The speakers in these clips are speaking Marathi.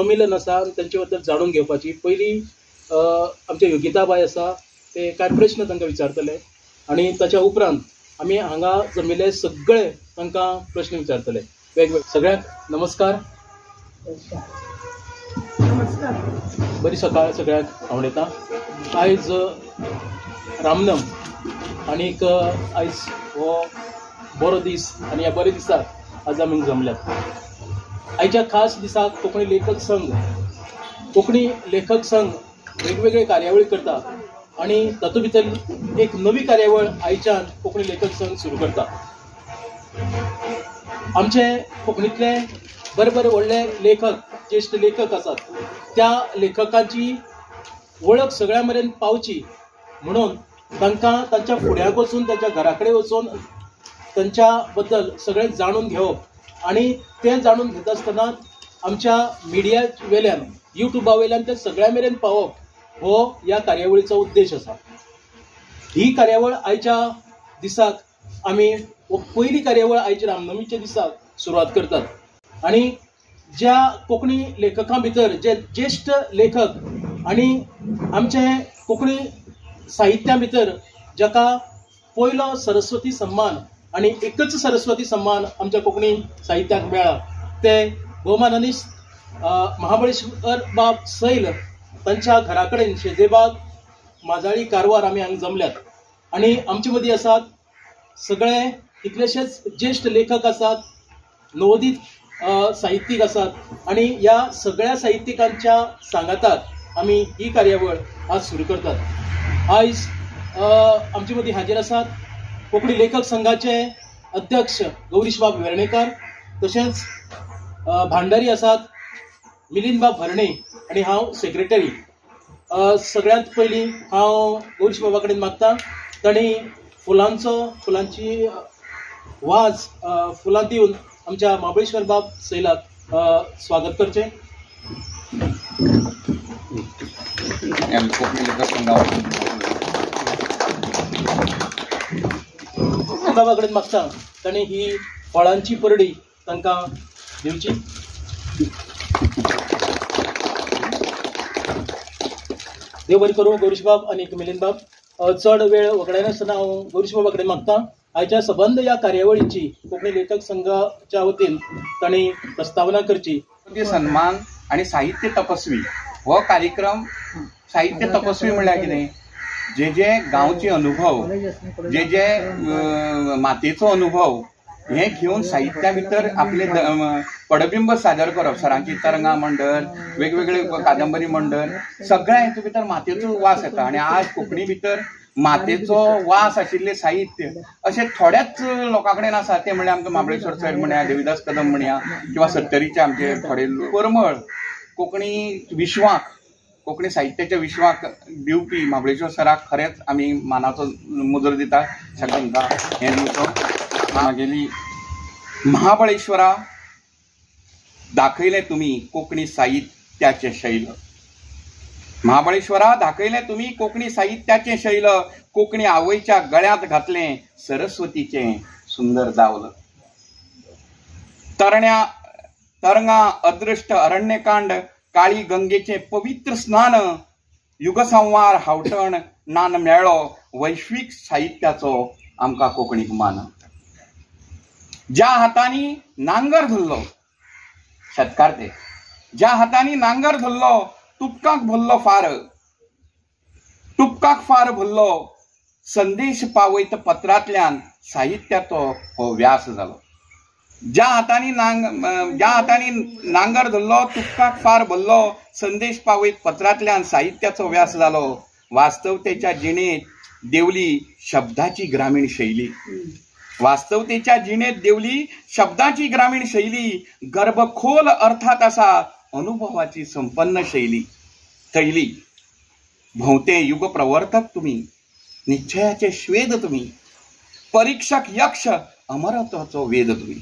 मनोमिलन आसा आनी तांचे बद्दल जाणून घेवपाची पयली आमचे योगिता बाय आसा ते कांय प्रश्न तांकां विचारतले आनी ताच्या उपरांत आमी हांगा जमिल्ले सगळे तांकां प्रश्न विचारतले वेगवेगळे. सगळ्यांक नमस्कार. बरी सकाळ सगळ्यांक आवडटा. आयज रामनम आनीक आयज हो बरो दीस आनी ह्या बऱ्या दिसाक आज आमी जमल्यात. आयच्या खास दिसाक कोंकणी लेखक संघ वेगवेगळे कार्यावळी करता आनी तातूंत भितर एक नवी कार्यावळ आयच्यान कोंकणी लेखक संघ सुरू करता. आमचे कोंकणीतले बरे बरे व्हडले लेखक ज्येश्ठ लेखक आसात त्या लेखकांची वळख सगळ्या मेरेन पावची म्हणून तांकां तांच्या फुड्याक वचून तांच्या घरा कडेन वचून तांच्या बद्दल सगळें जाणून घेवप आनी तें जाणून घेता आसतना आमच्या मिडिया वेल्यान युट्यूबा वयल्यान तें सगळ्या मेरेन पावप हो ह्या कार्यावळीचो उद्देश आसा. ही कार्यावळ आयच्या दिसाक आमी पयली कार्यावळ आयच्या रामनमीच्या दिसाक सुरवात करतात आनी ज्या कोंकणी लेखकां भितर जे ज्येश्ठ लेखक आनी आमचे कोंकणी साहित्या भितर जाका पयलो सरस्वती सन्मान आनी एकच सरस्वती सन्मान आमच्या कोंकणी साहित्याक मेळ्ळा ते भौमाननीस महाबळेश्वर बाब सैल तांच्या घरा कडेन शेजेबाग माजाळी कारवार आमी हांगा जमल्यात आनी आमचे मदीं आसात सगळे कितलेशेच ज्येश्ठ लेखक आसात, नवोदित साहित्यीक आसात आनी ह्या सगळ्या साहित्यिकांच्या सांगाताक आमी ही कार्यावळ आज सुरू करतात. आयज आमचे मदीं हाजीर आसात कोंकणी लेखक संघाचे अध्यक्ष गौरीशबाब वेर्णेकार, तशेंच भांडारी आसात मिलिंदबाब भरणे आनी हांव सेक्रेटरी. सगळ्यांत पयलीं हांव गौरीशबाबा कडेन मागतां तांणी फुलांची वाज फुलां दिवन आमच्या महाबळेश्वर बाब सैलाक स्वागत करचें. बाबा कडेन मागता तांणी ही फळांची परडी तांकां दिवची. देव बरें करूं गौरीशबाब आनी मिलिंदबाब. चड वेळ वगडायनासतना हांव गौरीशबाबा कडेन मागतां आयच्या सबंद ह्या कार्यावळीची कोंकणी लेखक संघाच्या वतीन तांणी प्रस्तावना करची. सन्मान आणि साहित्य तपस्वी हो कार्यक्रम साहित्य तपस्वी म्हळ्यार कितें जे जे गांवचे अनुभव जे मातेचो अनुभव हे घेवन साहित्या भितर आपले पडबिंब सादर करप. सरांची तरंगा मंडळ, वेगवेगळे कादंबरी मंडळ, सगळ्या हेतू भितर मातेचो वास येता आनी आज कोंकणी भितर मातेचो वास आशिल्ले साहित्य अशें थोड्याच लोकां कडेन आसा. ते म्हळ्यार आमकां महाबळेश्वर सर म्हणया, देविदास कदम म्हणया किंवा सत्तरीचे आमचे थोडे परमळ कोंकणी विश्वाक, कोंकणी साहित्याच्या विश्वाक दिवपी महाबळेश्वर सराक खरेंच आमी मानाचो मुजर दिता. सगळ्यांका हें दिवचो. मागेली महाबळेश्वरा दाखयले तुम्ही कोंकणी साहित्याचे शैल. महाबळेश्वरा दाखयले तुम्ही कोंकणी साहित्याचे शैल. कोंकणी आवयच्या गळ्यांत घातले सरस्वतीचे सुंदर जावल. तरंगा अदृष्ट अरण्यकांड, काळी गंगेचे पवित्र स्नान, युगसंवार हावटण नान मेळ्ळो, वैश्विक साहित्याचो आमकां कोंकणीक मान. ज्या हातांनी नांगर धरलो शेतकार ते, ज्या हातांनी नांगर धरलो तुपकाक भरलो फार, तुपकाक फार भरलो संदेश पावयत पत्रांतल्यान साहित्याचो हो व्यास जालो. ज्या हातांनी नांगर धरलो तुपकाक फार भरलो संदेश पावयत पत्रांतल्यान साहित्याचो व्यास जालो. वास्तवतेच्या जिणेत देवली शब्दाची ग्रामीण शैली. वास्तवतेच्या जिणेत देवली शब्दाची ग्रामीण शैली. गर्भखोल अर्थात असा अनुभवाची संपन्न शैली. थैली भोवते युग प्रवर्तक तुम्ही, निश्चयाचे श्वेद तुम्ही, परीक्षक यक्ष अमरत्वाचो वेद तुम्ही.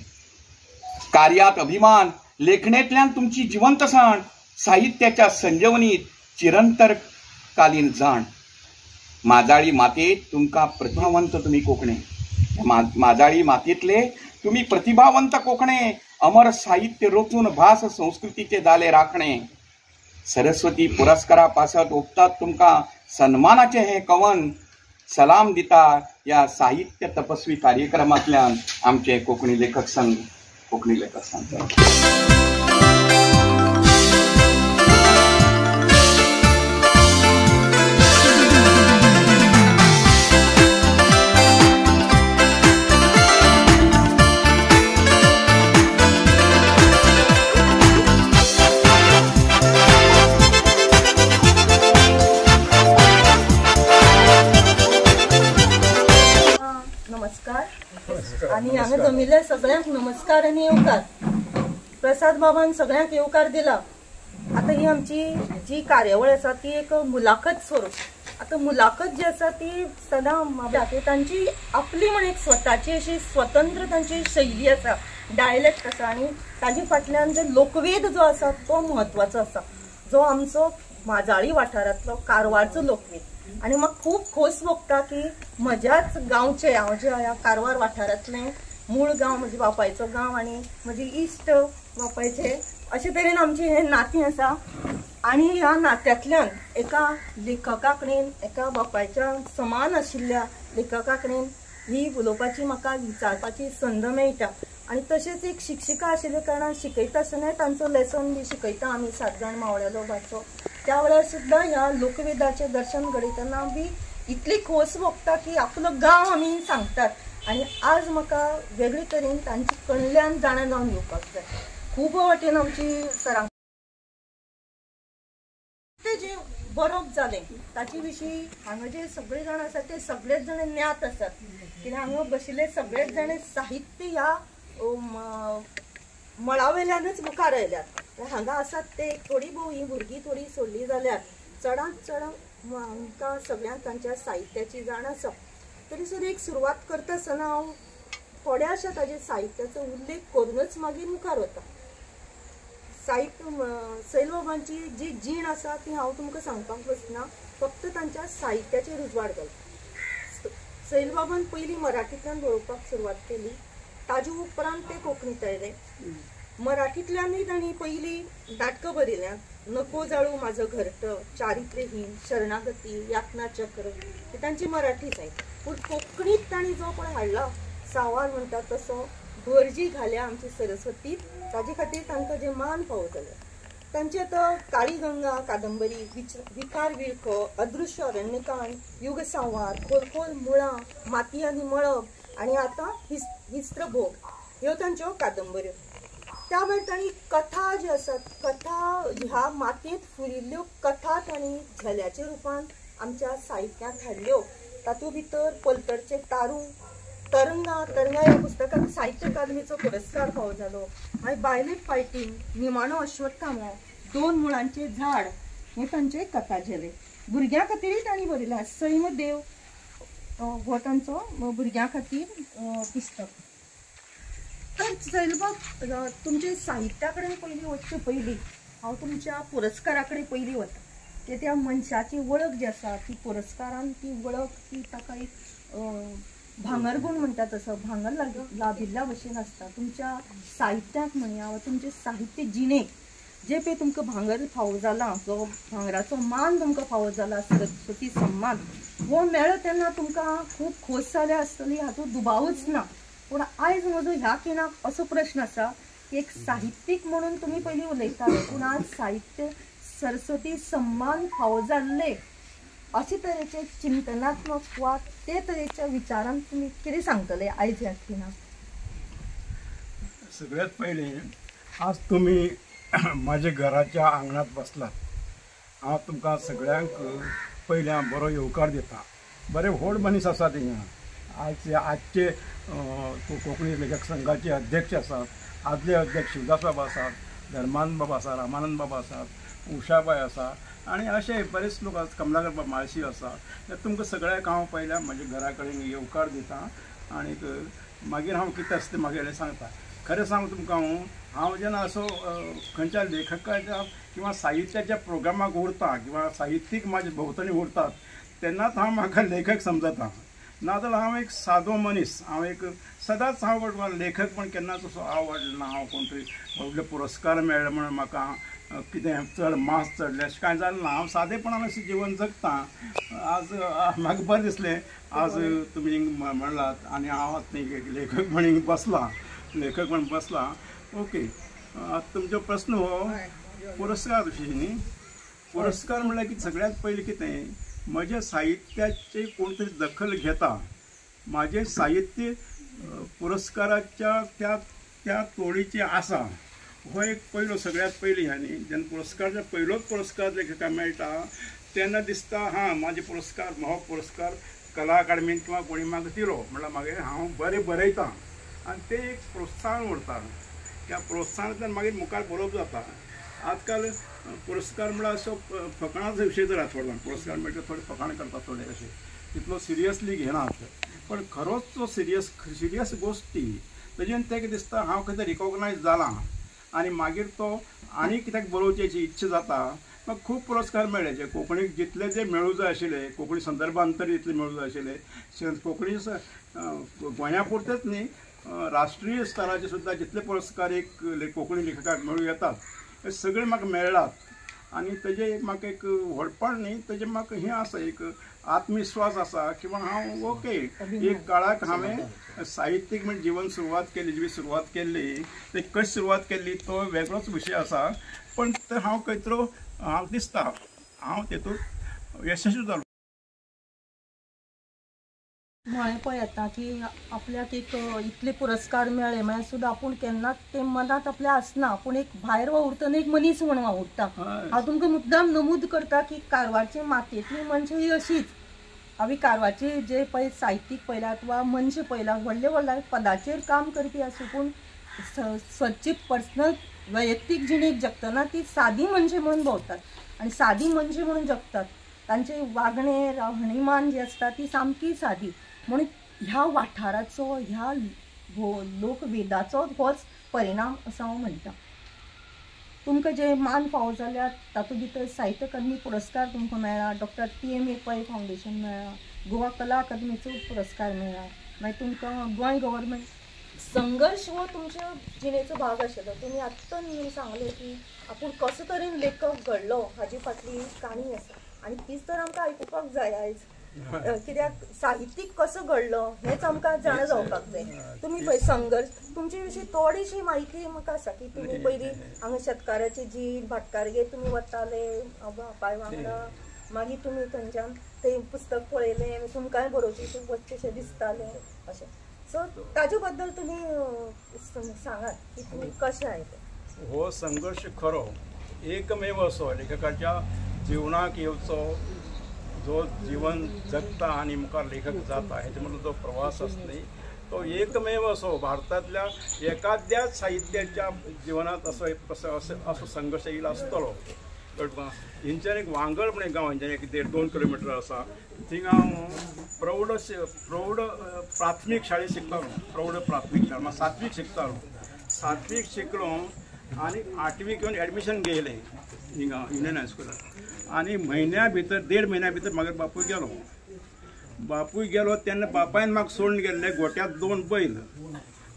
कार्यात अभिमान, लेखणेतल्यान तुमची जिवंतसाण, साहित्याच्या संजीवनीत चिरंतर कालीन जाण. माजाळी मातेत तुमका प्रतिभावंत तुम्ही कोंकणे. माजाळी मातीतले तुम्ही प्रतिभावंत कोकणे, अमर साहित्य रोचून भास संस्कृतीचे जाले राखणे. सरस्वती पुरस्कारापासत ओपतात तुमका सन्मानाचे हे कवन. सलाम दिता या साहित्य तपस्वी कार्यक्रमातल्यान आमचे कोकणी लेखक संघ. नमस्कार आणि हांगा जमिल्ल्या सगळ्यांक नमस्कार आणि येवकार. प्रसाद बाबान सगळ्यांक येवकार दिला. आता ही आमची जी कार्यावळ आसा ती एक मुलाखत स्वरूप. आता मुलाखत जी आसा ती सदां तांची आपली म्हण एक स्वताची अशी स्वतंत्र तांची शैली आसा, डायलेक्ट आसा आणि ताजे फाटल्यान जो लोकवेद जो आसा तो म्हत्वाचो आसा, जो आमचो माजाळी वाठारांतलो कारवारचो लोकवेद. आणि म्हाका खूब खोस भोगता की म्हज्याच गांवचे, हांव जे ह्या कारवार वाठारांतलें मूळ गांव, म्हज्या बापायचो गांव आनी म्हजे इश्ट बापायचे, अशे तरेन आमची हें नातें आसा. आनी ह्या नात्यांतल्यान एका लेखका कडेन, एका बापायच्या समान आशिल्ल्या लेखका कडेन ही उलोवपाची, म्हाका विचारपाची संद मेळटा. आणि तशेंच एक शिक्षिका आशिल्ल्या कारणान शिकयता आसतना तांचो लेसन बी शिकयता आमी 7 जाण मावळ्या भाचो. त्या वेळार सुद्दां ह्या लोकवेदाचें दर्शन घडयतना बी इतली खोस भोगता की आपलो गांव आमी सांगतात. आनी आज म्हाका वेगळे तरेन तांचे कडल्यान जाणा जावन येवपाक जाय. खूब वाटेन आमची सरां ते जे बरोवप जालें ताचे विशीं हांगा जे सगळे जाण आसात ते सगळेच जाण ज्ञात आसात. कित्याक हांगा बशिल्ले सगळेच जाण साहित्य ह्या मळा वयल्यानच मुखार आयल्यात. हांगा आसात ते थोडी भोव ही भुरगीं थोडी सोडली जाल्यार चडांत चड आमकां सगळ्यांक तांच्या साहित्याची जाण आसा. तरी सुद्दां एक सुरवात करता आसतना हांव थोड्याशा ताजे साहित्याचो उल्लेख करूनच मागीर मुखार वता. साहित्य सैल बाबांची जी जीण आसा ती हांव तुमकां सांगपाक वचना, फक्त तांच्या साहित्याचेर उजवाड घालता. सैल बाबान पयलीं मराठींतल्यान बरोवपाक सुरवात केली, ताजे उपरांत ते कोंकणींत आयले. मराठींतल्यानूय तांणी पयलीं नाटकां बरयल्यात. नको जाळू माझं घरटं, चारित्र्यहीन, शरणागती, यातना चक्र हे तांची मराठी साहित्य. पूण कोंकणींत तांणी जो पळय हाडला सावार म्हणटा तसो भरजी घाल्या आमची सरस्वती, ताजे खातीर तांकां जे मान फावो जाले. तांचे आतां काळी गंगा कादंबरी, विकार विळखो, अदृश्य अरण्यकांड, युग सांवार, खोलखोल मुळां, माती आनी मळब आनी आतां हिस्त्रभोग ह्यो तांच्यो कादंबऱ्यो. त्या भायर तांणी कथा ज्यो आसात, कथा ह्या मातयेंत फुलिल्ल्यो कथा तांणी झेल्याच्या रुपान आमच्या साहित्यांत हाडल्यो. तातूंत भितर पलतडचे तारू, तरंगा ह्या पुस्तकाक साहित्य अकादमीचो पुरस्कार फावो जालो. मागीर बायलेट फायटींग, निमाणो अश्वत्थामो, 2 मुळांचे झाड हे तांचे कथा झेले. भुरग्यां खातीरय तांणी बरयला. सैमदेव हो तांचो भुरग्यां खातीर पुस्तक. तर सैलबाब तुमचे साहित्या कडेन पयलीं वचचे पयलीं हांव तुमच्या पुरस्कारा कडेन पयलीं वता. की त्या मनशाची वळख जी आसा ती पुरस्कारान ती वळख ती ताका एक भांगरगूण म्हणटा तसो भांगर लाभिल्ल्या भशेन आसता. तुमच्या साहित्याक म्हणया वा तुमचे साहित्य जिणेक जे पळय तुमकां भांगर फावो जाला, जो भांगराचो मान तुमकां फावो जाला, सरस्वती सन्मान हो मेळ्ळो तेन्ना तुमकां खूब खोस जाल्या आसतली, हातूंत दुबावूच ना. पूण आयज म्हजो ह्या खिणाक असो प्रश्न आसा की एक साहित्यीक म्हणून तुमी पयलीं उलयताले, पूण आज साहित्य सरस्वती सन्मान फावो जाल्ले अशे तरेचे चिंतनात्मक वा ते तरेच्या विचारान तुमी कितें सांगतले आयज ह्या खिणाक? सगळ्यात पयलीं आज तुमी म्हाज्या घराच्या आंगणात बसलात. हांव तुमकां सगळ्यांक पयलीं हांव बरो येवकार दिता. बरे व्हड मनीस आसा थिंगा. आजचे कोंकणी लेखक संघाचे अध्यक्ष आसात. आदले अध्यक्ष शिवदास बाबा आसात, धर्मानंद बाबा आसा, रामानंद बाबा आसात, उषाबाई आसा आनी अशे बरेच लोक आसात, कमलाकर बाबा माळशी आसा. तुमकां सगळ्यांक हांव पयल्या म्हाज्या घरा कडेन येवकार दिता. आनीक मागीर हांव कितें आसता तें म्हागेलें सांगता. खरें सांगू तुमकां हांव जेन्ना असो खंयच्या लेखकाच्या किंवा साहित्याच्या प्रोग्रामाक उरता किंवा साहित्यीक म्हाजे भोंवतणी उरतात तेन्नाच हांव म्हाका लेखक समजता. नाजाल्यार हांव एक सादो मनीस, हांव एक सदांच हांव लेखक पण केन्नाच असो आवडना, हांव कोण तरी व्हडले पुरस्कार मेळ्ळे म्हणून म्हाका कितें चड मास चडले अशें कांय जालें ना. हांव सादेपणान अशें जिवन जगता. आज म्हाका बरें दिसलें आज तुमी म्हणलात आनी हांव आतां एक लेखक म्हणून बसला. ओके, तुमचो प्रस्न हो पुरस्कार विशीं न्ही. पुरस्कार म्हणल्यार की सगळ्यांत पयलीं कितें म्हज्या साहित्याची कोण तरी दखल घेता. म्हाजें साहित्य पुरस्काराच्या त्या तोडीचें आसा हो एक पयलो सगळ्यांत पयलीं न्ही. जेन्ना पुरस्काराचो पयलोच पुरस्कार लेखकाक मेळटा तेन्ना दिसता हां म्हाजे पुरस्कार हो पुरस्कार कला अकादमीन किंवा कोणी म्हाका दिलो म्हणल्यार मागीर हांव बरें बरयतां आनी तें एक प्रोत्साहन उरता. त्या प्रोत्साहनांतल्यान मागीर मुखार बरोवप जाता. आजकाल पुरस्कार म्हळ्यार असो फकाणाचो विशय जर थोडो पुरस्कार मेळटा थोडे फकाण करतात थोडे अशें तितलो सिरियसली घेनात. पण खरोच तो सिरियस गोश्ट ती तेजेन तेका दिसता हांव खंय रिकॉग्नायज जालां आनी मागीर तो आनी कित्याक बरोवचेची इच्छा जाता. म्हाका खूब पुरस्कार मेळ्ळे जे कोंकणीक जितले जे मेळूं जाय आशिल्ले कोंकणी संदर्भांतर जितले मेळूं जाय आशिल्ले कोंकणी गोंया पुरतेच न्ही राष्ट्रीय स्तराचे सुद्दां जितले पुरस्कार एक कोंकणी लेखकाक मेळूं येतात हे सगळे म्हाका मेळ्ळात. आनी तेजे एक म्हाका एक व्हडपण न्ही तेजे म्हाका हें आसा एक आत्मविश्वास आसा किंवा हांव ओके एक काळाक हांवें साहित्यीक म्हणजे जीवन सुरवात केल्ली ते कशी सुरवात केल्ली तो वेगळोच विशय आसा. पण ते हांव खंय तरी हांव दिसता हांव तेतूंत यशस्वी जालो. म्हळें पळय येता की आपल्याक एक इतले पुरस्कार मेळ्ळे म्हळ्यार सुद्दां आपूण केन्नाच ते मनांत आपल्या आसना. आपूण एक भायर वावुरतना एक मनीस म्हणून वावुरता. हांव तुमकां मुद्दाम नमूद करता की कारवारची मातयेंतली मनशां ही अशीच. हांवें कारवारचे जे पळय साहित्यीक पळयलात वा मनशां पळयलात व्हडले पदाचेर काम करपी आसूं पूण स्वच्छ पर्सनल वैयक्तीक जिणेक जगतना ती सादी मनशां म्हणून भोंवतात आनी सादी मनशां म्हणून जगतात. तांचे वागणें राहणीमान जी आसता ती सामकी सादी. म्हणून ह्या वाठाराचो ह्या लोकवेदाचो होच परिणाम असो हांव म्हणटा. तुमकां जे मान फावो जाल्यात तातूंत भितर साहित्य अकादमी पुरस्कार तुमकां मेळ्ळा, डॉक्टर TMA पै फावंडेशन मेळ्ळा, गोवा कला अकादमीचो पुरस्कार मेळ्ळा, मागीर तुमकां गोंय गव्हर्मेंट संघर्श हो तुमच्या जिणेचो भाग आशिल्लो. तुमी आत्तां न्ही सांगलें की आपूण कसो तरेन लेखक घडलो हाजी फाटली काणी आसा आनी तीच तर आमकां आयकुपाक जाय आयज. कित्याक साहित्यीक कसो घडलो हेच आमकां जाणा जावपाक जाय. तुमी पळय संघर्ष तुमचे विशीं थोडीशी म्हायती म्हाका आसा की तुमी पयलीं हांगा शेतकाराची जीण भाटकारगेर तुमी वताले बापाय वांगडा मागीर तुमी थंयच्यान तें पुस्तक पळयलें तुमकांय बरोवचें वचचेशें दिसतालें अशें. सो ताजे बद्दल तुमी सांगात की तुमी कशें आयले. हो संघर्श खरो एकमेव असो लेखकाच्या जिवनाक येवचो जो जीवन जगता आनी मुखार लेखक जाता हेचे मदलो जो प्रवास आसा न्ही तो एकमेव असो भारतांतल्या एखाद्याच साहित्याच्या जिवनात असो संघर्श येयलो आसतलो. हिंच्यान एक वांगड म्हणून गांव हिंच्यान एक 1.5-2 किलोमिटर आसा थिंग हांव प्रौढ प्राथमीक शाळेंत शिकतालो. प्रौढ प्राथमीक शाळा म्हाका 7वीक शिकतालो. 7वीक शिकलो आनी 8वीक येवन एडमिशन घेयलें हिंगा इंडियन हायस्कुलान आनी म्हयन्या भितर 1.5 म्हयन्या भितर मागीर बापूय गेलो तेन्ना बापायन म्हाका सोडून गेल्ले गोट्यात 2 बैल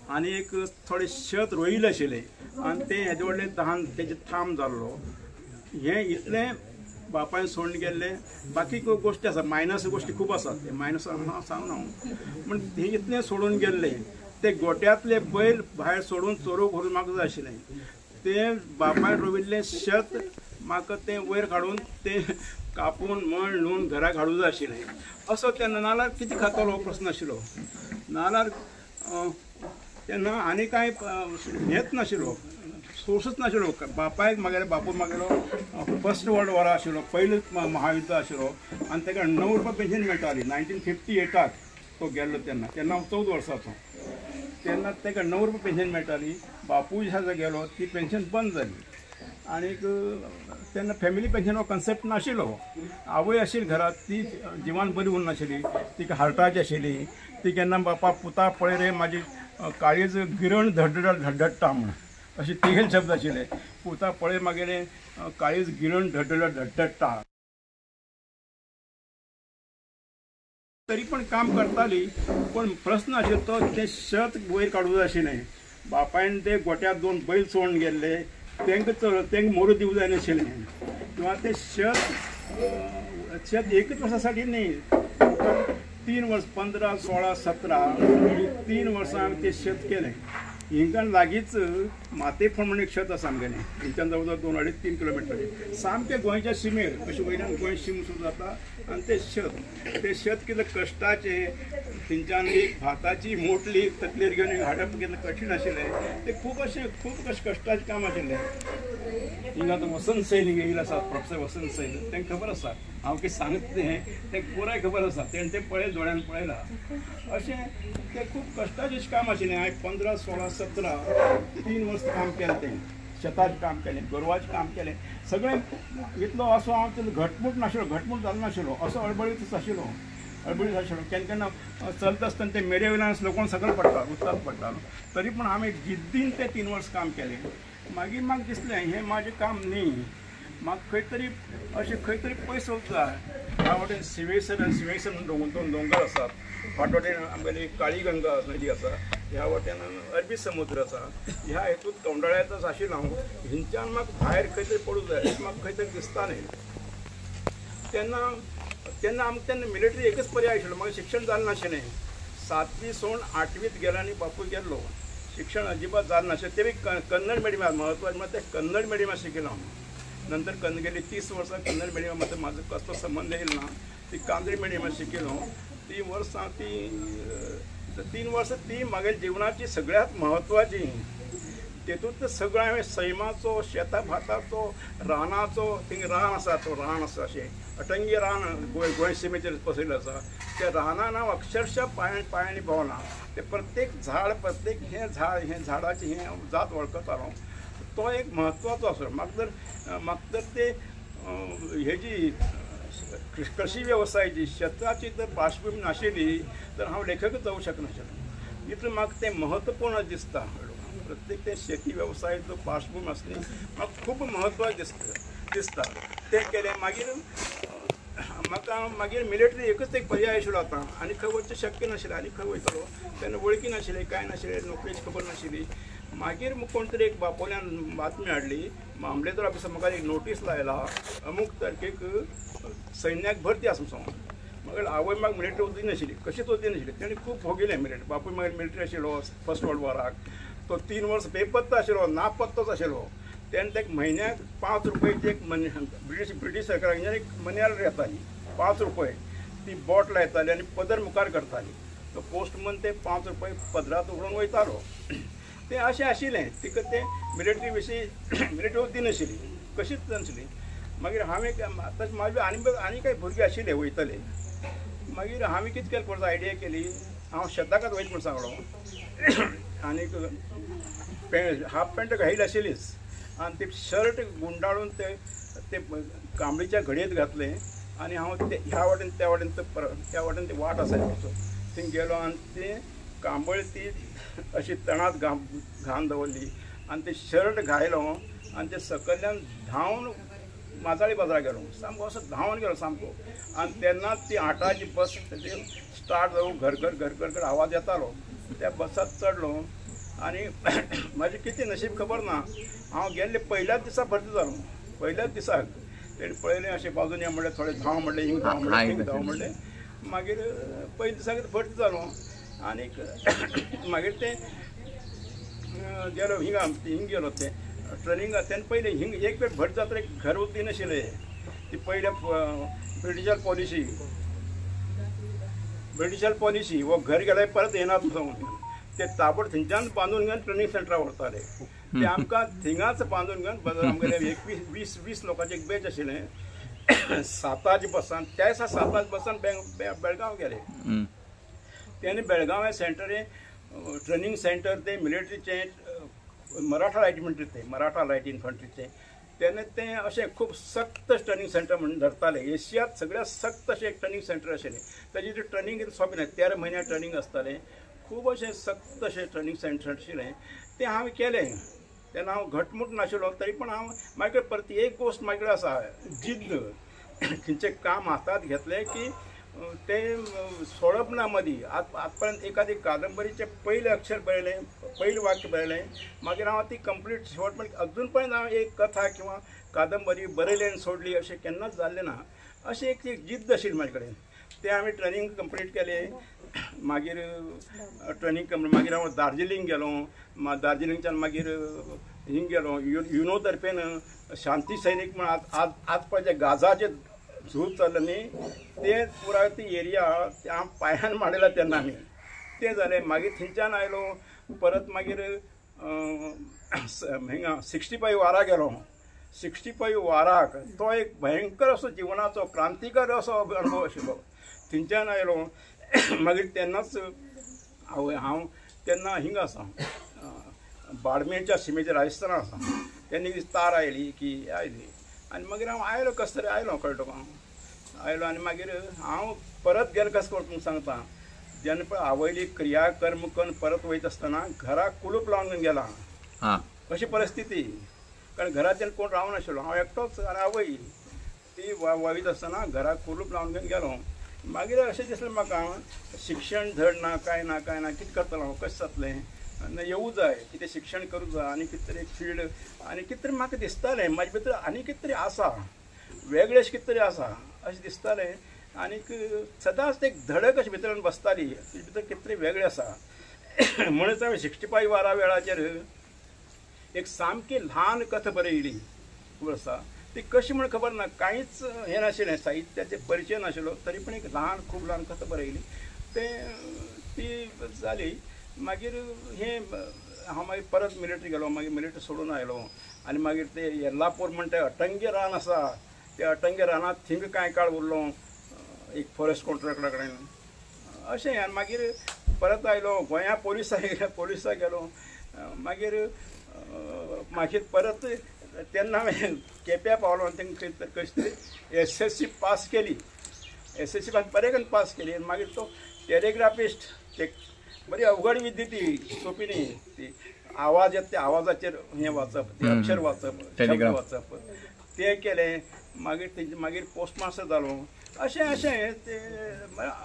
आनी एक थोडे शेत रोयिल्लें आशिल्लें आनी तें हेजे व्हडलें धान तेजे थाम जाल्लो. हें इतलें बापायन सोडून गेल्लें. बाकी गोश्टी आसा मायनस गोश्टी खूब आसात ते मायनस सांगना हांव पूण हें इतलें सोडून गेल्लें ते गोट्यांतले बैल भायर सोडून चोरूंक व्हरून म्हाका जाय आशिल्लें. तें बापायन रोविल्लें शेत म्हाका तें वयर काडून तें कापून मण लून घराक हाडूंक जाय आशिल्लें. असो तेन्ना नाल्यार कितें खातलो हो प्रस्न आशिल्लो. नाल्यार तेन्ना आनी कांय हेंच नाशिल्लो सोर्सच नाशिल्लो. बापायक बापूय मागेलो फर्स्ट वर्ल्ड वॉर आशिल्लो पयलें महायुध्द आशिल्लो आनी ताका 9 रुपया पेन्शन मेळटाली. 1958 तो गेल्लो तेन्ना हांव 14 वर्साचो. तेन्ना ताका 9 रुपया पेन्शन मेळटाली. बापूय ज्या गेलो ती पेन्शन बंद जाली आनीक तेन्ना फॅमिली पेन्शन हो कन्सेप्ट नाशिल्लो. आवय आशिल्ली घरात ती जिवान बरी उरना नाशिल्ली तिका हार्टाची आशिल्ली. ती केन्ना बापा पुता पळय रे म्हाजी काळीज गिरण धडधडटा म्हण अशें तिगेले शब्द आशिल्ले. पुता पळय म्हागेलें काळीज गिरण धडधडटा. तरी पण काम करताली. पण प्रश्न आशिल्लो तो ते शेत वयर काडूंक जाय आशिल्लें. बापायन ते गोट्याक 2 बैल सोडून गेल्ले, तांकां मोरू दिवंक जाय नाशिल्लें. किंवा ते शेत एकच वर्सासाठी न्ही, 3 वर्स 15, 16, 17 3 वर्सां हांवें ते शेत केलें. हिंगा लागींच मातेफळ म्हणून एक शेत आसा आमगेलें. हिंच्यान जवळ जवळ 2-2.5-3 किलोमिटर सामकें गोंयच्या शिमेर अशें वयल्यान गोंय शीम सुरू जाता. आनी ते शेत कितले कश्टाचें, थंयच्यान एक भाताची मोटली तकलेर घेवन हाडप कितलें कठीण आशिल्लें. ते खूब कश्टाचें काम आशिल्लें. हिंगा आतां वसंत सैल हिंगा येयला आसा, प्रोफेसर वसंत सैल, तांकां खबर आसा हांव कितें सांगता तें पुराय खबर आसा. तेणें तें दोळ्यान पळयलां. अशें तें खूब कश्टाचें काम आशिल्लें. हांवें 15, 16, 17 3 वर्स काम केलें. तें शेताचें काम केलें, गोरवाचें काम केलें. सगळें इतलो असो हांव घटमूट नाशिल्लो, घटमूट जालो नाशिल्लो, असो अळबळीत आशिल्लो. केन्ना चलता आसतना ते मेरे वयल्यान लोकांक सकयल पडटा, उदकांत पडटालो. तरी पूण हांवें जिद्दीन ते 3 वर्स काम केलें. मागीर म्हाका दिसलें हें म्हाजें काम न्ही, म्हाका खंय तरी पयस वचूंक जाय. ह्या वाटेन शिवेसर म्हणून 2 दोंगर आसात. फाट वाटेन आमगेली काळी गंगा नदी आसा, ह्या वाटेन अरबी समुद्र आसा. ह्या हेतूंत कवंडाळ्यातच आशिल्लो हांव. हिंच्यान म्हाका भायर खंय तरी पडूंक जाय अशें म्हाका खंय तरी दिसतालें. तेन्ना आमकां मिलिटरी एकच पर्याय आशिल्लो. म्हाका शिक्षण जालें नाशिल्लें. 7वी सोडून 8वीत गेलो आनी बापूय गेल्लो. शिक्षण अजिबात जालें नाशिल्लें. ते बी कन्नड मिडियमांत. म्हत्वाचें म्हणल्यार ते कन्नड मिडियमांत शिकिलो हांव. नंतर गेली 30 वर्सां कन्नड मिडियमांत म्हाजो कसलो संबंद येयलो ना. ती कांदळी मिडियमांत शिकिलो. 3 वर्सां ती म्हागे जिवनाची सगळ्यांत म्हत्वाची. तेतूंत सगळें हांवें सैमाचो, शेता भाताचो, रानाचो, थिंग रान आसा, तो रान आसा अशें अटंगी रान गोंय शिमेचेर पसरिल्लें आसा. त्या रानान हांव अक्षरशा पांयांनी भोंवलां. ते प्रत्येक झाड, प्रत्येक हें झाडाचें हें जात वळखतालो. तो एक म्हत्वाचो आसलो. म्हाका तर ते हेजी कृषी वेवसायाची शेताची जर पार्श्वभूमी नाशिल्ली तर हांव लेखकच जावंक शकनाशिल्लो. इतलें म्हाका तें म्हत्वपूर्ण दिसता. प्रत्येक ते शेती वेवसायाचो पार्श्वभूमी आसली म्हाका खूब म्हत्वाचें दिसता. तें केलें. मागीर मिलिटरी एकच एक पर्याय आशिल्लो आतां. आनी खंय वचचें शक्य नाशिल्लें. आनी खंय वयतलो तेन्ना वळखी नाशिल्लें, कांय नाशिल्लें, नोकरेची खबर नाशिल्ली. मागीर कोण तरी एक बापोल्यान बातमी हाडली. मामलेदार ऑफिसार म्हाका एक नोटीस लायला, अमूक तारखेक सैन्याक भरती आसा म्हणून. मागीर आवय म्हाका मिलिटरी वचूंक नाशिल्ली, कशीच वचूंक नाशिल्ली. तेणें खूब भोगिल्लें मिलिटरी. बापूय मागीर मिलिटरी आशिल्लो फर्स्ट वर्ल्ड वॉराक. तो 3 वर्स बेपत्ता आशिल्लो, नापत्तोच आशिल्लो. तेन्ना ताका म्हयन्याक 5 रुपयाची एक ब्रिटीश सरकारान एक मनी ऑर्डर येताली 5 रुपये. ती बोट लायताली आनी पदर मुखार करताली. तो पोस्टमन ते 5 रुपये पदरांत उडोवन वयतालो. तें अशें आशिल्लें. तिका तें मिलिटरी विशीं मिलिटरी वचूंक दिनाशिल्ली, कशीच नाशिल्ली. मागीर हांवें तशें म्हाजे आनी काही भुरगे आशिल्ले वयतले. मागीर हांवें कितें केलें, परत आयडिया केली. हांव शेताकच वयता म्हूण सांगलो. आनीक हाफ पॅन्ट घायली आशिल्लीच. आनी ते शर्ट गुंडाळून ते कांबळीच्या घडयेंत घातलें. आनी हांव ते ह्या वाटेन त्या वाटेन ते वाट आसा थंय गेलो. आनी ते कांबळ ती अशी तणात घावन दवरली. आनी ते शर्ट घायलो आनी ते सकयल्यान धांवन माजाळी बाजाराक गेलो. सामको असो धांवन गेलो सामको. आनी तेन्ना ती 8ची बस स्टार्ट जावून घर आवाज येतालो. त्या बसात चडलो. आनी म्हाजें कितें नशीब खबर ना. हांव गेल्ले पयल्याच दिसा भरती जालो. पयल्याच दिसाक तेणें पळयलें अशें बाजून या म्हणलें, थोडें धांव म्हणलें, हिंग धांव म्हणलें. मागीर पयल्या दिसाक भरती जालो. आनीक मागीर तें गेलो हिंग गेलो ते ट्रेनिंग. तेन्ना पयलें हिंग एक वेळ भरती जाता एक घर वचूंक दिनाशिल्लें. ती पयल्या ब्रिटिशार पॉलिसी हो घर गेल्यार परत येनात म्हणून ते ताबड थंयच्यान बांदून घेवन ट्रेनिंग सेंटराक व्हरताले. ते आमकां थिंगाच बांदून घेवन आमगेलें 20 लोकांचें एक बॅच आशिल्लें 7ची बसान. त्या दिसा 7ची बसान बेळगांव गेले. तेन्ना बेळगांव हे सेंटर ट्रेनिंग सेंटर ते मिलिटरीचें मराठा लायट म्हणटा ते मराठा लायट इन्फंट्रीचें. तेन्ना तें अशें खूब सक्त ट्रेनिंग सेंटर म्हणून धरताले. एशियांत सगळ्यात सक्त अशें एक ट्रेनिंग सेंटर आशिल्लें. ताची ट्रेनिंग सोंपें ना. 13 म्हयने ट्रेनिंग आसतालें. खूब अशें सक्त अशें ट्रेनिंग सेंटर आशिल्लें. तें हांवें केलें. तेन्ना हांव घटमूट नाशिल्लो. तरी पूण हांव मागीर परत एक गोश्ट म्हाजे कडेन आसा, जिद्द. खंयचें काम हातांत घेतलें की ते सोडप ना मदीं आजपर्यंत एखादी कादंबरीचे पयलें अक्षर बरयलें, पयलें वाक्य बरयलें, मागीर हांव ती कंप्लीट शेवट पण अजून पर्यंत हांव एक कथा किंवा कादंबरी बरयली आनी सोडली अशें केन्नाच जाल्लें ना. अशी एक जिद्द आशिल्ली म्हाजे कडेन. ते हांवें ट्रेनिंग कंप्लीट केलें. मागीर ट्रेनिंग कंप्लीट मागीर हांव दार्जिलिंग गेलो. दार्जिलिंगच्यान मागीर हिंग गेलो. युनो तर्फेन शांती सैनीक म्हण आज पळय गाजाचे झूज चल्लें न्ही, ते पुराय ती एरिया हांव पांयान मांडयला तेन्ना आमी. तें जालें. मागीर थंयच्यान आयलो. परत मागीर हिंगा 65 वारा गेलो. 65 वाराक तो एक भयंकर असो जिवनाचो क्रांतिकारी असो अनुभव आशिल्लो. थंयच्यान आयलो. मागीर तेन्नाच हांव तेन्ना हिंगा आसा बाडमेरच्या शिमेचेर राजस्थाना आसा. तेन्ना तार आयली की आयली आनी मागीर हांव आयलो कस तरी आयलो कळ्ळें तुका. आयलो आनी मागीर हांव परत गेलो कसो करून तुमकां सांगता. जेन्ना पळय आवयली क्रिया कर्म करून परत वयता आसतना घराक कुलूप लावन गेला अशी परिस्थिती. कारण घरात जेन्ना कोण रावनाशिल्लो, हांव एकटोच आनी आवय. ती वयता आसतना घराक कुलूप लावन घेवन गेलो. मागीर अशें दिसलें म्हाका शिक्षण धड ना, काय ना कितें करतलो हांव, कशें जातलें. येवूं जाय, कितें शिक्षण करूं जाय आनी कितें तरी एक फिल्ड आनी कितें तरी म्हाका दिसतालें म्हाजे भितर आनी कितें तरी आसा, वेगळें अशें कितें तरी आसा अशें दिसतालें. आनीक सदांच एक धडक अशी भितर बसताली, तुजे भितर कितें तरी वेगळें आसा. म्हणून हांवें 65 वारा वेळाचेर एक सामकी ल्हान कथा बरयली. खबर आसा ती कशी म्हण खबर ना, कांयच हें नाशिल्लें, साहित्याचे परिचय नाशिल्लो, तरी पूण एक खूब ल्हान कथा बरयली. ती जाली. मागीर हें हांव मागीर परत मिलिटरी गेलो. मागीर मिलिटरी सोडून आयलो आनी मागीर ते येल्लापूर म्हणटा तें अटंगे रान आसा, त्या अटंगे रानांत थिंग कांय काळ उरलो एक फॉरेस्ट कॉन्ट्रॅक्टरा कडेन अशें. आनी मागीर परत आयलो गोंया पोलिसाक गेलो. मागीर परत तेन्ना हांवें केप्यां पावलो आनी तेंका कशी तरी SSC पास केली. SSC बरें पास केली. आनी मागीर तो टॅलिग्राफिस्ट ते बरी अवघड विद्या ती, सोपी न्ही ती. आवाज येता त्या आवाजाचेर हें वाचप, ते अक्षर वाचप, शब्द वाचप, तें केलें. मागीर पोस्ट मास्टर जालो. अशें ते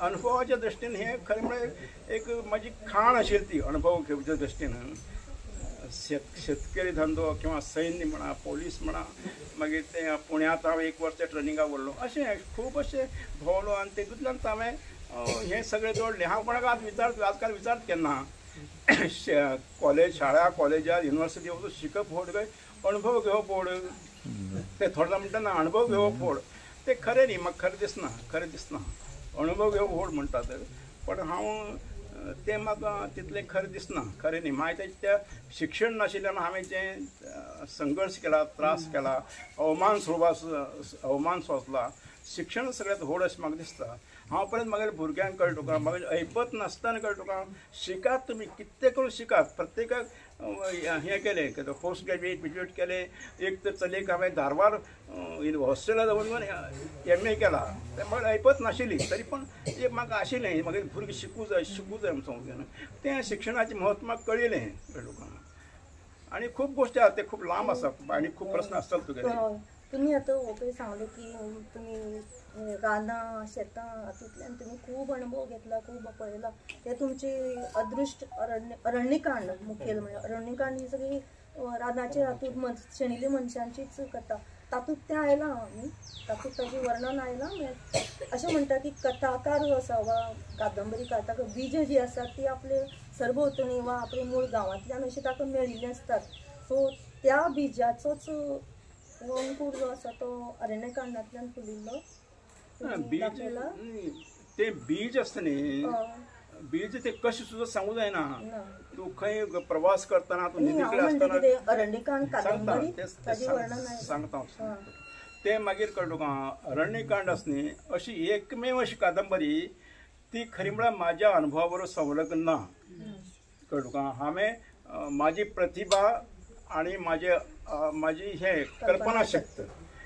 अनुभवाच्या दृश्टीन हें खरें म्हळ्यार एक म्हाजी खाण आशिल्ली ती अनुभव घेवच्या दृश्टीन. शेतकरी धंदो किंवा सैन्य म्हणा, पोलीस म्हणा, मागीर ते पुण्यांत हांव 1 वर्स ट्रेनिंगाक व्हरलो. अशें खूब अशें भोंवलो आनी तेतूंतल्यान हांवें हें सगळें जोडलें. हांव कोणाक आजकाल विचारता केन्ना शाळा कॉलेजात युनिवर्सिटी वचून शिकप व्हड काय अनुभव घेवप व्हड. ते थोडे म्हणटा ना अनुभव घेवप व्हड. ते खरें न्ही, म्हाका खरें दिसना. अनुभव घेवप व्हड म्हणटात, पण हांव तें म्हाका तितलें खरें दिसना. खरें न्ही. मागीर त्या शिक्षण नाशिल्ल्यान हांवें जें संघर्श केला, त्रास केला, अवमान सोंसला, शिक्षण सगळ्यांत व्हड अशें म्हाका दिसता. हांव परत मागीर भुरग्यांक कळ्ळें तुका, मागीर ऐपत नासतना कळ्ळें तुका शिकात तुमी कितें करून शिकात. प्रत्येकाक हें केलें, पोस्ट ग्रॅज्युएट केलें. एक तर चलयेक हांवें धारवाड हॉस्टेलांत व्हरून MA केला. तें म्हाका ऐपत नाशिल्ली, तरी पूण एक म्हाका आशिल्लें मागीर भुरगीं शिकूं जाय म्हणून. तें शिक्षणाचें म्हत्व म्हाका कळिल्लें तुका. आनी खूब गोश्टी आसा, ते खूब लांब आसा आनी खूब प्रस्न आसतात तुगेले. तुम्ही आता ओके सांगले की तुम्ही रानां शेतां हातूंतल्यान तुम्ही खूब अनुभव घेतला, खूब पळयला. ते तुमची अदृश्ट अरण्यकांड मुखेल म्हणजे अरण्यकांड ही सगळी रानाच्या हातूंत शेणिल्ल्या मनशांचीच कथा. तातूंत तें आयलां आमी, तातूंत ताजें वर्णन आयलां. अशें म्हणटा की कथाकार जो आसा वा कादंबरीकार ताका बीज जी आसात ती आपले सरभोंवतणी वा आपले मूळ गांवांतल्यान अशी ताका मेळिल्ली आसतात. सो त्या बिजाचोच अंकूर जो आसा तो अरण्यकांडांतल्यान फुलिल्लो. ते बीज आसता न्ही, बीज ते कशें सुद्दां सांगूं जायना. तूं खंय प्रवास करतना तूं नदी कडेन आसतना सांगता ते मागीर कळ्ळें तुका. अरण्यकांड आसा न्ही अशी एकमेव अशी कादंबरी ती खरी म्हळ्यार म्हाज्या अनुभवा बरोबर संलग्न ना. कळ्ळें तुका. हांवें म्हाजी प्रतिभा आनी म्हाजी हें कल्पना शक्त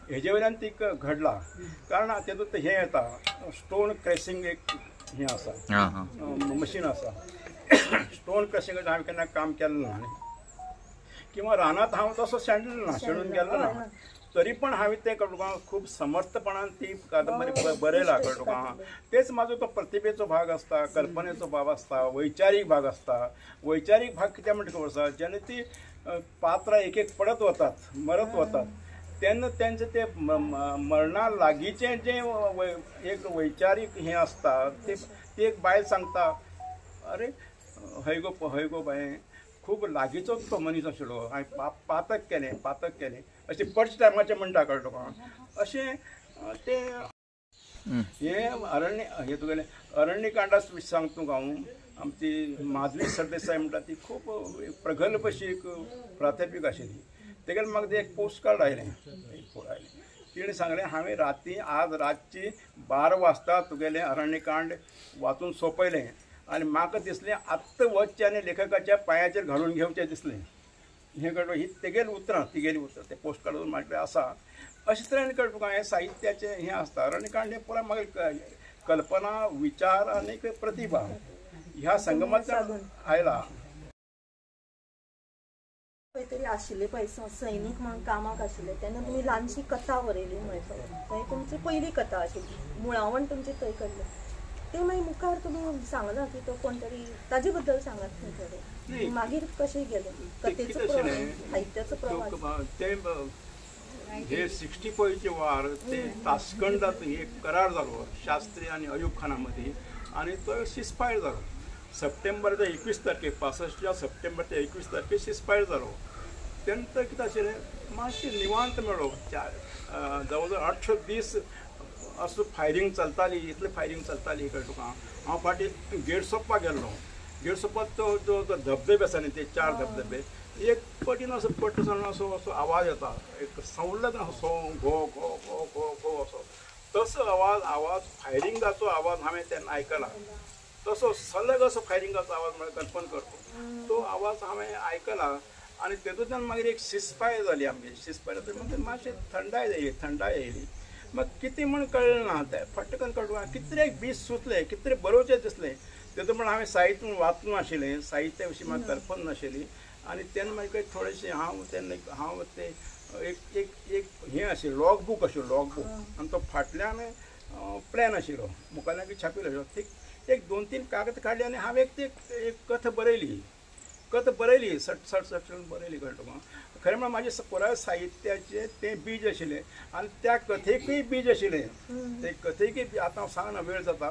हेजे वयल्यान ती घडला. कारण तेतूंत हें येता स्टोन क्रॅशिंग एक हें आसा, मशीन आसा. स्टोन क्रॅशिंगाचें हांवें केन्ना काम केल्लें ना किंवा रानांत हांव तसो शेणलो ना, शेणून गेल्लो ना. तरी पण हांवें तें कळ्ळें तुका खूब समर्थपणान ती कादंबरी बरयला कळ्ळें तुका. तेच म्हाजो तो प्रतिभेचो भाग आसता, कल्पनेचो भाग आसता, वैचारीक भाग आसता. वैचारीक भाग कित्याक म्हणटा खबर आसा, जेन्ना ती पात्रां एक एक पडत वतात, मरत वतात, तेन्ना तेंचें ते मरणा लागींचें जें एक वैचारीक हें आसता, ती एक बायल सांगता, अरे हय गो बाये, खूब लागींचोच तो मनीस आशिल्लो, हांवें पातक केलें अशें बर्च टायमाचें म्हणटा कळ्ळें तुका. अशें तें हें तुगेलें अरण्यकांडास सांगता तुका हांव. आमची माधवी सरदेसाय म्हणटा ती खूब प्रगल्भ अशी एक प्राध्यापीक आशिल्ली. तेगेले म्हाका एक पोस्ट कार्ड आयलें. तिणें सांगलें, हांवें आज रातची 12 वाजता तुगेलें अरण्यकांड वाचून सोंपयलें आनी म्हाका दिसलें आत्तां वचचें आनी लेखकाच्या पांयाचेर घालून घेवचें दिसलें. हें कळ्ळें, ही तिगेली उतरां ते पोस्ट कार्डान म्हाजे आसा. अशे तरेन कळ्ळें तुका हें साहित्याचें हें आसता. अरण्यकांड हें पुराय म्हाका कल्पना, विचार आनी प्रतिभा ह्या संगमांतल्यान आयला. खंय तरी आशिल्ले पळय सैनीक म्हणून कामाक आशिल्ले तेन्ना तुमी ल्हानशी कथा बरयली म्हळ्यार थंय तुमची पयली कथा आशिल्ली, मुळावण तुमचें थंय कडलें. ते मागीर मुखार तुमी सांगला की तो कोण तरी ताजे बद्दल सांगात खंय तरी. मागीर कशें गेलें कथेचो साहित्याचो प्रवास? हे 65 वार ते तासखंडात एक करार जालो शास्त्री आनी अयूब खाना मदीं आनी तो सिजफायर जालो. सप्टेंबरच्या 21 तारखेक 65 सप्टेंबरच्या 21 तारखेक सिजफायर जालो. तेन्ना कितें आशिल्लें, मातशें निवांत मेळ्ळो. जवळ जवळ 18 दीस असो फायरींग चलताली, इतली फायरींग चलताली कळ्ळें तुका. हांव फाटीं गेट सोंपपा गेल्लो. गेट सोंपपाक तो धबधबे आसा न्ही ते 4 धबधबे, एक पटीन असो पट्टसान असो आवाज येता, एक संवलत असो घो घो घो घो घो असो. तसो आवाज फायरिंगाचो आवाज हांवें तेन्ना आयकला. तसो सलग असो फायरिंगाचो आवाज म्हळ्यार कल्पना करता. तो आवाज हांवें आयकला आनी तेतूंतल्यान मागीर एक सिजफायर जाली आमची. सिजफायर जातकीर मातशें थंडाय येयली. मग कितें म्हण कळ्ळें ना तें फटकन कळटा. कितले बीस सुचले, कितले बरोवचें दिसलें. तेतून म्हण हांवें साहित्य वाचून नाशिल्लें, साहित्या विशीं म्हाका कल्पना नाशिल्ली. आनी तेन्ना मागीर थोडेशें हांव ते एक हें आशिल्लें लॉग बूक आनी तो फाटल्यान प्लॅन आशिल्लो, मुखारल्यान छापिल्लो आशिल्लो. एक 2-3 कागद काडले आनी हांवें एक कथा बरयली. सट बरयली कळ्ळें तुका. खरें म्हळ्यार म्हाजें पुराय साहित्याचें तें बीज आशिल्लें आनी त्या कथेकूय बीज आशिल्लें. ते कथेकूय आतां हांव सांगना, वेळ जाता.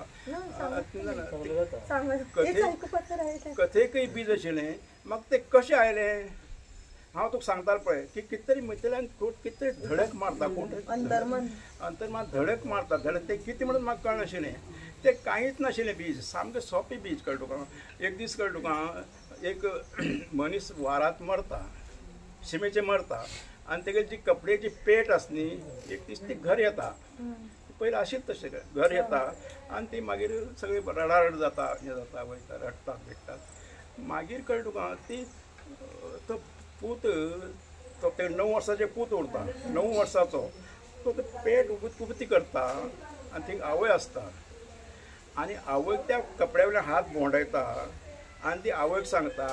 कथेकूय बीज आशिल्लें. म्हाका तें कशें आयलें हांव तुका सांगतालो पळय की कितें तरी मैथिल्यान कितें तरी धडक मारता, कोण अंतर्मन धडक मारता. ते कितें म्हणून म्हाका कळनाशिल्लें. ते कांयच नाशिल्लें बीज, सामकें सोंपें बीज कळ्ळें तुका. एक दीस कळ्ळें तुका, एक मनीस वारांत मरता, शिमेचेर मरता आनी तेगे जी कपड्याची पेट आसा न्ही, एक दीस ती घर येता. पयलीं आशिल्लें तशें घर येता आनी ती मागीर सगळीं रडारड जाता, हें जाता, वयता, रडटात भेटतात. मागीर कळ्ळें तुका, ती तो पूत, तो ते 9 वर्साचें पूत उरता, 9 वर्साचो. तो पेट उगती करता आनी थिंग आवय आसता आनी आवयक त्या कपड्या वयल्यान हात भोंवडायता आनी ती आवयक सांगता,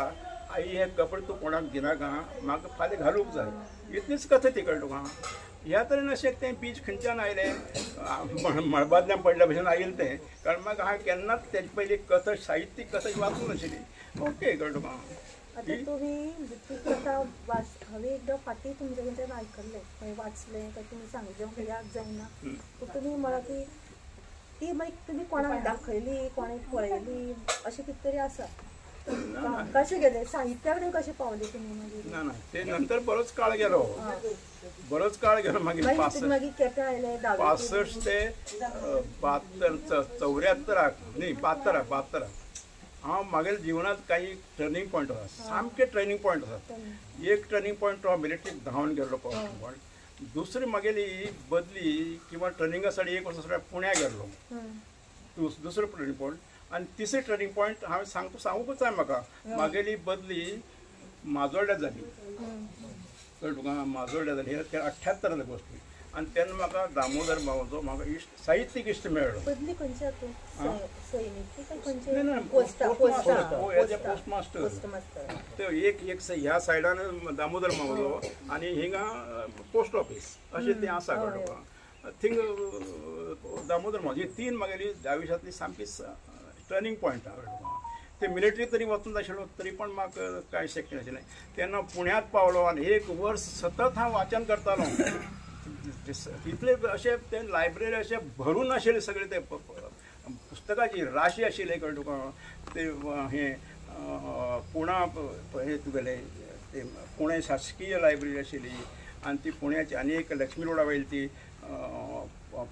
आई हे कपडे तूं कोणाक दिनाका, म्हाका फाल्यां घालूंक जाय. इतलीच कथा ती कळ्ळें तुका. ह्या तरेन अशें तें बीज खंयच्यान आयलें, मळबांतल्यान पडल्या भशेन आयलें तें. कारण म्हाका हांवें केन्नाच तेजे पयलीं कथा, साहित्यीक कथा वाचूंक नाशिल्ली. ओके कळ्ळें तुका. आतां तुमी ती कथा हांवें एकदां फाटीं तुमचे कडच्यान आयकल्लें, खंय वाचलें काय तुमी सांगलें, म्हाका याद जायना. तुमी म्हळ्यार ती मागीर तुमी कोणाक दाखयली, कोणें पळयली, अशें कितें तरी आसा. कशें गेलें साहित्या कडेन कशें पावले तुमी मागीर? ना ते नंतर बरोच काळ गेलो मागीर. मागीर केपें आयले 65 ते 74 न्ही 72 हांव म्हागे जिवनांत काही टर्निंग पॉयंट आसा, सामके टर्निंग पॉयंट आसात. एक टर्निंग पॉयंट तो हांव मिलिटरीक धांवन गेल्लो पॉयंट. दुसरी म्हागेली बदली किंवा ट्रेनिंगासाठी 1 वर्सा पुण्याक गेल्लो, दुसरो टर्निंग पॉयंट. आनी तिसरी टर्निंग पॉयंट हांवें सांगूंकूच जाय म्हाका, म्हागेली बदली माजोड्ड्या जाली. कळ्ळें तुका, माजोड्ड्या जाली. 78 गोश्टी. आनी तेन्ना म्हाका दामोदर मावजो म्हाका इश्ट साहित्यीक इश्ट मेळ्ळो. बदली खंयची हातून सैनिकी काय खंयचे नाही, नाही, पोस्टमास्टर. ते एक ह्या सायडान दामोदर मावजो आनी हिंगा पोस्ट ऑफिस अशें तें आसा कळ्ळें. थिंग दामोदर मावजो ही तीन म्हागेली आयुश्यांतली सामकी टर्निंग पॉयंट आहा. ते मिलिटरी तरी वचून आशिल्लो तरी पण म्हाका कांय शक्य नाशिल्लें. तेन्ना पुण्यांत पावलो आनी 1 वर्स सतत हांव वाचन करतालो. इतले अशें ते लायब्ररी अशें भरून आशिल्ले सगळे ते पुस्तकाची राशी आशिल्ले कळ्ळें तुका. ते हे पुणा हे तुगेले ते पुणे शासकीय लायब्ररी आशिल्ली आनी ती पुण्याची आनी एक लक्ष्मी रोडा वयली ती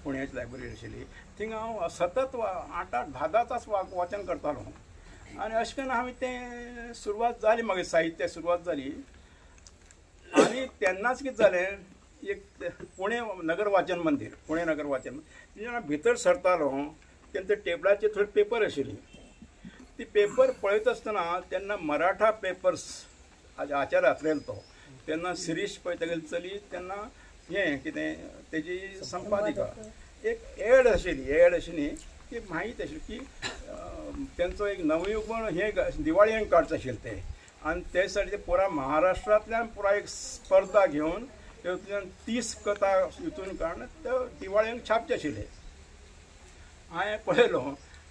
पुण्याची लायब्ररी आशिल्ली. थिंग हांव सतत 8-8, 10-10 तास वाचन करतालो. आनी अशें करून हांवें तें सुरवात जाली म्हागे साहित्य सुरवात जाली. आनी तेन्नाच कितें जालें एक पुणे नगर वाचन मंदिर पुणे नगर वाचन जेन्ना भितर सरतालो तेन्ना ते टेबलाचेर थोडी पेपर आशिल्ली. ती पेपर पळयत आसतना तेन्ना मराठा पेपर्स आचार्य आसलेलो तो. तेन्ना शिरीश पळय तेगेली चली तेन्ना हें कितें तेजी संपादिका एक एड आशिल्ली की माहीत आशिल्ली की तेंचो एक नवयुग म्हण हे दिवाळी काडचो आशिल्ले ते. आनी ते साठी पुरा महाराष्ट्रांतल्यान पुरा एक स्पर्धा घेवन तेतूंतल्यान 30 कथा हितून काडून ते दिवाळ्यांक छापचे आशिल्ले. हांवें पळयलो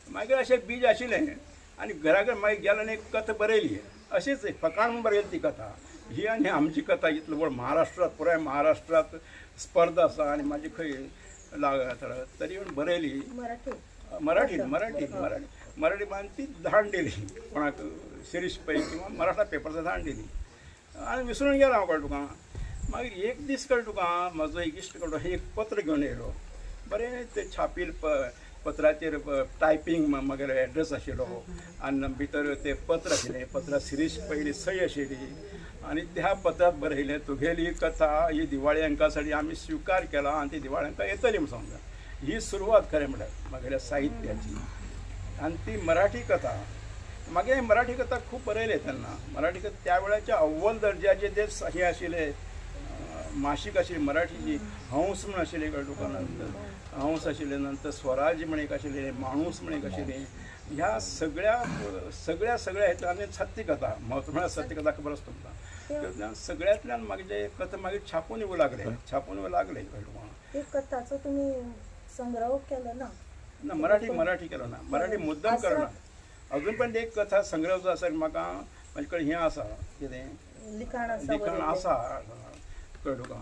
मागीर अशें बीज आशिल्लें आनी घरा कडेन मागीर गेलो आनी एक कथा बरयली. अशीच फकाण म्हणून बरयली ती कथा. ही आनी आमची कथा इतलो व्हड महाराष्ट्रांत पुराय महाराष्ट्रांत स्पर्धा आसा आनी म्हाजी खंय तरी पूण बरयली मराठी मान ती धाडून दिली कोणाक शिरीश पै किंवा मराठा पेपरचा धाडून दिली आनी विसरून गेलो हांव कळ्ळें तुका. मागीर एक दीस कळ्ळें तुका म्हजो एक इश्ट कळ्ळो एक पत्र घेवन येयलो. बरें ते छापील पत्राचेर टायपींग म्हागेलो एड्रेस आशिल्लो आनी भितर ते पत्र आशिल्लें. पत्रां शिरीश पयली सय आशिल्ली आनी त्या पत्रांत बरयलें तुगेली कथा ही दिवाळी अंकासाठी आमी स्विकार केला आनी ती दिवाळी अंका येतली म्हूण सांगता. ही सुरवात खरें म्हळ्यार म्हागेल्या साहित्याची. आनी ती मराठी कथा मागे मराठी कथा खूब बरयले तेन्ना. मराठी कथा त्या वेळाच्या अव्वल दर्जाचे जे हे आशिल्ले मासीक आशिल्ली मराठीची हंस म्हण आशिल्ली कळ्ळें तुका. नंतर हंस आशिल्ले नंतर स्वराज्य म्हण एक आशिल्ले माणूस म्हण एक आशिल्ले. ह्या सगळ्या हेतून आनी सत्य कथा म्हत्व म्हळ्यार सत्य कथा खबर आसा तुमकां. सगळ्यांतल्यान मागीर जे कथा मागीर छापून येवं लागले कळ्ळें तुका. कथाचो तुमी संग्रह केलो ना मराठी केलो ना. मराठी मुद्दम करना. अजून पण एक कथा संग्रह जो आसा म्हाका म्हाजे कडेन हें आसा कितें लिखाण आसा कळ्ळें तुका.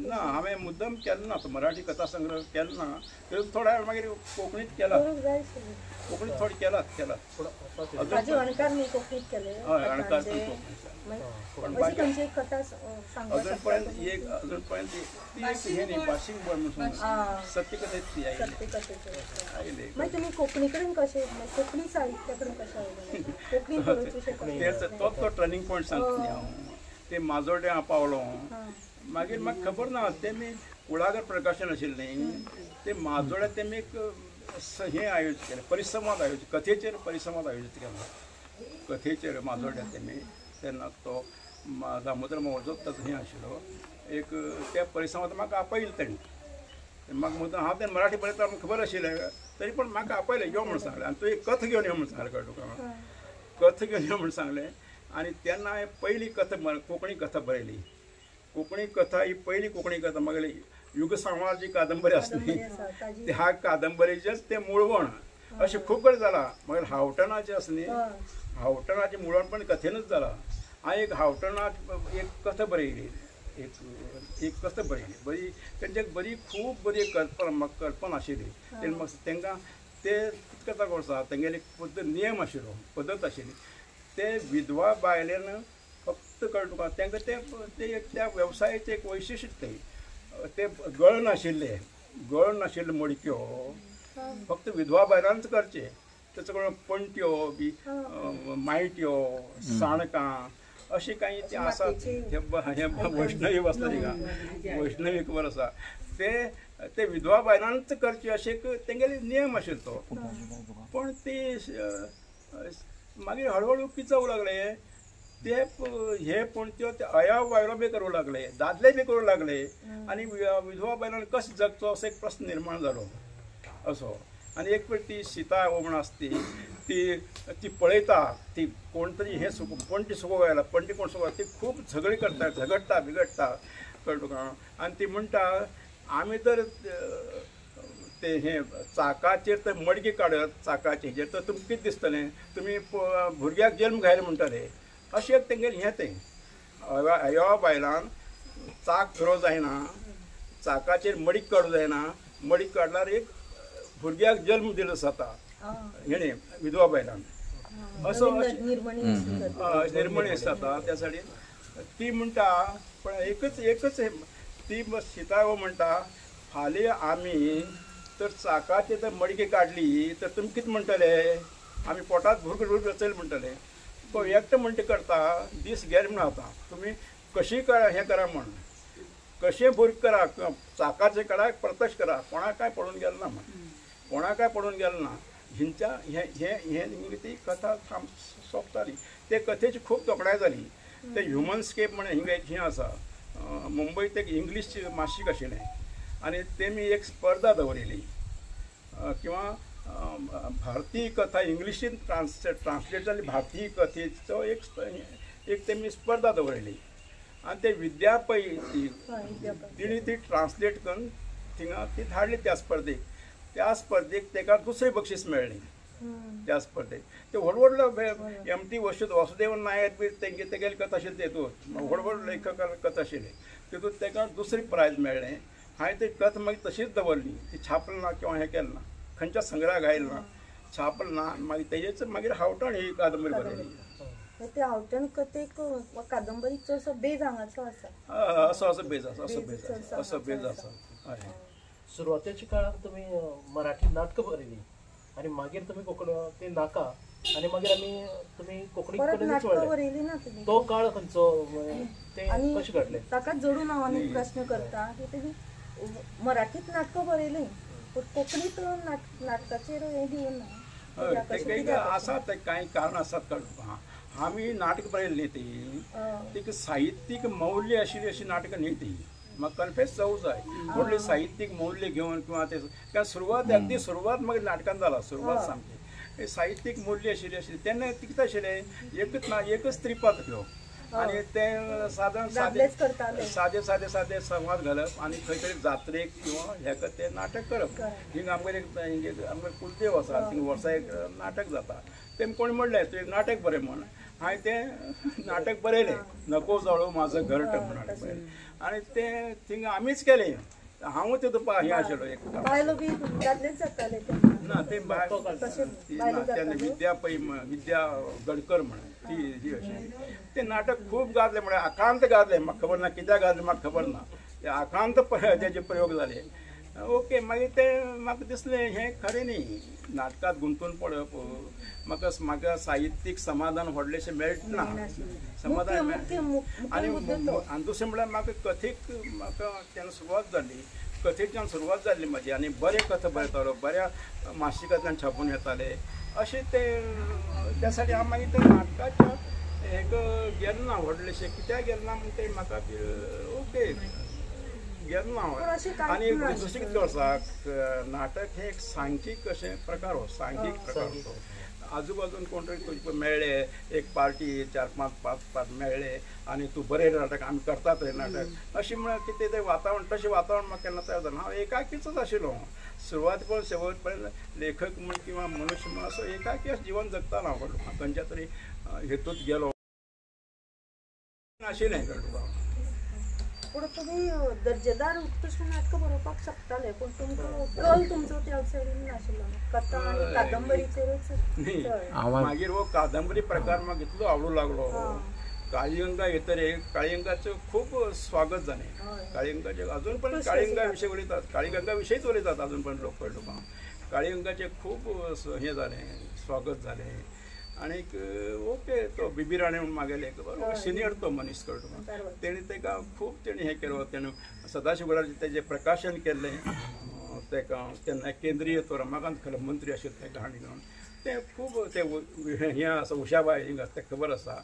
ना हांवें मुद्दम केलो ना तो मराठी कथा संग्रह केलो ना. थोड्या वेळ मागीर कोंकणीत केला कोंकणीत थोडी केलात अजून पर्यंत ती भाशीक बळ म्हणून सत्य कथेची आयले. तुम्ही कोंकणी कडेन कशें कोंकणी साहित्या कडेन कशें तो टर्निंग पॉयंट सांगता हांव. ते माजोड्या हांव पावलो मागीर म्हाका खबर ना तेमी कुळागर प्रकाशन आशिल्लें न्ही ते माजोड्या तेमी एक हें आयोजीत केलें परिसंवाद आयोजीत कथेचेर परिसंवाद आयोजीत केलो. कथेचेर माजोड्या तेमी तेन्ना तो दामोदर मावजो ताचो हें आशिल्लो एक त्या परिसंवाद म्हाका आपयलो तेणी. म्हाका मुद्दम हांव तें मराठी बरयता म्हाका खबर आशिल्लें तरी पूण म्हाका आपयलें यो म्हूण सांगलें आनी तूं एक कथ घेवन यो म्हूण सांगलें कळ्ळें तुका. कथ घेवन यो म्हूण सांगलें आनी तेन्ना हांवें पयली कथा कोंकणी कथा बरयली. कोंकणी कथा ही पयली कोंकणी कथा म्हागेली युगसंवाद जी कादंबरी आसली ह्या कादंबरीचेंच तें मुळवण अशें खूब बरें जालां. मागीर हावटणाचें आसा न्ही हावटणाचें मुळवण पण कथेनूच जालां. हांवें एक हावटणाक एक कथा बरयली एक कथा बरयली बरी तेंचे बरी खूब बरी कल्पना आशिल्ली. तेन्ना म्हाका तांकां ते कितें कथा करता तेंगेले नियम आशिल्लो पद्दत आशिल्ली. ते विधवा बायलेन फक्त कळ्ळें तुका तांकां ते त्या वेवसायाचें एक वैशिश्ट्य ते गळ नाशिल्ले मडक्यो फक्त विधवा बायलांच करचे. तेचो कडेन पणट्यो बी मायट्यो साणकां अशी काही ती आसात. हे वैष्णवी आसता थिंगा वैष्णवी खबर आसा ते विधवा बायलांच करचे अशें तेंगेले नियम आशिल्लो तो. पण ते मागीर हळू कितें जावंक लागलें ते हे पणत्यो ते अयाव बायलो बी करूंक लागले, दादले बी करूंक लागले आनी विधवा बायलांनी कशें जगचो असो एक प्रश्न निर्माण जालो असो. आनी एक वेळ ती सीता म्हण आसती ती पळयता, ती कोण तरी हे पणटी सुकोवंक आयला, पणटी कोण सुकोवंक ती खूब झगडी करता, झगडटा बिगडटा कळ्ळें तुका. आनी ती म्हणटा आमी तर ते हे चाकाचेर तर मडकी काडत चाकाचे हेजेर तर तुमकां कितें दिसतलें, तुमी भुरग्याक जल्म घायला म्हणटले. अशें एक तेंगेर हें तें ह्या बायलान चाक फिरो जायना, चाकाचेर मडीक काडूं जायना, मडीक काडल्यार एक भुरग्याक जल्म दिलो जाता हेणे विधवा बायलान असो निर्मणी जाता. त्या साठी ती म्हणटा पण एकच ती सीता म्हणटा फाल्यां आमी तर चाकाची तर मडकी काडली तर तुमी कितें म्हणटले, आमी पोटात भुरग चल म्हणटले. तो एकटो म्हणटा करता दीस गेले म्हण आता तुमी कशी हे करा म्हण, कशें भुरग करा, चाकाचें काडा प्रत्यक्ष करा, कोणाक काय पडून गेलें ना म्हण, कोणाक काय पडून गेलें ना. हिंच्या हे ती कथा थांब सोंपताली. ते कथेची खूब तोखणाय जाली. ते ह्युमनस्केप म्हण हिंगा हें आसा मुंबयत एक इंग्लीश मासीक आशिल्लें आनी तेमी एक स्पर्धा दवरिल्ली किंवा भारतीय कथा इंग्लिशीन ट्रान्सलेट जाल्ली भारतीय कथेचो एक तेमी स्पर्धा दवरिल्ली आनी ते विद्या पै तिणी ती ट्रान्सलेट करून थिंगा ती धाडली त्या स्पर्धेक तेका दुसरें बक्षीस मेळ्ळें. त्या स्पर्धेक ते व्हड एमटी वसुदेवन नायर बी तेगेली कथा आशिल्ली तेतूंत व्हड लेखक कथा आशिल्ली तेतूंत तेका दुसरें प्रायज मेळ्ळें. हांवें ती कथा मागीर तशीच दवरली, ती छापली ना किंवा हें केलें ना, खंयच्या संग्रहाक घायली ना, छापली ना. मागीर तेजेच मागीर हांवठण ही कादंबरी बरयली. ते हांवठण कथेक कादंबरी चडसो बेज हांगाचो आसा. असो बेज आसा. हय. सुरवातेच्या काळात तुम्ही मराठी नाटकं बरयली आणि मागीर तुम्ही कोंकणी ते नाका आणि मागीर तुम्ही कोंकणीकडेच वळले. तो काळ खंयचो, ते कशें घडलें? ताका जोडून हांव आनी प्रश्न करता की तुमी मराठीत नाटकां बरयलीं पूण कोंकणीत नाटकाचेर हें दिवूं ना. आसा ते कांय कारण आसात. कळटा आमी नाटकां बरयल्लीं ती साहित्यीक मौल्य आशिल्ली अशी नाटकां न्ही ती. म्हाका कन्फेस जावूं जाय व्हडली साहित्यीक मौल्य घेवन किंवा ते सुरवात अगदी सुरवात मागीर नाटकान जाला. सुरवात सामकी साहित्यीक मूल्य आशिल्ली तेन्ना कितें आशिल्लें एकच त्रिपाद घेवप आनी ते सादे संवाद घालप आनी खंय तरी जात्रेक किंवा हेका तें नाटक करप. हिंगा आमगेर कुलदेव आसा, थिंगा वर्सा एक नाटक जाता. तेमी कोणी म्हणलें तूं एक नाटक बरें म्हण. हांवें तें नाटक बरयलें, नको जाळो म्हाजो घरट म्हण नाटक बरयलें आनी तें थिंगा आमीच केलें. हांव तेतूंत हें आशिल्लो एक ना ते तेन्ना विद्या गडकर म्हण ती अशी तें नाटक खूब गाजलें म्हळ्यार आकांत गाजलें. म्हाका खबर ना कित्याक गाजलें, म्हाका खबर ना. ते आकांत तेजे प्रयोग जाले. ओके मागीर तें म्हाका दिसलें हें खरें न्ही, नाटकांत गुंतून पडप म्हाका साहित्यीक समाधान व्हडलेशें मेळटना. समाधान आनी दुसरें म्हळ्यार म्हाका कथेक म्हाका तेन्ना सुरवात जाली. कथेच्यान सुरवात जाल्ली म्हाजी आनी बरे कथा बरयतालो, बऱ्या मासिकांतल्यान छापून येताले अशें ते त्या साठी हांव मागीर ते नाटकाच्या हेक गेलो ना व्हडलेशें. कित्याक गेलो ना म्हणटा म्हाका ओके गेलो ना हांव. आनी दुसरें कितें आसा नाटक हें एक सांखीक अशें प्रकार हो, सांखीक प्रकार तो. आजूबाजून कोण तरी तुजे मेळ्ळे, एक पार्टी 4-5 मेळ्ळे आनी तूं बरें नाटक आमी करतात हें नाटक अशें म्हळ्यार कितें तें वातावरण तशें वातावरण म्हाका केन्ना तयार जालें. हांव एकाकीचोच आशिल्लो. सुरवात पसून शेवट पर्यंत लेखक म्हण किंवा मनुश्य म्हण असो एकाकी अशें जिवन जगतालो हांव. खंयच्या तरी हेतूंत गेलो आशिल्लें तुका. पूण तुमी दर्जेदार उत्कृश्ट नाटकां बरोवपाक शकताले पूण तुमकां कल तुमचो त्या सायडीन नाशिल्लो. कथा आनी कादंबरीचेरूच मागीर हो कादंबरी प्रकार म्हाका इतलो आवडूंक लागलो. काळिंगा येतरेक काळिंगाचें खूब स्वागत जालें. काळिंगाचे अजून पण काळिंगा विशयी उलयतात, काळिगंगा विशयीच उलयतात अजून पण लोक. कळ्ळें तुका. काळिंगाचें खूब हें जालें, स्वागत जालें. आनीक ओके तो बिबी राणे म्हणून मागेले सिनियर तो मनीस. कळ्ळें तुका. तेणी तेका खूब तेणी हें केलो. तेणें सदाशिवराजें तेजें प्रकाशन केल्लें. तेका तेन्ना केंद्रीय तो रमाकांत खलो मंत्री आशिल्लो तेका हाडून घेवन ते खूब ते हें आसा उशाबाई हिंगा ते खबर आसा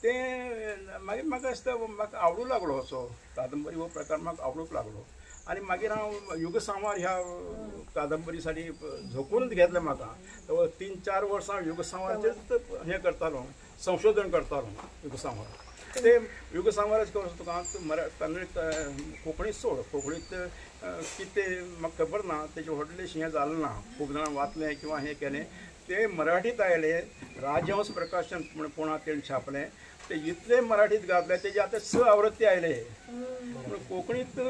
ते मागीर म्हाका दिसता म्हाका आवडूं लागलो असो कादंबरी हो प्रकार म्हाका आवडूंक लागलो आनी मागीर हांव युगसंवार ह्या कादंबरी साठी झोकूनच घेतलें म्हाका 3-4 वर्सां हांव युगसंवाराचेर हें करतालो संशोधन करतालो युगसंवार ते युगसंवाराचें कशें तुका कन्नड कोंकणीत सोड कोंकणीत कितें म्हाका खबर ना तेजें व्हडलेंशें हें जालें ना खूब जाणां वाचलें किंवा हें केलें ते मराठीत आयले राजहंस प्रकाशन म्हण पुणा तेणें छापलें ते इतले मराठीत घातले तेजे आतां 6 आवृत्ती आयले पूण कोंकणीत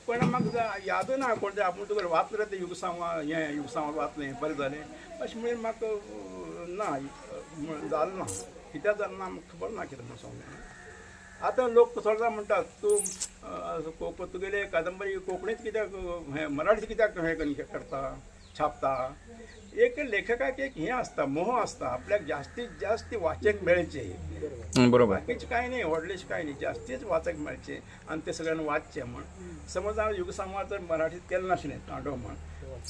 पण म्हाका याद ना कोण ते आपूण तुका वाचलें ते युगसंवार वाचलें बरें जालें अशें म्हणून म्हाका ना जालें ना कित्याक जालें ना म्हाका खबर ना कितें म्हणून सांगलें आतां लोक थोडे म्हणटात तूं तुगेले कादंबरी कोंकणीत कित्याक मराठीत कित्याक हें करता छापता एक लेखकाक एक हें आसता मोह आसता आपल्याक जास्तीत जास्त वाचक मेळचे बरोबर बाकीचें कांय न्ही व्हडलेशें कांय न्ही जास्तीच वाचक मेळचे आनी ते सगळ्यांनी वाचचें म्हण समज हांव युगसंवार जर मराठीत केलें नाशिल्लें तांडव म्हण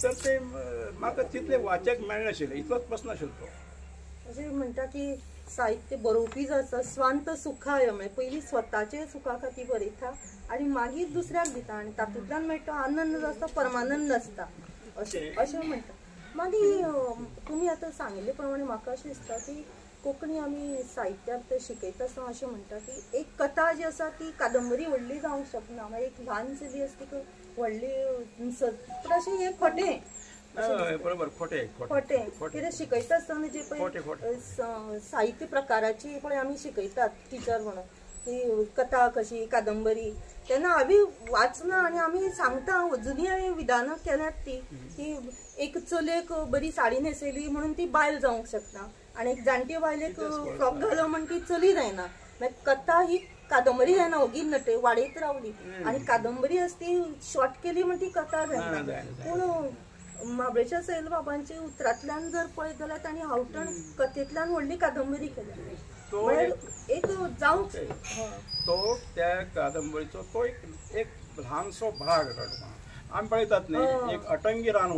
तर ते म्हाका तितले वाचक मेळनाशिल्ले इतलोच प्रस्न आशिल्लो तो अशें म्हणटा की साहित्य बरोवपी जो आसा स्वांत सुखाय म्हणजे पयलीं स्वताचे सुखा खातीर बरयता आनी मागीर दुसऱ्याक दिता आनी तातूंतल्यान मेळटा आनंद जो आसता परमानंद आसता अशें म्हणटा मागीर तुमी आतां सांगिल्ले प्रमाणे म्हाका अशें दिसता की कोंकणी आमी साहित्यांत शिकयता आसतना अशें म्हणटा की एक कथा जी आसा ती कादंबरी व्हडली जावंक शकना मागीर एक ल्हान चली आसा ती व्हडली पण अशें हें खोटें बरोबर खोटें कितें शिकयता आसतना जे पळय साहित्य प्रकाराची पळय आमी शिकयतात टिचर म्हणून ती कथा कशी कादंबरी तेन्ना आमी वाचना आनी आमी सांगता अजुनूय विधानां केल्यात ती एक चलयेक बरी साडी न्हेसयली म्हणून ती बायल जावंक शकता आनी एक जाणटी बायलेक फ्रॉक घालो म्हण ती चली जायना मागीर कथा ही कादंबरी जायना ओगी नटे वाडयत रावली आनी कादंबरी आसा ती शॉर्ट केली म्हण ती कथा जायना पूण महाबळेश्वर सैल बाबांचे उतरांतल्यान जर पळयत जाल्यार तांणी हावटण कथेंतल्यान व्हडली कादंबरी केली एक जावंक तो त्या कादंबरीचो तो एक ल्हानसो भाग आमी पळयतात न्ही एक अटंगी रान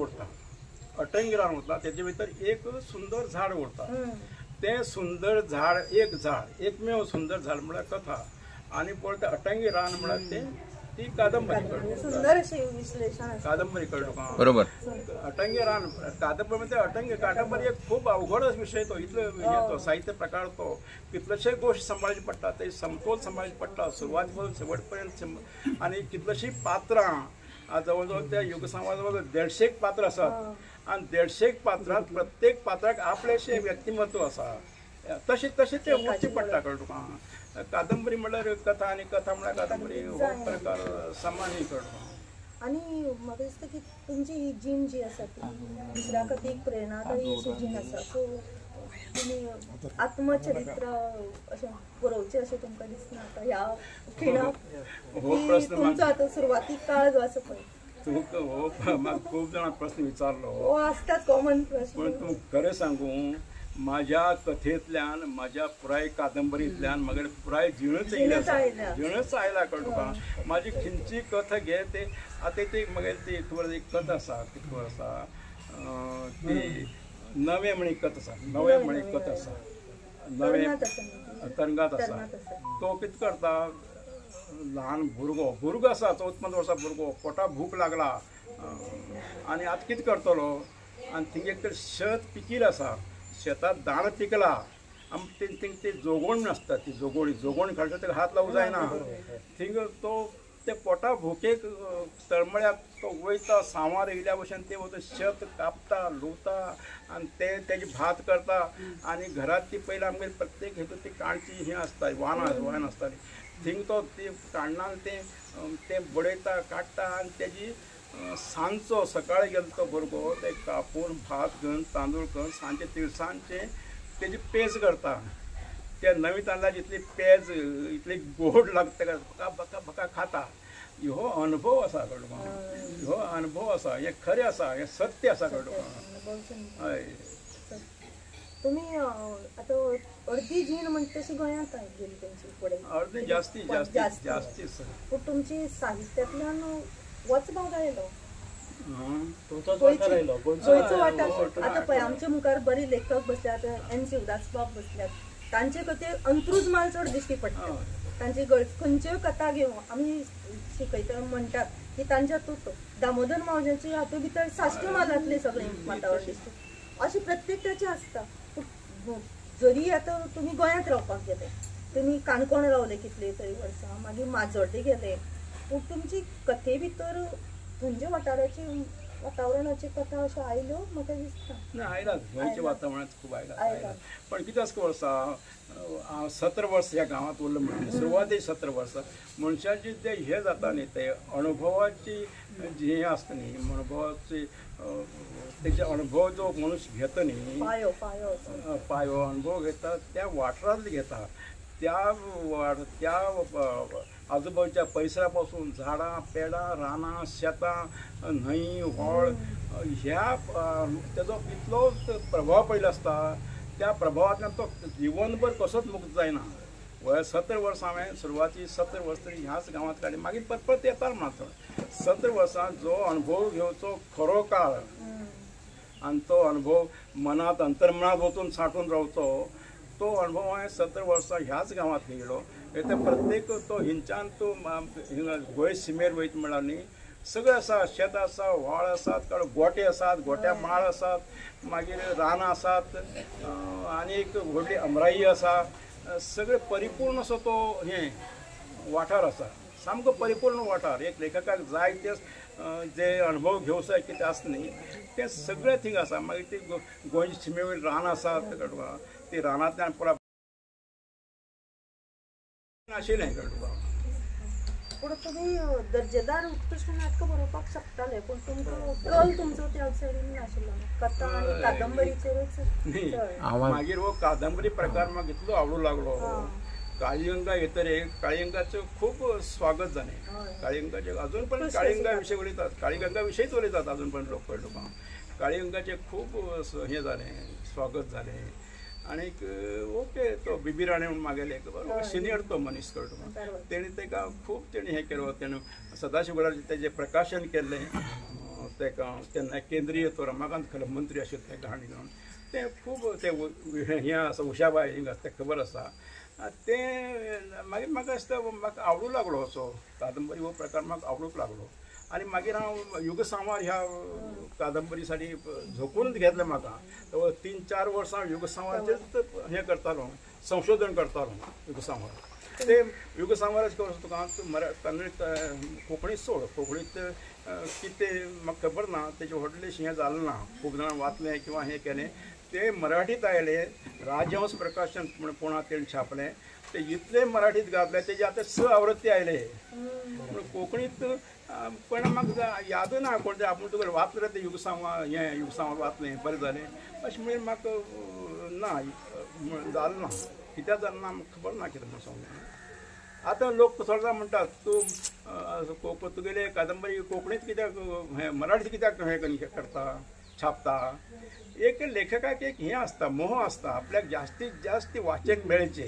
उरता तेजे भितर एक सुंदर झाड उरता तें सुंदर झाड एकमेव सुंदर झाड म्हळ्यार कथा आनी पळय तें अटंगी रान म्हळ्यार तें ती कादंबरी सुंदर अशें विश्लेशण कादंबरी कळ्ळो बरोबर अटंगी रान कादंबरी म्हणजे अटंगी कादंबरी एक खूब अवघड विशय तो इतलो साहित्य प्रकार तो कितलेशे गोश्ट सांबाळची पडटा ते समतोल सांबाळची पडटा सुरवाती पासून शेवट पर्यंत आनी कितलींशी पात्रां जवळ जवळ त्या युगसंवार जवळ 150 पात्र आसात आनी 150 पात्रांत प्रत्येक पात्राक आपलेशें व्यक्तिमत्व आसा तशें तें वचचें पडटा कळ्ळें तुका कादंबरी म्हणल्यार कथा आनी कथा म्हणल्यार कादंबरी हो प्रकार सामान्य कळ्ळो आनी म्हाका दिसता की तुमची ही जीण जी आसा ती दुसऱ्या खातीर एक प्रेरणादायी अशी जीण आसा सो तुमी आत्मचरित्र अशें बरोवचें अशें तुमकां दिसना आतां ह्या खिणाक तुमचो आतां सुरवातीक काळ जो आसा पळय म्हाका खूब जाणां प्रस्न विचारलो हो आसताच कॉमन प्रश्न पूण तूं खरें सांगू माझ्या कथेंतल्यान माझ्या पुराय कादंबरींतल्यान म्हागे पुराय जिणच आयला कळ्ळें तुका म्हाजी खंयची कथा घे ते आतां ती म्हागे ती खबर एक कथा आसा ती खबर आसा ती नवे म्हण एक कथा आसा नवे तरंगात आसा तो कितें करता ल्हान भुरगो आसा 14-15 वर्सां भुरगो पोटा भूक लागला आनी आतां कितें करतलो आनी थिंग एक तर शेत पिकील आसा शेतात दाण पिकला आनी थिंग ती जोगोण आसता ती जोगोण काडटा ताका हात लावूं जायना थिंग तो ते पोटा भुकेक तळमळ्याक तो वयता सांवार येयल्या भशेन ते वता शेत कापता लुवता आनी ते तेजे भात करता आनी घरांत ती पयलीं आमगेर प्रत्येक हेतून ती काणची हें आसता वान आसताली थिंग तो ती काण्णान ते बडयता काडटा आनी तेजी सांजचो सकाळी गेलो तो भुरगो ते कापून भात घेवन तांदूळ घेवन सांजचे तिळसांजचे तेजी पेज करता त्या नवी तांदळाची इतली पेज इतली गोड लागता ताका बका बका खाता हो अनुभव आसा कळ्ळो हो अनुभव आसा हें खरें आसा हें सत्य आसा कळ्ळो हय तुमी आतां अर्दी जीण म्हणटा तशी गोंयांत गेली तेंची फुडें अर्दी जास्ती पूण तुमची साहित्यांतल्यान वचपाक आयलो गोंयचो वाठार आतां पळय आमचे मुखार बरे लेखक बसल्यात एन शिवदास बाब बसल्यात तांचे कथे अंत्रूज माल चड दिश्टी पडटा तांचे खंयच्योय कथा घेवन आमी शिकयता म्हणटात की तांच्यातूच दामोदर मावज्याचे हातूंत भितर साश्टी मालांतले सगळें वातावरण दिसता अशें प्रत्येकाचें आसता जरी आतां तुमी गोंयांत रावपाक गेले तुमी काणकोण रावले कितले तरी वर्सां मागीर माजोड्डे गेले पूण तुमची कथे भितर खंयच्या वातावरणाची कथा अश्यो आयल्यो म्हाका दिसता ना आयलात गोंयच्या वातावरणात खूब आयलात पण कितें आसता वर्सा हांव 17 वर्सां ह्या गांवांत उरलो म्हणजे सुरवातेक 17 वर्सां मनशाचे ते हे जाता न्ही ते अनुभवाची जी हे आसता न्ही अनुभवाची तेजे अनुभव जो मनुष्य घेता न्ही पायो अनुभव घेता त्या वाठारांतले घेता त्या आजूबाजूच्या परिसरापासून झाडां पेडां रानां शेतां न्हंय व्हाळ ह्या तेजो इतलो प्रभाव पडलो आसता त्या प्रभावांतल्यान तो जिवनभर कसोच मुक्त जायना 17 वर्सां हांवें सुरवाती 17 वर्सां तरी ह्याच गांवांत काडली मागीर परत येतालो मात्र 17 वर्सां जो अनुभव घेवचो खरो काळ आनी तो अनुभव मनांत अंतर्मनांत वचून सांठून रावचो तो अनुभव हांवें 17 वर्सां ह्याच गांवांत घेयलो ते प्रत्येक तो हिंच्यान तूं गोंय शिमेर वयता म्हळ्यार न्ही सगळें आसा शेत आसा व्हाळ आसात गोटे आसात गोट्या माळ आसात मागीर रानां आसात आनी एक व्हडली अमराई आसा सगळे परिपूर्ण असो तो हे वाठार आसा सामको परिपूर्ण वाठार एक लेखकाक जाय ते जे अनुभव घेवंक जाय कितें आसता न्ही ते सगळे थिंग आसा मागीर ती गोंयची शिमे वयली रानां आसात कळ्ळें ती रानांतल्यान पळय नाशिल्लें कळ्ळें पूण तुमी दर्जेदार उत्कृश्ट नाटकां बरोवपाक शकताले पूण तुमकां कल तुमचो त्या सायडीन नाशिल्लो कथा आनी कादंबरीचेरूच मागीर हो कादंबरी प्रकार म्हाका इतलो आवडूंक लागलो काळिंगा येतरेक काळिंगाचें खूब स्वागत जालें काळिंगाचे अजून पण काळिंगा विशयी उलयतात काळिंगा विशयीच उलयतात अजून पण लोक कळ्ळो काळिंगाचें खूब हें जालें स्वागत जालें आनीक ओके तो बिबी राणे म्हणून मागेले सिनियर तो मनीस कळ्ळो तेणी ताका खूब तेणी हें केलो तेणें सदाशिवगडाचें तेजें प्रकाशन केल्लें ताका तेन्ना केंद्रीय तो रमाकांत खरे मंत्री आशिल्ले ते कहाणी घेवन तें खूब ते हें आसा उशाबाई हिंग आसा तें खबर आसा तें मागीर म्हाका दिसता म्हाका आवडूंक लागलो असो कादंबरी हो प्रकार म्हाका आवडूंक लागलो आनी मागीर हांव युगसंवार ह्या कादंबरी साठी झोकूनच घेतलें म्हाका 3-4 वर्सां युगसंवाराचेच हें करतालो संशोधन करतालो युगसंवार ते युगसंवाराचें कशें तुका कन्नड कोंकणीत सोड कोंकणीत कितें म्हाका खबर ना तेजें व्हडलेंशें हें जालें ना खूब जाणां वाचलें किंवा हें केलें ते मराठीत आयले राजहंस प्रकाशन म्हण पुणा तेणें छापलें ते इतले मराठीत घातले तेजे आतां 6 आवृत्ती आयले पूण कोंकणीत पण म्हाका याद ना कोण ते आपूण तुका वाचलें तें युगसंवार वाचलें बरें जालें अशें म्हणून म्हाका ना जालें ना कित्याक जालें ना म्हाका खबर ना कितें म्हणून सांगूं आतां लोक थोडे म्हणटात तूं तुगेले कादंबरी कोंकणीत कित्याक हें मराठीत कित्याक हें करता छापता एक लेखकाक एक हें आसता मोह आसता आपल्याक जास्तीत जास्त वाचक मेळचे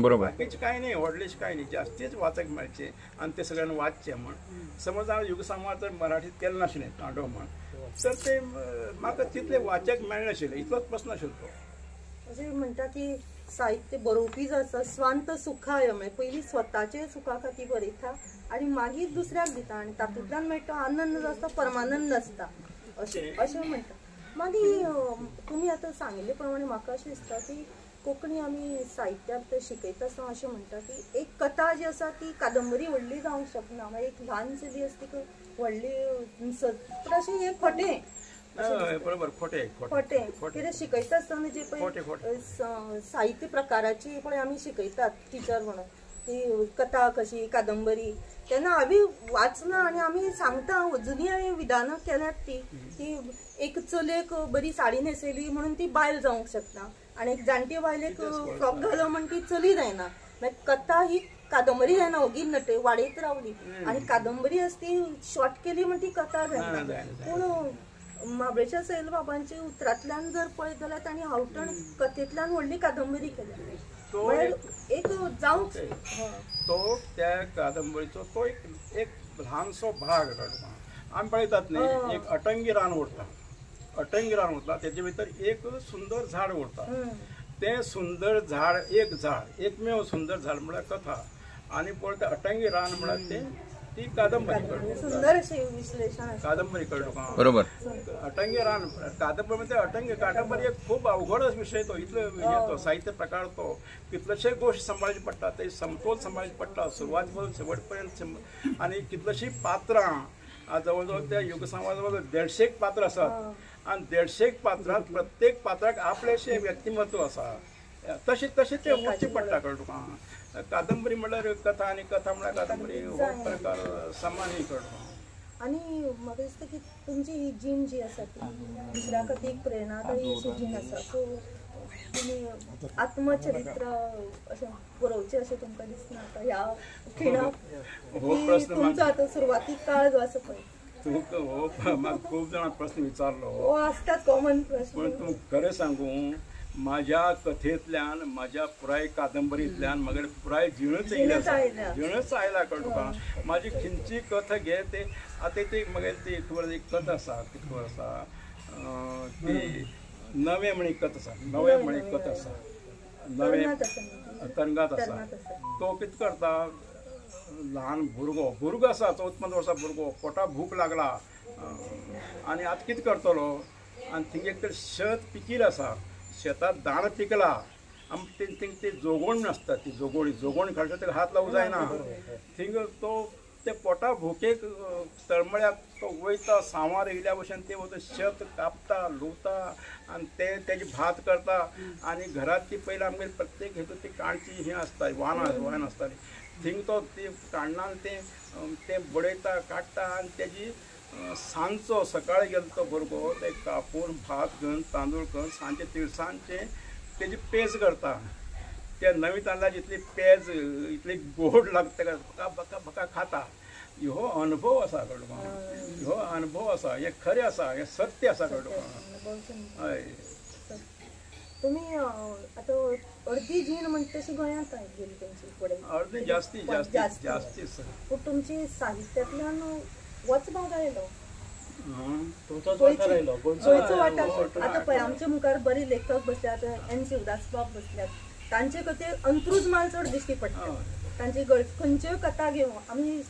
बरोबर बाकीचें कांय न्ही व्हडलेशें कांय न्ही जास्तीच वाचक मेळचे आनी ते सगळ्यांनी वाचचें म्हण समज हांव युगसंवार जर मराठीत केलें नाशिल्लें तांडव म्हण तर ते म्हाका तितले वाचक मेळनाशिल्ले इतलोच प्रस्न आशिल्लो तो अशें म्हणटा की साहित्य बरोवपी जो आसा स्वांत सुखाय म्हणजे पयलीं स्वताचे सुखा खातीर बरयता आनी मागीर दुसऱ्याक दिता आनी तातूंतल्यान मेळटा आनंद जो आसता परमानंद आसता अशें म्हणटा मागीर तुमी आतां सांगिल्ले प्रमाणे म्हाका अशें दिसता की कोंकणी आमी साहित्यात शिकयता आसतना अशें म्हणटा की एक कथा जी आसा ती कादंबरी व्हडली जावंक शकना मागीर एक ल्हान चली आसा ती व्हडली पण अशें हें खोटें बरोबर खोटें कितें शिकयता आसतना जे पळय साहित्य प्रकाराची पळय आमी शिकयतात टिचर म्हणून ती कथा कशी कादंबरी तेन्ना आमी वाचना आनी आमी सांगता अजुनूय हांवें विधानां केल्यात ती एक चलयेक बरी साडी न्हेसयली म्हणून ती बायल जावंक शकता आनी एक जाणटी बायलेक फ्रॉक घालो म्हण ती चली जायना मागीर कथा ही कादंबरी जायना ओगी नटे वाडयत रावली आनी कादंबरी आसा ती शॉर्ट केली म्हण ती कथा जायना पूण महाबळेश्वर सैल बाबांच्या उतरांतल्यान जर पळयत जाल्यार तांणी हावटण कथेंतल्यान व्हडली कादंबरी केली एक जावंक तो त्या कादंबरीचो तो एक ल्हानसो भाग आमी पळयतात न्ही एक अटंगी रान उरता तेजे भितर एक सुंदर झाड उरता ते सुंदर झाड एकमेव सुंदर झाड म्हळ्यार कथा आणि पळय ते अटंगी रान म्हळ्यार ते ती कादंबरी सुंदर असे विश्लेषण कादंबरी कळ्ळो का बरोबर अटंगी रान कादंबरी म्हणजे अटंगी कादंबरी एक खूप अवघड विषय तो इतलो साहित्य प्रकार तो कितलेशे गोष्ट सांबाळची पडटा ते समतोल सांबाळची पडटा सुरवातीपासून शेवटपर्यंत आणि कितलीशी पात्रां आज जवळजवळ त्या युग समाजामध्ये 150 पात्र असतात आणि 150 पात्रांत प्रत्येक पात्राक आपलेशे व्यक्तिमत्व आसा तशें ते वचचें पडटा कळ्ळें तुका कादंबरी म्हणल्यार कथा आणि कथा म्हणल्यार कादंबरी हो प्रकार समानय कळ्ळें आणि म्हाका दिसता की तुमची ही जीण जी आसा ती दुसऱ्या खातीर एक प्रेरणादायी अशी जीण आसा सो तुमी आत्मचरित्र अशें बरोवचें अशें तुमकां दिसना आतां ह्या खिणाक तुमचो आतां सुरवातीक काळ जो आसा पळय तुका हो म्हाका खूब जाणां प्रश्न विचारलो हो आसताच कॉमन प्रश्न पण तूं खरें सांगू माझ्या कथेंतल्यान माझ्या पुराय कादंबरींतल्यान म्हागे पुराय जिणच आयला कळ्ळें तुका म्हाजी खंयची कथा घे ते आतां ती म्हागे ती खबर एक कथा आसा ती खबर आसा ती नवे म्हण एक कथा आसा नवे तरंगात आसा तो कितें करता ल्हान भुरगो आसा 14-15 वर्सां भुरगो पोटा भूक लागला आनी आतां कितें करतलो आनी थिंगा एक तर शेत पिकील आसा शेतात दाण पिकला आनी थिंग ती जोगोण आसता ती जोगोण काडटा ताका हात लावूं जायना थिंग तो ते पोटा भुकेक तळमळ्याक तो वयता सांवार येयल्या भशेन ते वता शेत कापता लुवता आनी तेजी भात करता आनी घरांत ती पयलीं आमगेर प्रत्येक हेतून ती काणची ही आसता वान आसताली थिंग तो ती काण्णान ते बडयता काडटा आनी तेजी सांजचो सकाळी गेलो तो भुरगो ते कापून भात घेवन तांदूळ घेवन सांजचे तिळसांजचे तेजी पेज करता त्या नवी तांदळाची इतली पेज इतली गोड लागता ताका बका बका खाता हो अनुभव आसा कळ्ळें हो अनुभव आसा हे खरें आसा हे सत्य आसा कळ्ळें हय तुमी आतां अर्दी जीण म्हणटा तशी गोंयांत गेली तेंची फुडें अर्दी जास्ती पूण तुमची साहित्यांतल्यान वचपाक आयलो गोंयचो वाठार आतां पळय आमच्या मुखार बरे लेखक बसल्यात एन शिवदास बाब बसल्यात तांचे खातीर अंत्रूज माल चड दिश्टी पडटा तांची खंयच्योय कथा घेवन आमी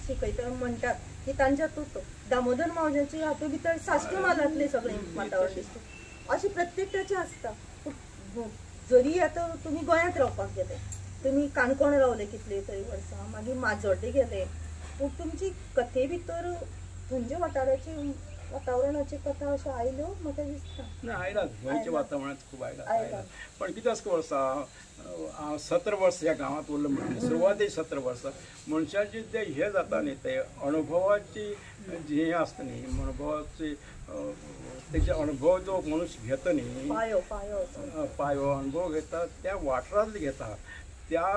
शिकयता म्हणटात की तांच्यातूच दामोदर मावज्याची हातूंत भितर साश्टी मालांतलें सगळें वातावरण दिसता अशें प्रत्येकाचें आसता जरी आतां तुमी गोंयांत रावपाक गेले तुमी काणकोण रावले कितले तरी वर्सां मागीर माजोड्डे गेले पूण तुमची कथे भितर खंयच्या वातावरणाची कथा अश्यो आयल्यो म्हाका दिसता ना आयला गोंयच्या वातावरणांत खूब आयला पण कितें आसा वर्सा हांव 17 वर्सां ह्या गांवांत उरलो म्हणजे सुरवातेक 17 वर्सां मनशाची ते हे जाता न्ही ते अनुभवाची जी हे आसता न्ही अनुभवाची तेजे अनुभव जो मनुष्य घेता न्ही पायो अनुभव घेता त्या वाठारांतले घेता त्या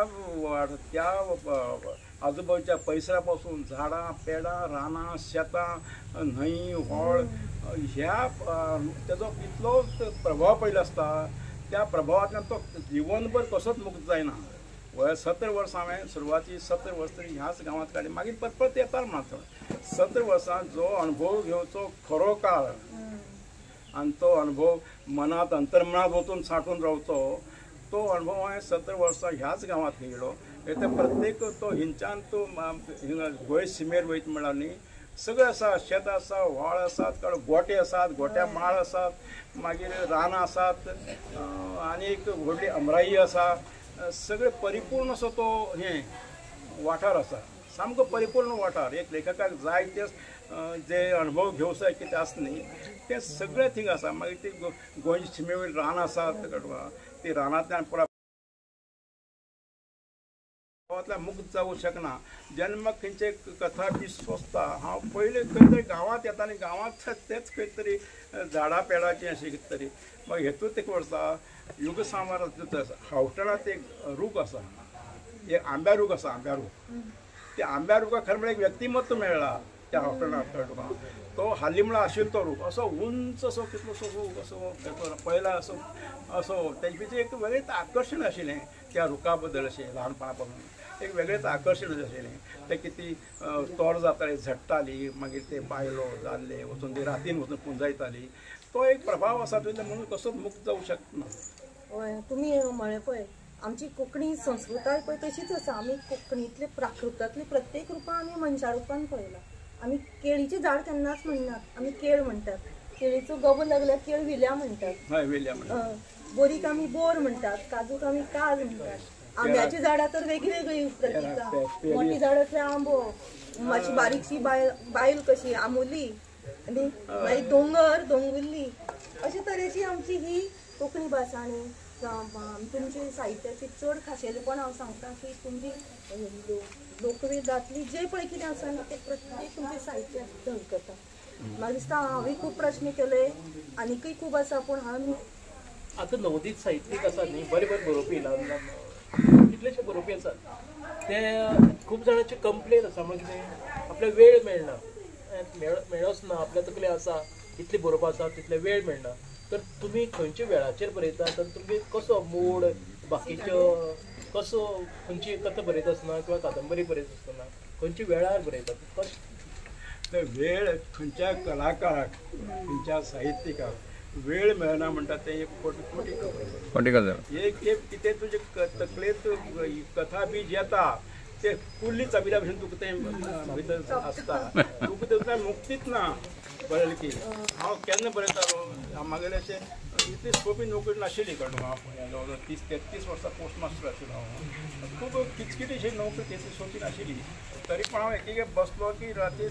आजूबाजूच्या परिसरा पासून झाडां पेडां रानां शेतां न्हंय व्हाळ ह्या तेजो इतलो प्रभाव पयलो आसता त्या प्रभावांतल्यान तो जिवनभर कसोच मुक्त जायना 17 वर्सां हांवें सुरवाती 17 वर्सां तरी ह्याच गांवांत काडली मागीर परत येतालो मात्र 17 वर्सां जो अनुभव घेवचो खरो काळ आनी तो अनुभव मनांत अंतर्मनांत वचून सांठून रावचो तो अनुभव हांवें 17 वर्सां ह्याच गांवांत घेयलो ते प्रत्येक तो हिंच्यान तूं गोंय शिमेर वयता म्हळ्यार न्ही सगळें आसा शेत आसा व्हाळ आसात गोटे आसात गोट्या माळ आसात मागीर रानां आसात आनी एक व्हडली अमराई आसा सगळे परिपूर्ण असो तो हे वाठार आसा सामको परिपूर्ण वाठार एक लेखकाक जाय ते जे अनुभव घेवंक जाय कितें आसा न्ही ते सगळे थिंग आसा मागीर ती गोंयची शिमे वयली रानां आसात ती रानांतल्यान पळय मुक्त जावूं शकना जेन्ना म्हाका खंयचे कथा बी सोंसता हांव पयलीं खंय तरी गांवांत येता आनी गांवांत तेच खंय तरी झाडां पेडाचें अशें कितें तरी मागीर हेतूंत एक वर्सा युग सांबार हावटणांत एक रूख आसा एक आंब्या रूख आसा आंब्या रूख त्या आंब्या रुखाक खरें म्हळ्यार एक व्यक्तिमत्व मेळ्ळा त्या हावटणांत तुका तो हालीं म्हळ्यार आशिल्लो तो रूख असो उंच असो कितलोसो रूख असो पळयला असो तेजे भितर एक वेगळेंच आकर्शण आशिल्लें त्या रुखा बद्दल अशें ल्हानपणा पासून एक वेगळेच आकर्षण आशिल्लें ते किती तोर जाताली झडटाली मागीर ते बायलो जाल्ले वचून ती रातीन वचून पुंजायताली तो एक प्रभाव आसा तुवें म्हणून कसोच मुक्त जावंक शकना. हय तुमी म्हळें पळय आमची कोंकणी संस्कृताय पळय तशीच आसा. आमी कोंकणींतले प्राकृतांतली प्रत्येक रुपां आमी मनशा रुपान पळयला. आमी केळीचें झाड केन्नाच म्हणनात, आमी केळ म्हणटात. केळीचो गबो लागल्यार केळ विल्या म्हणटात. हय वेल्या म्हणटात. बोरीक आमी बोर म्हणटात, काजूक आमी काज म्हणटात. आंब्याची झाडां तर वेगळीवेगळी प्रतीका. मोठी झाडांतले आंबो, मातशी बारीकशी बायल कशी आमोली आनी मागीर दोंगर दोंगुल्ली अशे तरेची आमची ही कोंकणी भास. आनी तुमची साहित्याची चड खाशेलेपण हांव सांगता की तुमची लोकवेदांतली जे पळय कितें आसा न्ही ते प्रत्येक तुमचे साहित्य झळकता. म्हाका दिसता हांवें खूब प्रश्न केले आनीकय खूब आसा पूण हांव आता नवोदित साहित्यीक आसा न्ही बरे बरे बरोवपी ल्हान ल्हान कितलेशे बरोवपी आसात ते खूब जाणांची कंप्लेन आसा म्हणजे आपल्याक वेळ मेळना मेळच ना आपल्या तकले आसा कितले बरोवपा आसा तितले वेळ मेळना. तर तुमी खंयच्या वेळाचेर बरयतात आनी तुमगे कसो मूड बाकीच्यो कसो खंयची कथा बरयता आसतना किंवा कादंबरी बरयता आसतना खंयच्या वेळार बरयतात कशें वेळ खंयच्या कलाकाराक खंयच्या साहित्यिकाक वेळ मेळना म्हणटा ते एक खोटी गजाल. एक कितें तुजे तकलेंत कथा बीज येता ते कुल्ली चाबिल्या भशेन तुका तें भितर आसता तुका तें मुक्तीच ना. कळ्ळें की हांव केन्ना बरयतालो म्हागेलें अशें इतली सोंपी नोकरी नाशिल्ली कारण हांव 30-33 वर्सां पोस्ट मास्टर आशिल्लो. हांव खूब किचकिटीशी नोकरी तितली सोंपी नाशिल्ली तरी पूण हांव एक बसलो की राती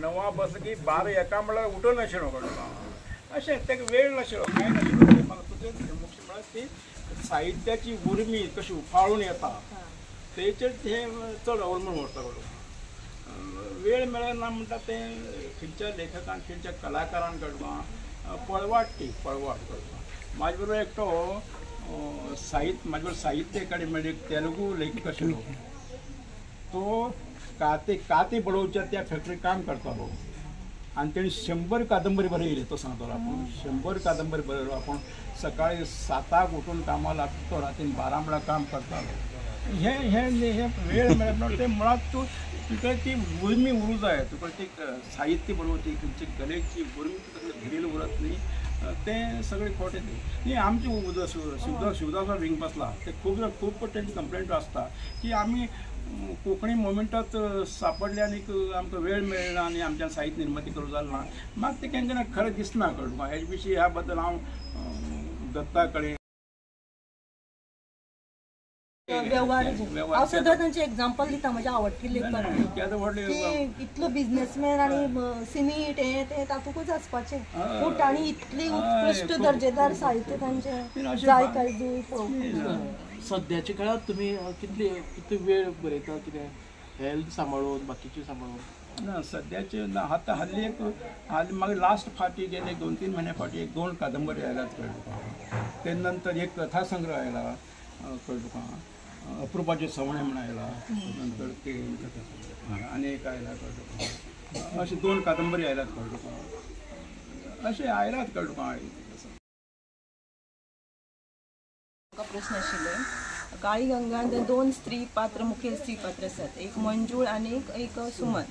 9 बसलो की 12-1 म्हणल्यार उठो नाशिल्लो कळ्ळें हांव. अशें तेका वेळ नाशिल्लो कांय नाशिल्लो. म्हाका तुजें मुख्य म्हळ्यार ती साहित्याची उर्मी कशी उफाळून येता तेचेर तें चड अवलंबून उरता कळ्ळें. वेळ मेळना म्हणटा तें खंयच्या लेखकान खंयच्या कलाकारान कळपा पळवाट करता. म्हाजे बरोबर एकटो म्हाजे बरोबर साहित्य अकादेमी तेलुगू लेखक आशिल्लो तो काते बडोवच्या त्या फॅक्टरीत काम करतालो आनी तेणी 100 कादंबरी बरयली. तो सांगतालो आपूण 100 कादंबरी बरयलो. आपूण सकाळी 7 उठून कामाक लागता रातीन 12 म्हणल्यार काम करतालो. हे वेळ मेळना ते मुळात तुका ती उर्मी उरूं जाय. तुका ती साहित्य बरोवची खंयची कलेची उर्मी तुका भिरेल उरत न्ही तें सगळें खोटें न्ही. आमचे शिवदास विंग बसला ते खूब तेंची कंप्लेंट आसता की आमी कोंकणी मुवमेंटांत सापडले आनी आमकां वेळ मेळना आनी आमच्यान साहित्य निर्मिती करूं जालना. म्हाका तें केन्ना खरें दिसना कळ्ळें तुका. हेजे विशीं ह्या बद्दल हांव दत्ता कडेन व्यवहार हांव सदां तांचे एग्जाम्पल दिता म्हज्या आवडटी लेखक इतलो बिझनेसमॅन आनी सिमीट हे ते तातूंकूच आसपाचें पूण तांणी इतली उत्कृश्ट दर्जेदार साहित्य तांचें जाय काळजी पळोवपाक. सद्याच्या काळात तुमी कितली वेळ बरयता कितें हेल्थ सांबाळून बाकीचें सांबाळून ना सद्याचे ना आतां हाली म्हाका लास्ट फाटी गेले 2-3 म्हयने फाटी 1-2 कादंबरी आयल्यात कळ्ळें तुका. ते नंतर एक कथा संग्रह आयला कळ्ळें तुका. अप्रुपाचे सवणे म्हण आयला नंतर ते आनी एक आयला कळ्ळें तुका. अशे 2 कादंबरी आयल्यात कळ्ळें तुका. अशे आयल्यात कळ्ळें तुका. प्रश्न आशिल्ले काळी गंगान 2 स्त्री पात्र मुखेल स्त्री पात्र आसात. एक मंजूळ आनी एक सुमन.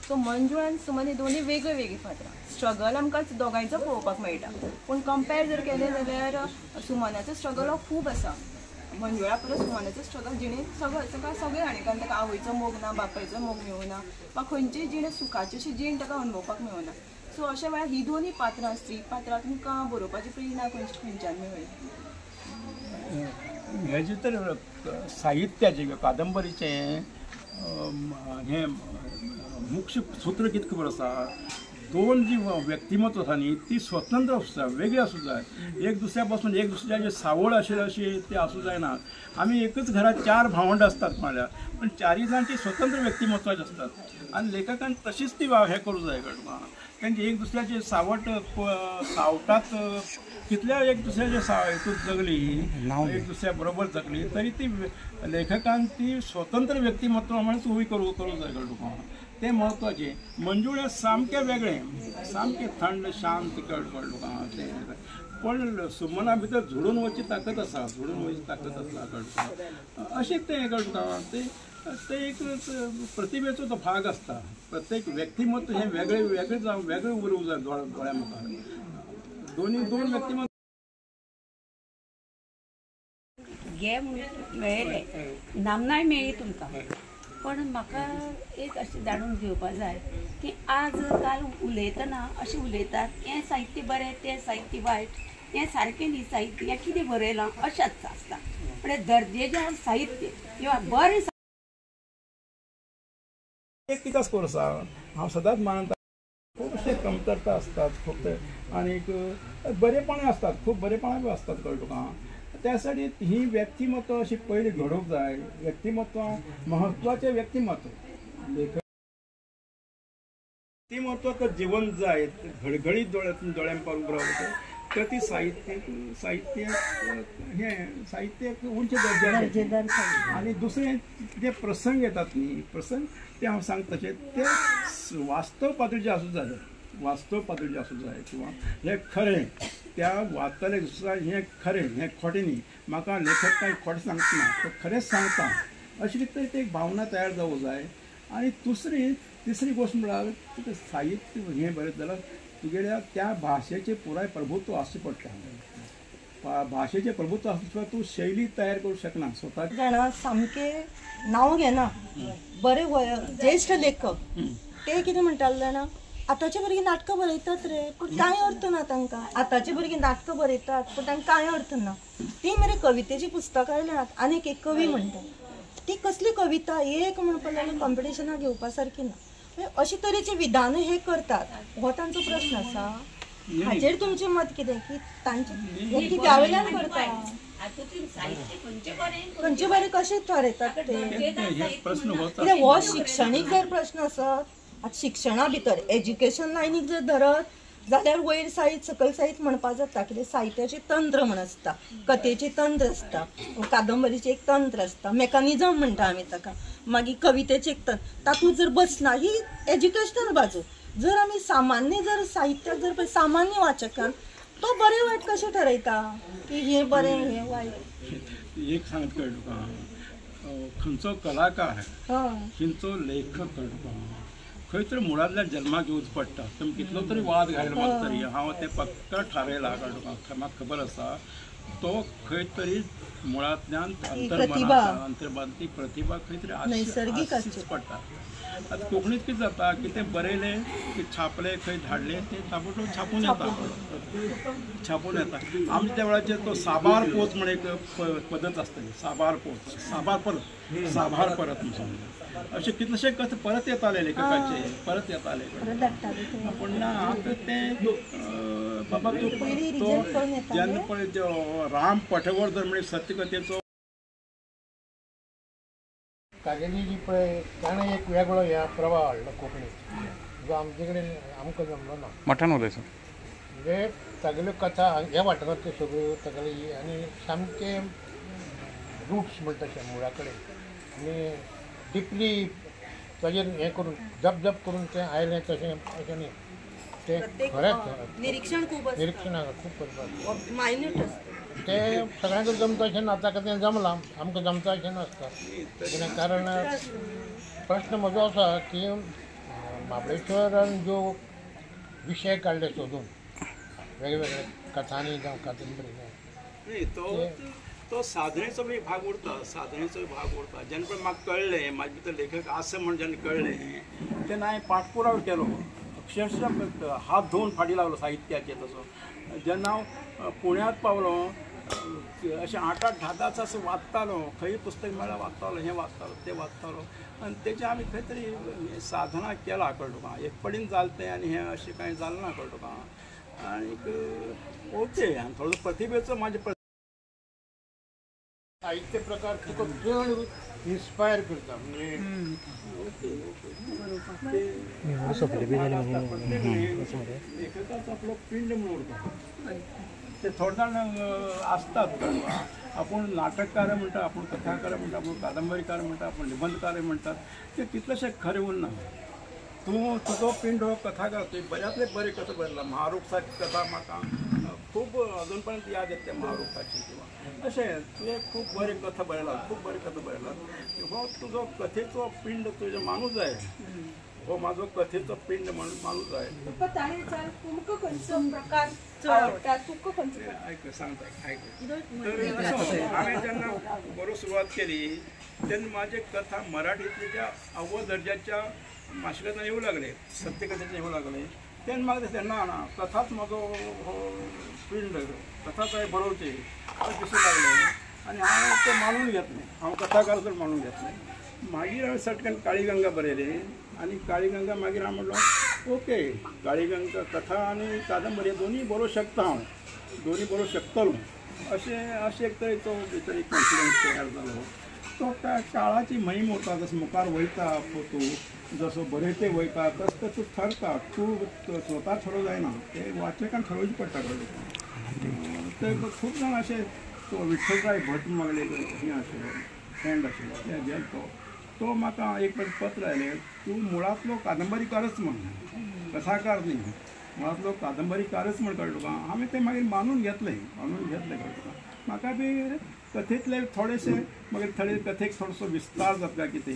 सो मंजूळ आनी सुमन ही दोन्ही वेगळी वेगळी पात्रां. स्ट्रगल आमकां दोगांयचो पळोवपाक मेळटा पूण कंपेर जर केलें जाल्यार सुमनाचो स्ट्रगल हो खूब आसा. मंजुळा परस सुमनाचो स्ट्रगल जिणेंत सगळे हाणें ताका आवयचो मोग ना बापायचो मोग मेळूना वा खंयचीय जिणे सुखाची अशी जीण ताका अनुभवपाक मेळना. सो अशा वेळार ही दोन्ही पात्रां स्त्री पात्रां तुमकां बरोवपाची प्रेरणा खंयच्यान मेळ्ळी? हेजे तर साहित्याचे कादंबरीचें हें मुख्य सूत्र कितें खबर आसा 2 जी व्यक्तिमत्व आसा न्ही ती स्वतंत्र आसूं जाय वेगळी आसूं जाय. एक दुसऱ्या पासून एक दुसऱ्याचे सावळ आशिल्ले अशी ते आसूं जायना. आमी एकच घरात 4 भावंड आसतात म्हळ्यार पण 4 जाणची स्वतंत्र व्यक्तिमत्वाचे आसतात आनी लेखकान तशीच ती हे करूं जाय कळ्ळें. तेंचे एक दुसऱ्याचे सावटात कितल्या एक दुसऱ्याच्या हितून जगली एक दुसऱ्या बरोबर जगली तरी ती लेखकान ती स्वतंत्र व्यक्तिमत्व म्हणून उभी करूं जाय कळ्ळें तुका. ते म्हत्वाचे. मंजुळा सामकें वेगळें सामकें थंड शांत कळ्ळें तुका. तें पण सुमना भितर झुडून वचची ताकद आसा कळ्ळें तुका. अशें तें कळ्ळें तुका. ते ते एक प्रतिभेचो तो भाग असता. प्रत्येक व्यक्तिमत्व हे वेगळे वेगळे जावं वेगळे उरूंक जाय दोळ्या मुखार. दोन व्यक्तिमत्व गे मेळ्ळें, नामनाय मेळ्ळी तुमकां. पण म्हाका एक अशें जाणून घेवपाक जाय की आज काल उलयतना अशें उलयतात हें साहित्य बरें तें साहित्य वायट, हें सारकें न्ही साहित्य, हें कितें बरयलां अशेंच आसता. पण दर्जेचें साहित्य किंवा बरें एक कितें करूं आसा हांव सदांच मानता खुबशे कमतरता असतात खूब आनीक बरेपणां असतात खूब बरेपणां बी असतात कळ्ळें तुका. त्यासाठी ही व्यक्तिमत्व अशी पयली घडोवंक जाय. व्यक्तिमत्व महत्वाचें व्यक्तिमत्व व्यक्तिमत्व तर जिवंत जाय घडघडीत दोळ्यां पावूंक रावता तर ती साहित्य उंच दर्जाचें. आनी दुसरें जे प्रसंग येतात न्ही प्रसंग ते हांव सांगता तशें ते वास्तव पातळीचे आसूंक जाय. वास्तव पातळीचे आसूंक जाय किंवा हें खरें त्या वाचतले हें खरें हें खोटें न्ही. म्हाका लेखक कांय खोटें सांगतना तो खरेंच सांगता अशी कितें तरी एक भावना तयार जावूं जाय. आनी तिसरी गोश्ट म्हळ्यार तुका साहित्य हें बरें जाल्यार तुगेल्या त्या भाशेचें पुराय प्रभुत्व आसचें पडटा. भाशेचें प्रभुत्व आसल्यार तूं शैली तयार करूंक शकना स्वता. जाणा सामकें नांव घेना बरे ज्येश्ठ लेखक ते कितें म्हणटाले जाणा आतांचे भुरगीं नाटकां बरयतात रे पूण कांय अर्थ ना तांकां. आतांचे भुरगीं नाटकां बरयतात पूण तांकां कांय अर्थ ना. ती मरे कवितेची पुस्तकां आयल्यात आनीक एक कवी म्हणटा ती कसली कविता एक म्हणपाक लागल्यार कॉम्पिटिशनाक घेवपा सारकी ना. अशे तरेचे विधान हे करतात हो तांचो प्रश्न आसा. हाचेर तुमचें मत कितें की तांचे हे कित्या वयल्यान करता खंयचे बरें कशें ठरयतात ते कित्याक हो शिक्षणीक जर प्रश्न आसत आतां शिक्षणा भितर एज्युकेशन लायनीक जर धरत जाल्यार वयर साहित्य सकयल साहित्य म्हणपाक जाता. कितें साहित्याचें तंत्र म्हण आसता, कथेचें तंत्र आसता, कादंबरीचें एक तंत्र आसता, मेकानिजम म्हणटा आमी ताका, मागीर कवितेचें एक तंत्र. तातूंत जर बसना ही एज्युकेशनल बाजू. जर आमी सामान्य जर साहित्याक जर पळय सामान्य वाचकान तो बरें वायट कशें ठरयता की हें बरें हें वायट. एक सांगत कळ्ळें तुका खंयचो कलाकार खंयचो लेखक कळ्ळें तुका खंय तरी मुळांतल्यान जल्माक येवच पडटा. तुमी कितलो तरी वाद घायला मात तरी हांव तें पक्का थारयलां कळ्ळें तुका. म्हाका खबर आसा तो खंय तरी मुळांतल्यान अंतर्भान ती प्रतिभा खंय तरी आसचीच पडटा. आतां कोंकणीत कितें जाता की तें बरयलें की छापलें खंय धाडलें तें ताबडतोब छापून येता. आमच्या वेळाचेर तो साबार पोत म्हण एक पद्दत आसताली. साबार पोत साबार परत म्हणून अशे कितलेशे कथा परत येताले लेखकाचे परत येताले. पूण ना आतां तें बाबा तो जेन्ना पळय राम पटवर्धन म्हणजे सत्यकथेचो कागेली जी पळय ताणें एक वेगळो ह्या प्रभाव हाडलो कोंकणीत जो आमचे कडेन आमकां जमलो ना. मोठ्यान उलय सर. म्हणजे तागेल्यो कथा ह्या वाठारांतल्यो सगळ्यो तागेली आनी सामके रुट्स म्हणटा तशें मुळा कडेन आनी डिपली ताजेर हें करून जप करून तें आयलें तशें अशें न्ही. तें खरेंच निरीक्षण खूब करपाक मायन्यूट आसता. ते सगळ्यांक जमता अशें ना. ताका तें जमलां आमकां जमता अशें नासता. कित्याक कारण प्रश्न म्हजो आसा की महाबळेश्वरान ज्यो विशय काडले सोदून वेगवेगळे कथांनी जावं कादंबरी तो साधनेचो बी भाग उरता. जेन्ना पळय म्हाका कळ्ळें म्हाजे भितर लेखक आसा म्हण जेन्ना कळ्ळें तेन्ना हांवें पाठपुरावो केलो. अक्षरशः हात धुवन फाटी लागलो साहित्याचे तसो. जेन्ना हांव पुण्यांत पावलो अशें 8-8, 10-10 असो वाचतालो. खंय पुस्तक मेळ्ळां वाचतालो तें वाचतालो आनी तेजें आमी खंय तरी साधना केलां कळ्ळें तुका. एक पडीन जालें तें आनी हें अशें कांय जालें ना कळ्ळें तुका. आनीक ओके आनी थोडो प्रतिभेचो म्हाजे साहित्य प्रकार तुका चड इन्स्पायर करता. म्हणजे लेखकाचो आपलो पिंड म्हणून उरता. ते थोडे जाण आसतात आपूण नाटककार म्हणटा, आपूण कथाकार म्हणटा, आपूण कादंबरीकार म्हणटा, आपूण निबंधकार म्हणटात. ते कितलेशे खरें उरना. तूं तुजो पिंड हो कथाकार बऱ्यांतले बरी कथा बरयला. म्हारूख सारकी कथा म्हाका खूब अजून पर्यंत याद येते महारूपाची किंवा अशें तुवें खूब बरी कथा बरयला, खूब बरी कथा बरयला. हो तुजो कथेचो पिंड तुजें मानूच जाय, हो म्हाजो कथेचो पिंड मानूच जाय. तुका ताणें सांग तुमकां खंयचो प्रकार आवडटा, तुका खंयचो आयक सांगता आयक. तर असो हांवें जेन्ना बरो सुरवात केली तेन्ना म्हाजे कथा मराठींतल्या अव्वल दर्जाच्या मासिकांत येवं लागले, सत्यकथेचे येवं लागले. तेन्ना म्हाका दिसलें ना ना कथाच म्हाजो हो पिंड, कथाच हांवें बरोवची अशें दिसूंक लागलें आनी हांव तें मानून घेतलें, हांव कथाकार तर मानून घेतलें. मागीर हांवें सटकन काळीगंगा बरयली आनी काळीगंगा मागीर हांव म्हणलो ओके काळीगंगा कथा आनी कादंबरी दोनूय बरोवंक शकता, हांव दोनूय बरोवंक शकतलो अशें एक तरेचो भितर एक कॉन्फिडन्स तयार जालो. तो त्या काळाची म्हयम उरता, जसो मुखार वयता तूं जसो बरयते वयता तसो तूं ठरता, तूं स्वता ठरोवं जायना, ते वाचकान ठरोवचें पडटा. ते खूब जाण अशे तो विठ्ठलराय भट मागले हें आशिल्लो फ्रेंड आशिल्लो ते गेलो तो म्हाका एक फावट पत्र आयलें तूं मुळांतलो कादंबरीकारच म्हण, कथाकार न्ही, मुळांतलो कादंबरीकारच म्हण कळ्ळें तुका. हांवें तें मागीर मानून घेतलें कळ्ळें तुका. म्हाका बी कथेंतले थोडेशे मागीर थोडे कथेक थोडोसो विस्तार जातलो कितें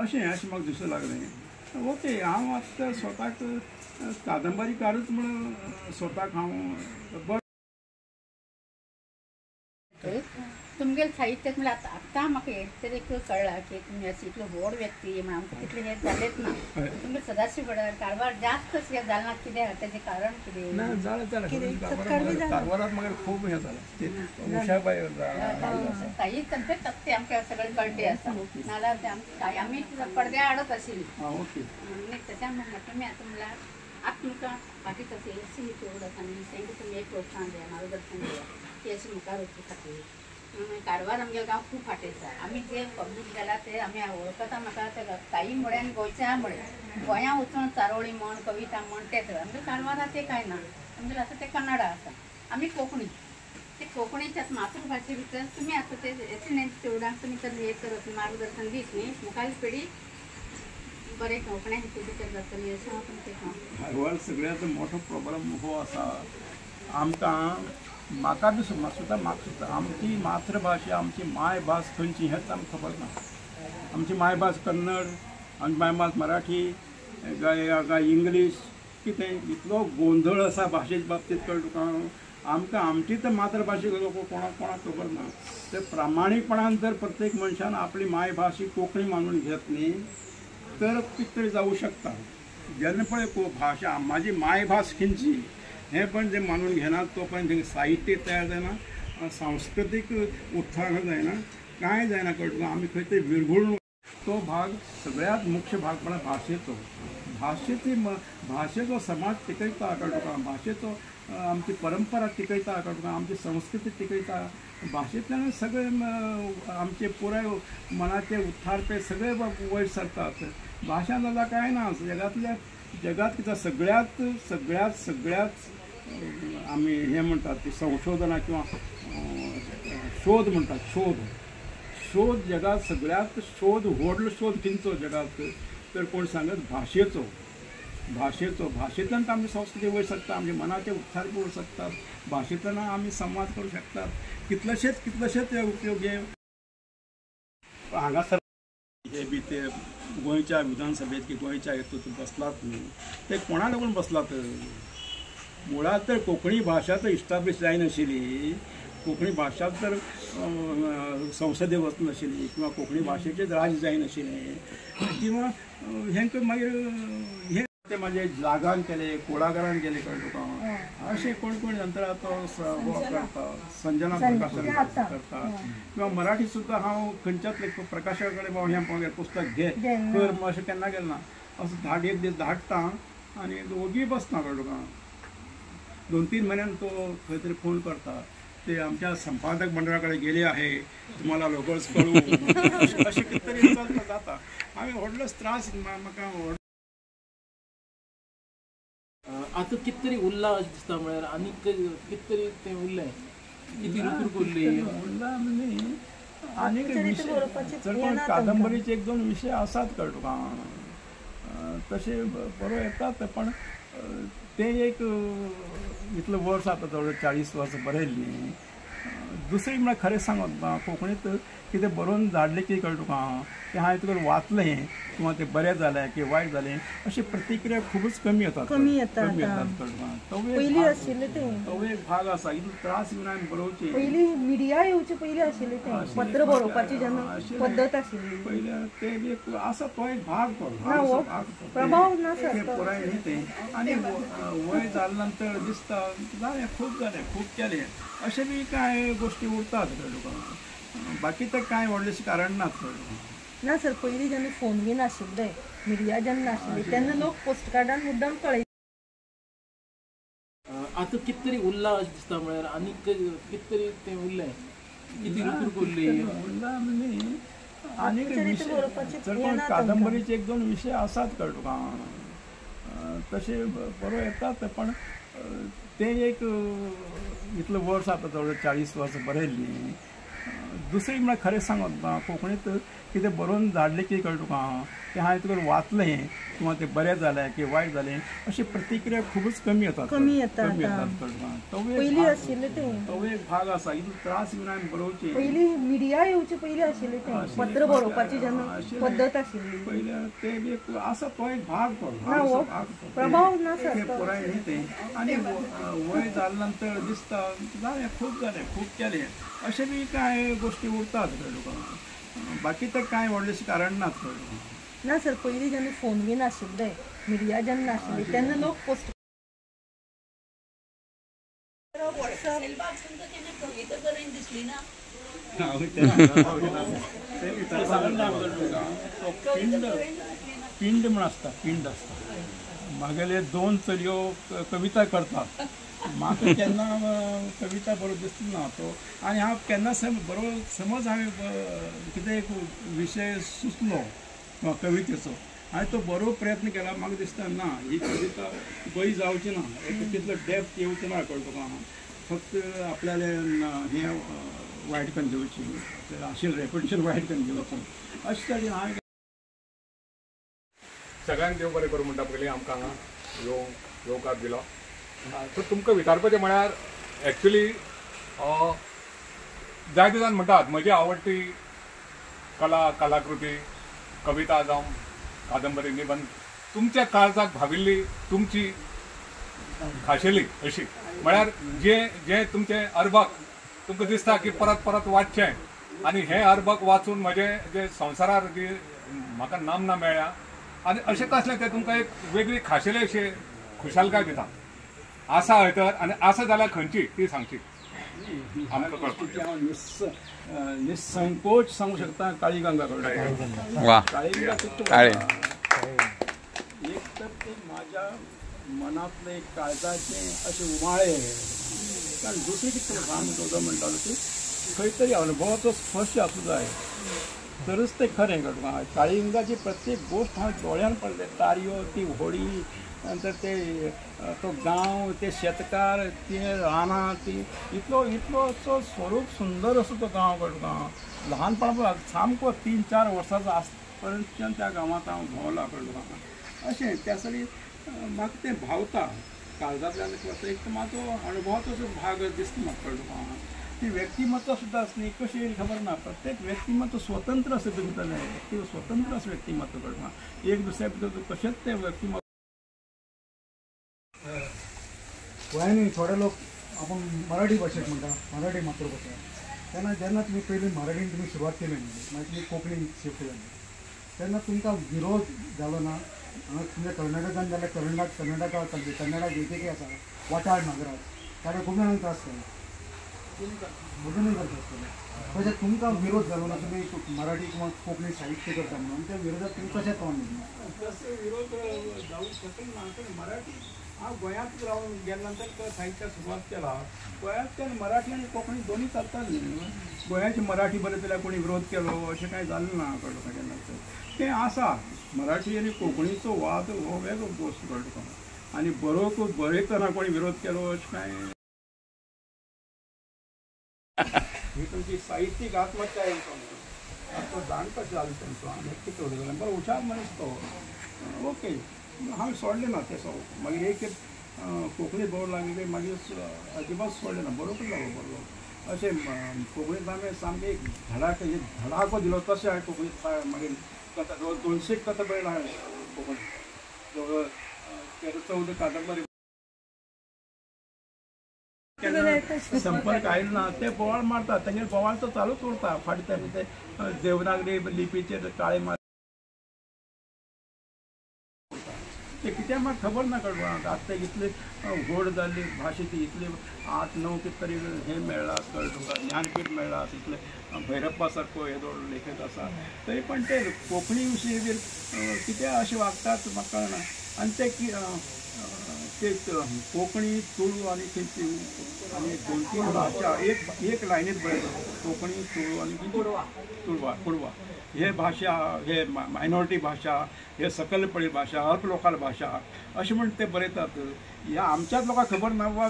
अशें म्हाका दिसूंक लागलें. ओके हांव आतां स्वताक कादंबरीकारच म्हण स्वताक हांव तुमगेले साहित्यात म्हणजे आतां म्हाका एक तरी कळ्ळा की तुमी अशी इतलो व्हड व्यक्ती म्हणून आमकां तितले हे जालेच ना. तुमगे सदाशीव गडार कारवार जास्त हे जालें ना, कितें तेजें कारण कितें? ना जालें कारवारांत मागीर खूब हें जालें उशाबाय साहित्य ते तत्ते आमकां सगळे कळटे आसा, नाल्यार ते आमी पडद्या हाडत आशिल्ली आनी त्याच्यान म्हटलें मी आतां म्हणल्यार आतां तुमकां बाकी तशें अशी चवड आसा आनी तेंकां तुमी एक प्रोत्साहन दिया, मार्गदर्शन दिया की अशी मुखार वचचे खातीर. कारवार आमगे गांव खूब फाटीं आसा, आमी जे पब्लीक गेला ते आमी वळखता. म्हाका ते काही म्हणे आनी गोंयच्या म्हणे गोंया वचून चारोळी म्हण कविता म्हण तेच आमगे कारवारां ते कांय ना. आमगेले आसा ते कन्नडा आसा, आमी कोंकणी, ते कोंकणीच्या मातृभाशे भितर तुमी आतां ते एसी चेवडांक तुमी तर हे करत मार्गदर्शन दीत न्ही, मुखारली पिढी बरें कोंकण्या हितून भितर जातली अशें हांव तुमचें कारवार सगळ्यांत मोठो प्रॉब्लम हो आसा आमकां. म्हाका बी म्हाका सुद्दां आमची मातृभाशा आमची मायभास खंयची हेंच आमकां खबर ना. आमची मायभास कन्नड, आमची मायभास मराठी काय इंग्लीश कितें इतलो गोंधळ आसा भाशेच्या बाबतींत कळ्ळें तुका. आमकां आमची तर मातृभाशा कोणाक खबर ना. ते प्रामाणीकपणान जर प्रत्येक मनशान आपली मायभास ही कोंकणी मानून घेत न्ही तर कितें तरी जावं शकता. जेन्ना पळय भाशा म्हाजी मायभास खंयची हें पण जे मानून घेनात तो पण थंय साहित्य तयार जायना, सांस्कृतीक उत्थान जायना, कांय जायना कळटा. आमी खंय तरी विरघळून तो भाग सगळ्यात मुख्य भाग म्हणल्यार भाशेचो समाज टिकयता कळटा. भाशेचो आमची परंपरा टिकयता कळटा, आमची संस्कृती टिकयता. भाशेंतल्यान सगळे आमचे पुराय मनाचे उत्थारपे सगळे वयर सरतात. भाशा जाल्यार कांय ना जगात कितें सगळ्यात आमी हें म्हणटात ती संशोधनां किंवा शोध म्हणटात शोध जगात सगळ्यात व्हडलो शोध खंयचो जगात तर कोण सांगत भाशेंतल्यान आमी संस्कृती वयर शकता, आमच्या मनाचे उत्थार करूं शकतात, भाशेंतल्यान आमी संवाद करूं शकतात. कितलेशेच उपयोग हे हांगासर हे बी ते गोंयच्या विधानसभेत की गोंयच्या हेतूंत बसलात न्ही ते कोणा लागून बसलात. मुळात तर कोंकणी भाशा तर इस्टाब्लीश जायनाशिल्ली, कोंकणी भाशा तर संसदेत वचनाशिल्ली किंवा कोंकणी भाशेचें राज जायनाशिल्लें किंवा हेंकां मागीर हे ते म्हाजे जागान केले, कुळागरान गेले कळ्ळें तुका. अशें कोण नंतर तो करता, संजना प्रकाशन करता किंवा मराठी सुद्दां हांव खंयच्याच प्रकाशका कडेन हें पुस्तक घे कर अशें केन्ना गेलें ना. असो एक दीस धाडटा आनी ओगी बसना कळ्ळें तुका. 2-3 म्हयन्यान तो खंय तरी फोन करता ते आमच्या संपादक मंडळा कडेन गेले आहे, तुम्हाला लवकरच कळू अशें कितें तरी जाता. हांवें व्हडलोच त्रास म्हाका आता कितें तरी उल्हास दिसता म्हळ्यार आनी कितें तरी तें उरलें कितें रुतूक उरली उरला न्ही. आनीक चड कोण कादंबरीचे 1-2 विशय आसात कळ्ळें तुका. तशे बरो येतात पण ते एक इतलं वर्स आता जवळ 40 वर्स बरयल्लीं. दुसरी म्हळ्यार खरें सांगत कोंकणीत कितें बरोवन धाडलें की कळ्ळें तुका तें हांवें तुका वाचलें किंवा तें बरें जालें की वायट जालें अशी प्रतिक्रिया खूबच कमी येतात. कमी येतात. पयलीं आशिल्लें तें तो एक भाग आसा. इतलो त्रास घेवन हांवें बरोवची. पयलीं मिडिया येवचे पयलीं आशिल्लें तें पत्र बरोवपाची जेन्ना पद्दत आशिल्ली पयलीं तें एक आसा तो एक भाग तो ना हो प्रभाव ना तें पुराय न्ही तें. आनी वय जाले नंतर दिसता जालें खूब केलें अशें बी कांय गोश्टी उरतात तुका. बाकी तर कांय व्हडलेशें कारण नात तुका. ना सर पयलीं जेन्ना फोन बी नाशिल्ले मिडिया जेन्ना नाशिल्ली तेन्ना लोक पोस्ट कार्डान मुद्दाम कळय. आता कित तरी उरला दिसता म्हळ्यार आनी कित तरी तें उरलें कितें रुकूक उरली उरला म्हणजे आनी चड कादंबरीचे 1-2 विशय आसात कळ्ळें तुका. तशें बरो येतात पण तें एक इतलें वर्स आता जवळ 40 वर्स बरयल्लीं. दुसरी म्हळ्यार खरें सांगत कोंकणीत कितें बरोवन धाडलें की कळ्ळें तुका तें हांवें तुका वाचलें किंवा तें बरें जालें की वायट जालें अशी प्रतिक्रिया खूबच कमी येतात. पयलीं आशिल्लें तें तो एक भाग आसा. इतलो त्रास घेवन हांवें बरोवची. पयलीं मिडिया येवचे पयलीं आशिल्लें तें पत्र बरोवपाची जेन्ना पद्दत आशिल्ली पयलीं तें एक आसा तो एक भाग तो ना हो प्रभाव ना तें पुराय न्ही तें. आनी वय जाले नंतर दिसता जालें खूब केलें अशें बी कांय गोश्टी उरतात तुका. बाकी तर कांय व्हडलेशें कारण नात तुका. ना सर पयलीं जेन्ना फोन बी नाशिल्ले मिडिया जेन्ना नाशिल्ली तेन्ना लोक पोस्ट पिंड म्हण आसता म्हागेले 2 चलयो कविता करतात. म्हाका केन्ना कविता बरो दिसना तो. आनी हांव केन्ना बरो समज हांवें कितें एक विशय सुचलो कवितेचो हांवें तो बरो प्रयत्न केला म्हाका दिसता ना ही कविता बरी जावची ना एक तितलो डेप्थ येवचो ना कळ्ळें तुका. फक्त आपल्याले हें वायट करून घेवची आशिल्लें रेपुटेशन वायट करून घेवचें अशें तरेन हांवें सगळ्यांक देव बरें करूं म्हणटा पयलीं आमकां हांगा येवकार दिलो. सो तुमकां विचारपाचें म्हळ्यार एक्चुली जायते जाण म्हणटात म्हजी आवडटी कलाकृती कविता जावं कादंबरी निबंध तुमच्या काळजाक भाविल्ली तुमची खाशेली अशी म्हळ्यार जे तुमचे अरबक तुमकां दिसता की परत वाचचें आनी हे अरबक वाचून म्हजे जे संवसारार जी म्हाका नामना मेळ्ळ्या आनी अशें कसलें तें तुमकां एक वेगळी खाशेली अशी खुशालकाय दिता. आसा हय तर आनी आसा जाल्यार खंयची ती सांगची आमकां कळपाक. हांव निसंकोच सांगू शकता काळी गंगा कळ्ळें. काळी गंगा एक तर ते म्हाज्या मनांतले काळजाचे अशे उमाळे कारण दुसरी कितें सांगतो म्हणटालो की खंय तरी अनुभवाचो स्पर्श आसूं जाय तरच ते खरें कळटा. काळिंगाची प्रत्येक गोश्ट हांवें दोळ्यान पडले. तारयो ती व्हडी नंतर ते तो गांव ते शेतकार ते रानां ती इतलो स्वरूप सुंदर असो तो गांव कळटा. ल्हानपणा सामको 3-4 वर्सांचो आसपर्यंत त्या गांवांत हांव भोंवला कळटा. अशें त्या साठी म्हाका तें भावता काळजांतल्यान एक म्हाजो अणभवाचो भाग दिसता म्हाका कळटा. ती व्यक्तिमत्व सुद्दां आसली कशी खबर ना. प्रत्येक व्यक्तिमत्व स्वतंत्र आसता भितर स्वतंत्र असं व्यक्तिमत्व कळटा. एक दुसऱ्या भितर कशेंच ते व्यक्तिमत्व गोंयांनी थोडे लोक आपण मराठी भाशेक म्हणटा मराठी मातृभाशा तेन्ना जेन्ना तुमी पयलीं मराठीन तुमी सुरवात केली मागीर तुमी कोंकणीन शिफ्ट जाली तेन्ना तुमकां विरोध जालो ना. हांगा तुमच्या कर्नाटकान जाल्यार कर्नाटका कन्नडा वेगवेगळी आसा वाठार नगरात ताका खूब जाणांक त्रास केला भुजनूय करता आसतले. तशें तुमकां विरोध जालो ना तुमी मराठी किंवा कोंकणी साहित्य करता म्हणून त्या विरोधात तुमी कशें तोंड दिलें. तसो विरोध जावंक शकना. मराठी हांव गोंयांत रावन गेले नंतर साहित्याक सुरवात केला. गोंयांत मराठी आनी कोंकणी दोनूय चलताली. गोंयाची मराठी बरें जाल्यार कोणी विरोध केलो अशें कांय जालें ना कळटा. केन्ना तें आसा मराठी आनी कोंकणीचो वाद हो वेगळो गोश्ट कळटा. आनी बरयतना कोणी विरोध केलो अशें कांय ही तुमची साहित्यीक आत्महत्या तो जाणटो जालो तेंचो आनी कितें उलयलें बरो हुशार मनीस तो ओके हांवें सोडलें ना तें मागीर एक कोंकणी बरोवंक लागली मागीर अजिबात सोडलें ना बरोवपूच लागलो बरोवप अशें कोंकणींत हांवें सामकें एक धडाको दिलो तशें हांवें कोंकणींत मागीर कथा 200 कथा बरयला हांवें कोंकणींत जवळ 13-14 कादंबरी संपर्क आयलो ना ते बोवाळ मारता तेंगेर बोवाळ तो चालूच उरता फाटी ते देवनागरी लिपीचेर काळे मार ते कित्याक म्हाका खबर ना कळ्ळो आतां इतली व्हड जाल्ली भाशेची इतली 8-9 कितें तरी हे मेळ्ळा कळ्ळो ज्ञानपीठ मेळ्ळा तितले भैरप्पा सारको येदो लेखक आसा तरी पण ते कोंकणी विशीं बी कित्याक अशें वागतात म्हाका कळना आनी ते कोंकणी तुळू आनी खंयची आनी 2-3 भाशा एक लायनीत बरयता कोंकणी तुळू आनी कुडवा हे भाशा हे मायनॉरिटी भाशा हे सकल पळी भाशा अल्प लोकल भाशा अशें म्हण ते बरयतात ह्या आमच्याच लोकांक खबर ना वा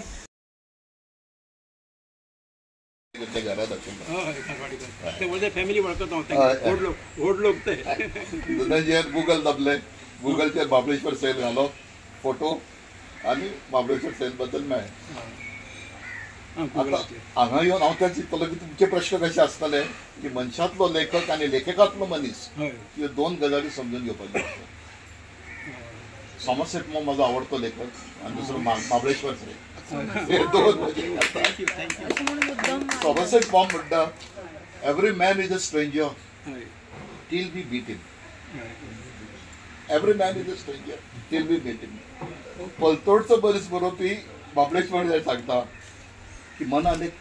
ते फॅमिली वळखता व्हड लोक ते गूगल दाबले गूगलचेर महाबळेश्वर सेल घालो फोटो आनी महाबळेश्वर सेल बद्दल मेळ्ळें हांगा येवन हांव तें चिंतलो की तुमचे प्रश्न कशे आसतले की मनशांतलो लेखक आनी लेखकांतलो मनीस ह्यो 2 गजाली समजून घेवपाच्यो सॉमरसेट मॉम म्हाजो आवडतो लेखक आनी दुसरो महाबळेश्वर सेल हे 2 सॉमरसेट मॉम म्हणटा every man is a stranger till we beat him every man is a stranger till we beat him पलतोडचो बरीच बरोवपी महाबळेश्वर सांगता की मनान एक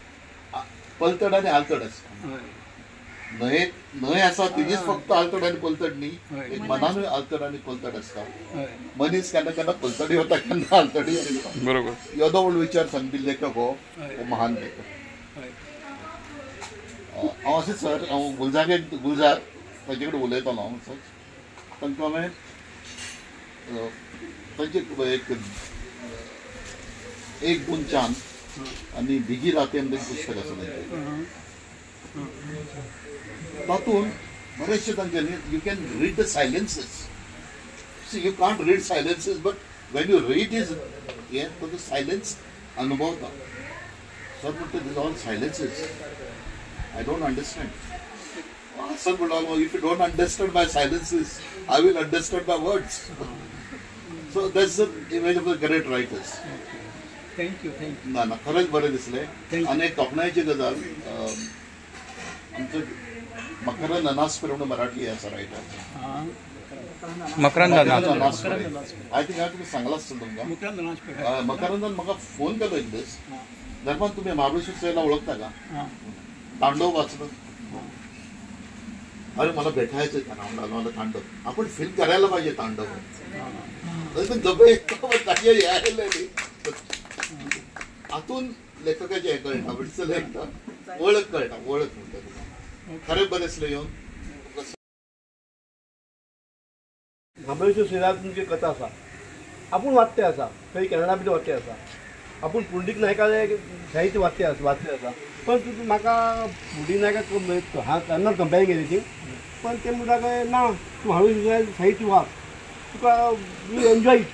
पलतड आनी आलतड आसता न्हंय आसा तिजीच फक्त आलतड आनी पलतड न्ही एक मनानूय आलतड आनी पलतड आसता मनीस केन्ना केन्ना पलतडी वता केन्ना आलतडी बरोबर येदो व्हड विचार सांगपी लेखक हो महान लेखक हांव अशें सर हांव गुलजार ताचे कडेन उलयतालो हांव सर तांकां हांवें तांचे एक बूंद चान आणि भिगी राते म्हणून पुस्तक आसा तातूंत बरेचशे तांच्यांनी you can read the silences see you can't read silences but when you read is हे तो सायलेन्स अनुभवता सर म्हणटा these all silences I don't understand sir म्हणटा if you don't understand my silences I will understand my words so that's the image of the great writers thank you ना ना खरंच बरें दिसलें आनी एक तोखणायेची गजाल आमचो मकरंद अनासपुरे म्हणून मराठी आसा writer Makarand Anaspure I think हांवें तुमी सांगलां आसतलें तुमकां मकरंदान म्हाका फोन केलो एक दीस दरम्यान तुमी महाबळेश्वर सेला वळखता का तांडव वाचलो अरे मला भेटायचं था मला तांडव आपण फिल्म करायला पाहिजे तांडव दबे आतून लेखकाचे हे कळटा आवडीचं लेखता ओळख कळटा ओळख म्हणटा खरें बरें दिसलें येवन महाबळेश्वर सेलांत तुमची कथा आसा आपूण वाचते आसा खंय कॅनडा भितर वाचते आसा आपूण पुंडलीक नायकाले साहित्य वाचते आसा पण म्हाका पुंडलीक नायकाक हांव केन्ना कंपेर केली ती पण ते म्हणटा ना तूं महाबळेश्वर साहित्य वाच तुका यू एन्जॉय इट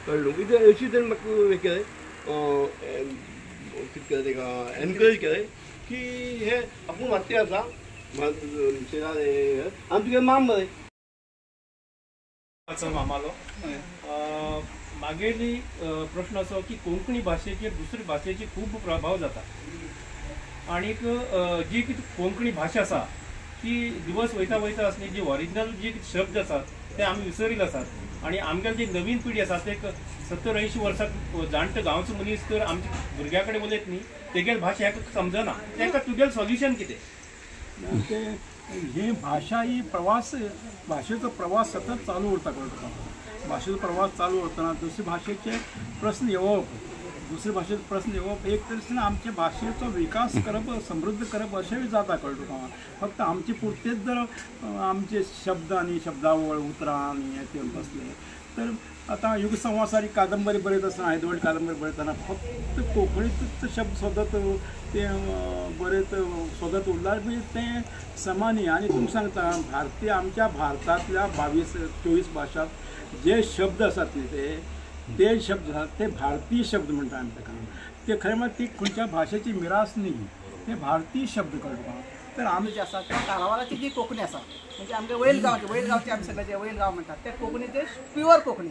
कळ्ळो कितें अशी तरेन म्हाका हें केलें कितें केलें तेका एनकरेज केलें की हे आपूण वाचते आसा आनी तुगे माम बरें मामालो मागेली प्रश्न असो की कोंकणी भाशेचेर दुसरी भाशेची खूब प्रभाव जाता आणि जी कितें कोंकणी भाशा आसा ती दिवस वयता वयता आसली जी ओरिजिनल जी शब्द आसात ते आमी विसरिल्ले आसात आणि आमगेली जी नवीन पिढी आसा ते 70-80 वर्सां जाणटे गांवचो मनीस तर आमच्या भुरग्या कडेन उलयत न्ही तेगेल भाशा हेका समजना तेका तुगेलें सोल्युशन कितें ही भाषा ही प्रवास भाषेचा प्रवास सतत चालू उरता कळटा भाषेचो प्रवास चालू उरतना दुसरे भाशेचे प्रश्न येवप दुसरे भाशेचो प्रश्न येवप एक तरेन आमचे भाशेचो विकास करप समृद्ध करप अशेंय जाता कळटा तुका फक्त आमचे पुरतेच जर आमचे शब्द आनी शब्दावळ उतरां आनी हे ते बसले तर आतां युग संवसारी कादंबरी बरयत आसतना आयदवड कादंबरी बरयतना फक्त कोंकणीचो शब्द सोदत ते बरयत सोदत उरल्यार बी तें समानी आनी तुमकां सांगता भारतीय आमच्या भारतांतल्या 22-24 भाशांत जे शब्द आसात ते ते शब्द ते भारतीय शब्द म्हणटा आमी ताका. ते खरें म्हळ्यार ती खंयच्या भाशेची मिरास न्ही, ते भारतीय शब्द कळटा. तर आमी जे आसा किंवा कारवाराची जी कोंकणी आसा म्हणजे आमगे वैलगांवचे आमी सगळे जे वैलगांव म्हणटात ते कोंकणीचे प्युअर कोंकणी,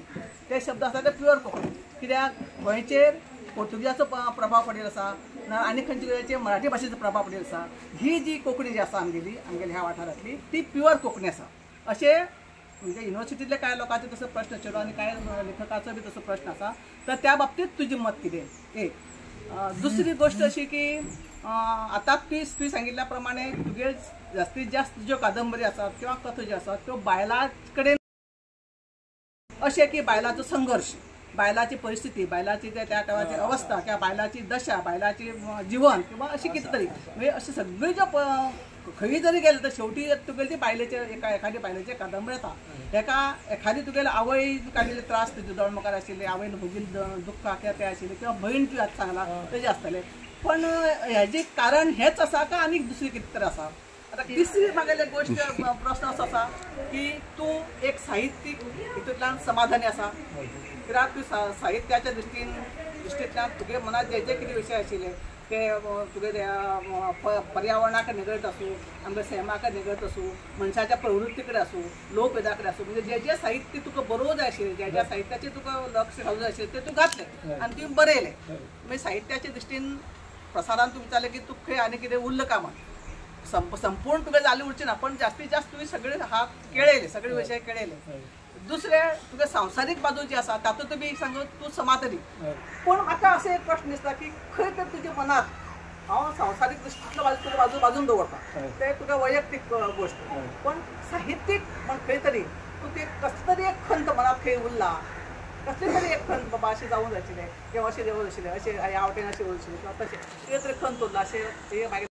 ते शब्द आसा ते प्युअर कोंकणी. कित्याक गोंयचेर पोर्तुगीजाचो प्रभाव पडिल्लो आसा ना आनी खंयच्या मराठी भाशेचो प्रभाव पडिल्लो आसा. ही जी कोंकणी जी आसा आमगेली ह्या वाठारांतली ती प्युअर कोंकणी आसा. अशें म्हणजे युनिवर्सिटींतले कांय लोकांचो तसो प्रश्न आशिल्लो आनी कांय लेखकाचो बी तसो प्रश्न आसा. तर त्या बाबतींत तुजें मत कितें? एक दुसरी गोष्ट अशी की आतां तुवें सांगिल्ल्या प्रमाणे तुगे जास्तीत जास्त ज्यो कादंबरी आसात किंवा कथा ज्यो आसात त्यो बायलां कडेन अशें की बायलांचो संघर्श, बायलांची परिस्थिती, बायलांची त्या टायमाची अवस्था किंवा बायलांची दशा, बायलांची जीवन किंवा अशी कितें तरी म्हणजे अशें सगळ्यो ज्यो खंय जरी गेले तर शेवटी तुगेली ती बायलेचे एखादी बायलेचे कादंबरी येता. एका एखादी तुगेले आवय काडिल्ले त्रास तुजे दोळमुखार आशिल्ले, आवयन भोगिल्ले दुख्खा किंवा ते आशिल्ले किंवा भयण तुवें आतां सांगला तेजे आसतले. पण हेजें कारण हेच आसा काय आनी दुसरी कितें तरी आसा? आतां तिसरी म्हागेली गोश्ट प्रश्न असो आसा की तूं एक साहित्यीक हितूंतल्यान समाधानी आसा. कित्याक तूं साहित्याच्या दृश्टींतल्यान तुगे मनात जे जे कितें विशय आशिल्ले ते तुगे पर्यावरणाक निगडीत आसूं, आमच्या सैमाक निगडीत आसूं, मनशाच्या प्रवृत्ती कडेन आसूं, लोकवेदा कडेन आसूं, म्हणजे जे जे साहित्य तुका बरोवं जाय आशिल्लें, ज्या ज्या साहित्याचेर तुका लक्ष घालूंक जाय आशिल्लें तें तूं घातलें आनी तुवें बरयलें. म्हणजे साहित्याच्या दृश्टीन प्रसारान तूं विचारलें की तुका खंय आनी कितें उरलें कामां. संपूर्ण तुवें जालें उरचें ना, पण जास्तीत जास्त तुवें सगळे हात केळयले, सगळे विशय केळयले. दुसरें तुगे सांसारीक बाजू जी आसा तातूंत बी सांगू तूं समाधानी. पूण म्हाका असो एक प्रश्न दिसता की खंय तर तुज्या मनात हांव संवसारीक दृश्टींतलो बाजू बाजून दवरता, ते तुका वैयक्तीक गोश्ट. पण साहित्यीक म्हण खंय तरी तूं ते कसली तरी एक खंत मनात खंय उरला, कसली तरी एक खंत बाबा अशें जावूंक जाय आशिल्लें किंवा अशें देवूं आशिल्लें, अशें ह्या वाटेन अशें उरशिल्लें किंवा तशें कितें तरी खंत उरला अशें हे मागीर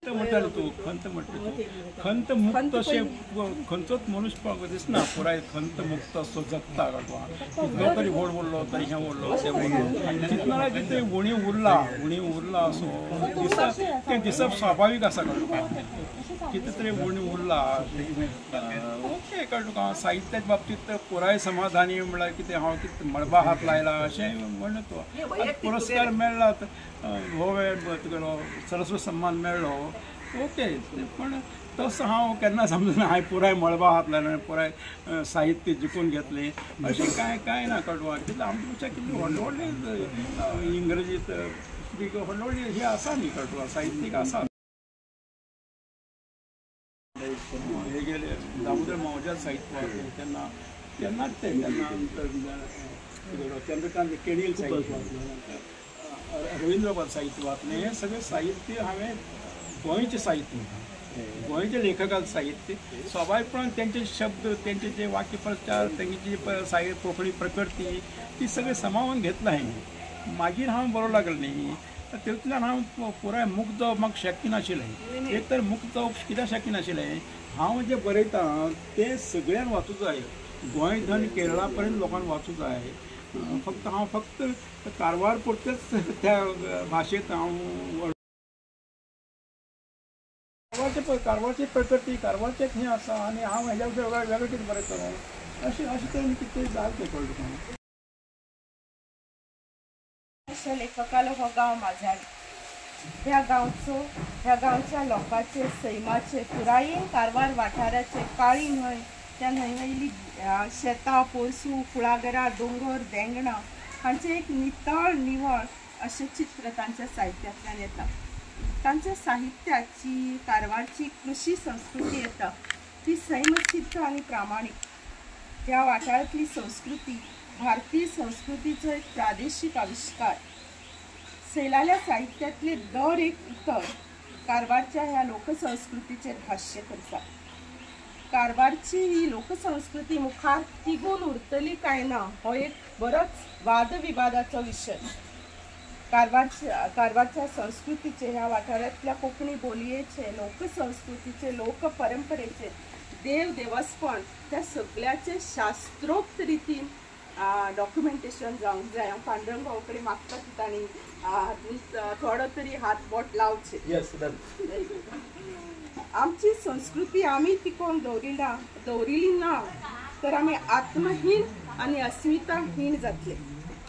म्हणटालो तूं खंत म्हणटा खंत मुक्त अशें खंयचोच मनुश्य दिसना पुराय खंत मुक्त असो जगता कितलो तरी व्हड उरलो तरी हें उरलो तें उरलो चिंतनाळा कितें उणी उरला असो दिसता तें दिसप स्वाभावीक आसा कळटा कितें तरी उणी उरला ओके कळटा साहित्याच्या बाबतींत पुराय समाधानी म्हळ्यार कितें हांव कितें मळबा हात लायला अशें म्हणत पुरस्कार मेळ्ळा हो वेळ तुगेलो सरस्वत सन्मान मेळ्ळो ओके पण तसो हांव केन्ना समजना हांवें पुराय मळबा हात लायला पुराय साहित्य जिखून घेतलें अशें कांय ना कळवा कित्याक आमच्या कितली व्हडले व्हडले इंग्रजीत व्हडले व्हडले हे आसा न्ही कळवा साहित्यीक आसा हे गेले दामोदर मावज्या साहित्य वाचलें तेन्नाच ते चंद्रकांत केडियल साहित्य वाचलें रवींद्रपाद साहित्य वाचलें हें सगळें साहित्य हांवें गोंयचें साहित्य गोंयचे लेखकांचं साहित्य स्वाभाविकपणान तेंचे शब्द तेंचे जे वाक्यप्रचार तेंची जी कोंकणी प्रकृती ती सगळें समावून घेतलां हांवें मागीर हांव बरो लागलो न्ही तेतूंतल्यान हांव पुराय मुक्त जावप म्हाका शक्य नाशिल्लें एक तर मुक्त जावप कित्याक शक्य नाशिल्लें हांव जें बरयतां तें सगळ्यांक वाचूंक जाय गोंय धन केरळा पर्यंत लोकांक वाचूंक जाय हांव फक्त कारवार पुरतेच त्या भाशेंत हांव कारवारची प्रकृती कारवारचें हें आसा आनी हांव हेज्या वेगळें कितें बरयतलो अशें तरेन कितें जालें तें कळटा तुका अशा लेखकालो हो गांव माझारी ह्या गांवच्या लोकांचे सैमाचे पुरायेन कारवार वाठाराचे काळी न्हंय त्या न्हंयवयली शेतां पोरसूं कुळागरां दोंगर देंगणां हांचें एक नितळ निवळ अशें चित्र तांच्या साहित्यांतल्यान येता तांच्या साहित्याची कारवारची कृशी संस्कृती येता ती सैमसिद्ध आनी प्रामाणीक ह्या वाठारांतली संस्कृती भारतीय संस्कृतीचो एक प्रादेशीक आविष्कार सैलाल्या साहित्यातले दर एक उतर कारवारच्या ह्या लोकसंस्कृतीचेर भाष्य करता कारवारची ही लोकसंस्कृती मुखार तिगून उरतली काय ना हो एक बरोच वादविवादाचो विशय कारवारच्या संस्कृतीचे ह्या वाठारांतल्या कोंकणी बोलयेचे लोकसंस्कृतीचे लोकपरंपरेचे देवस्पण त्या सगळ्याचे शास्त्रोक्त रितीन डॉक्युमेंटेशन जावंक जाय हांव पांडुरंग भाऊ कडेन मागता की तांणी थोडो तरी हात बोट लावचे आमची संस्कृती आमी तिकोवन दवरिली ना तर आमी आत्महीन आनी अस्मिता हीण जातली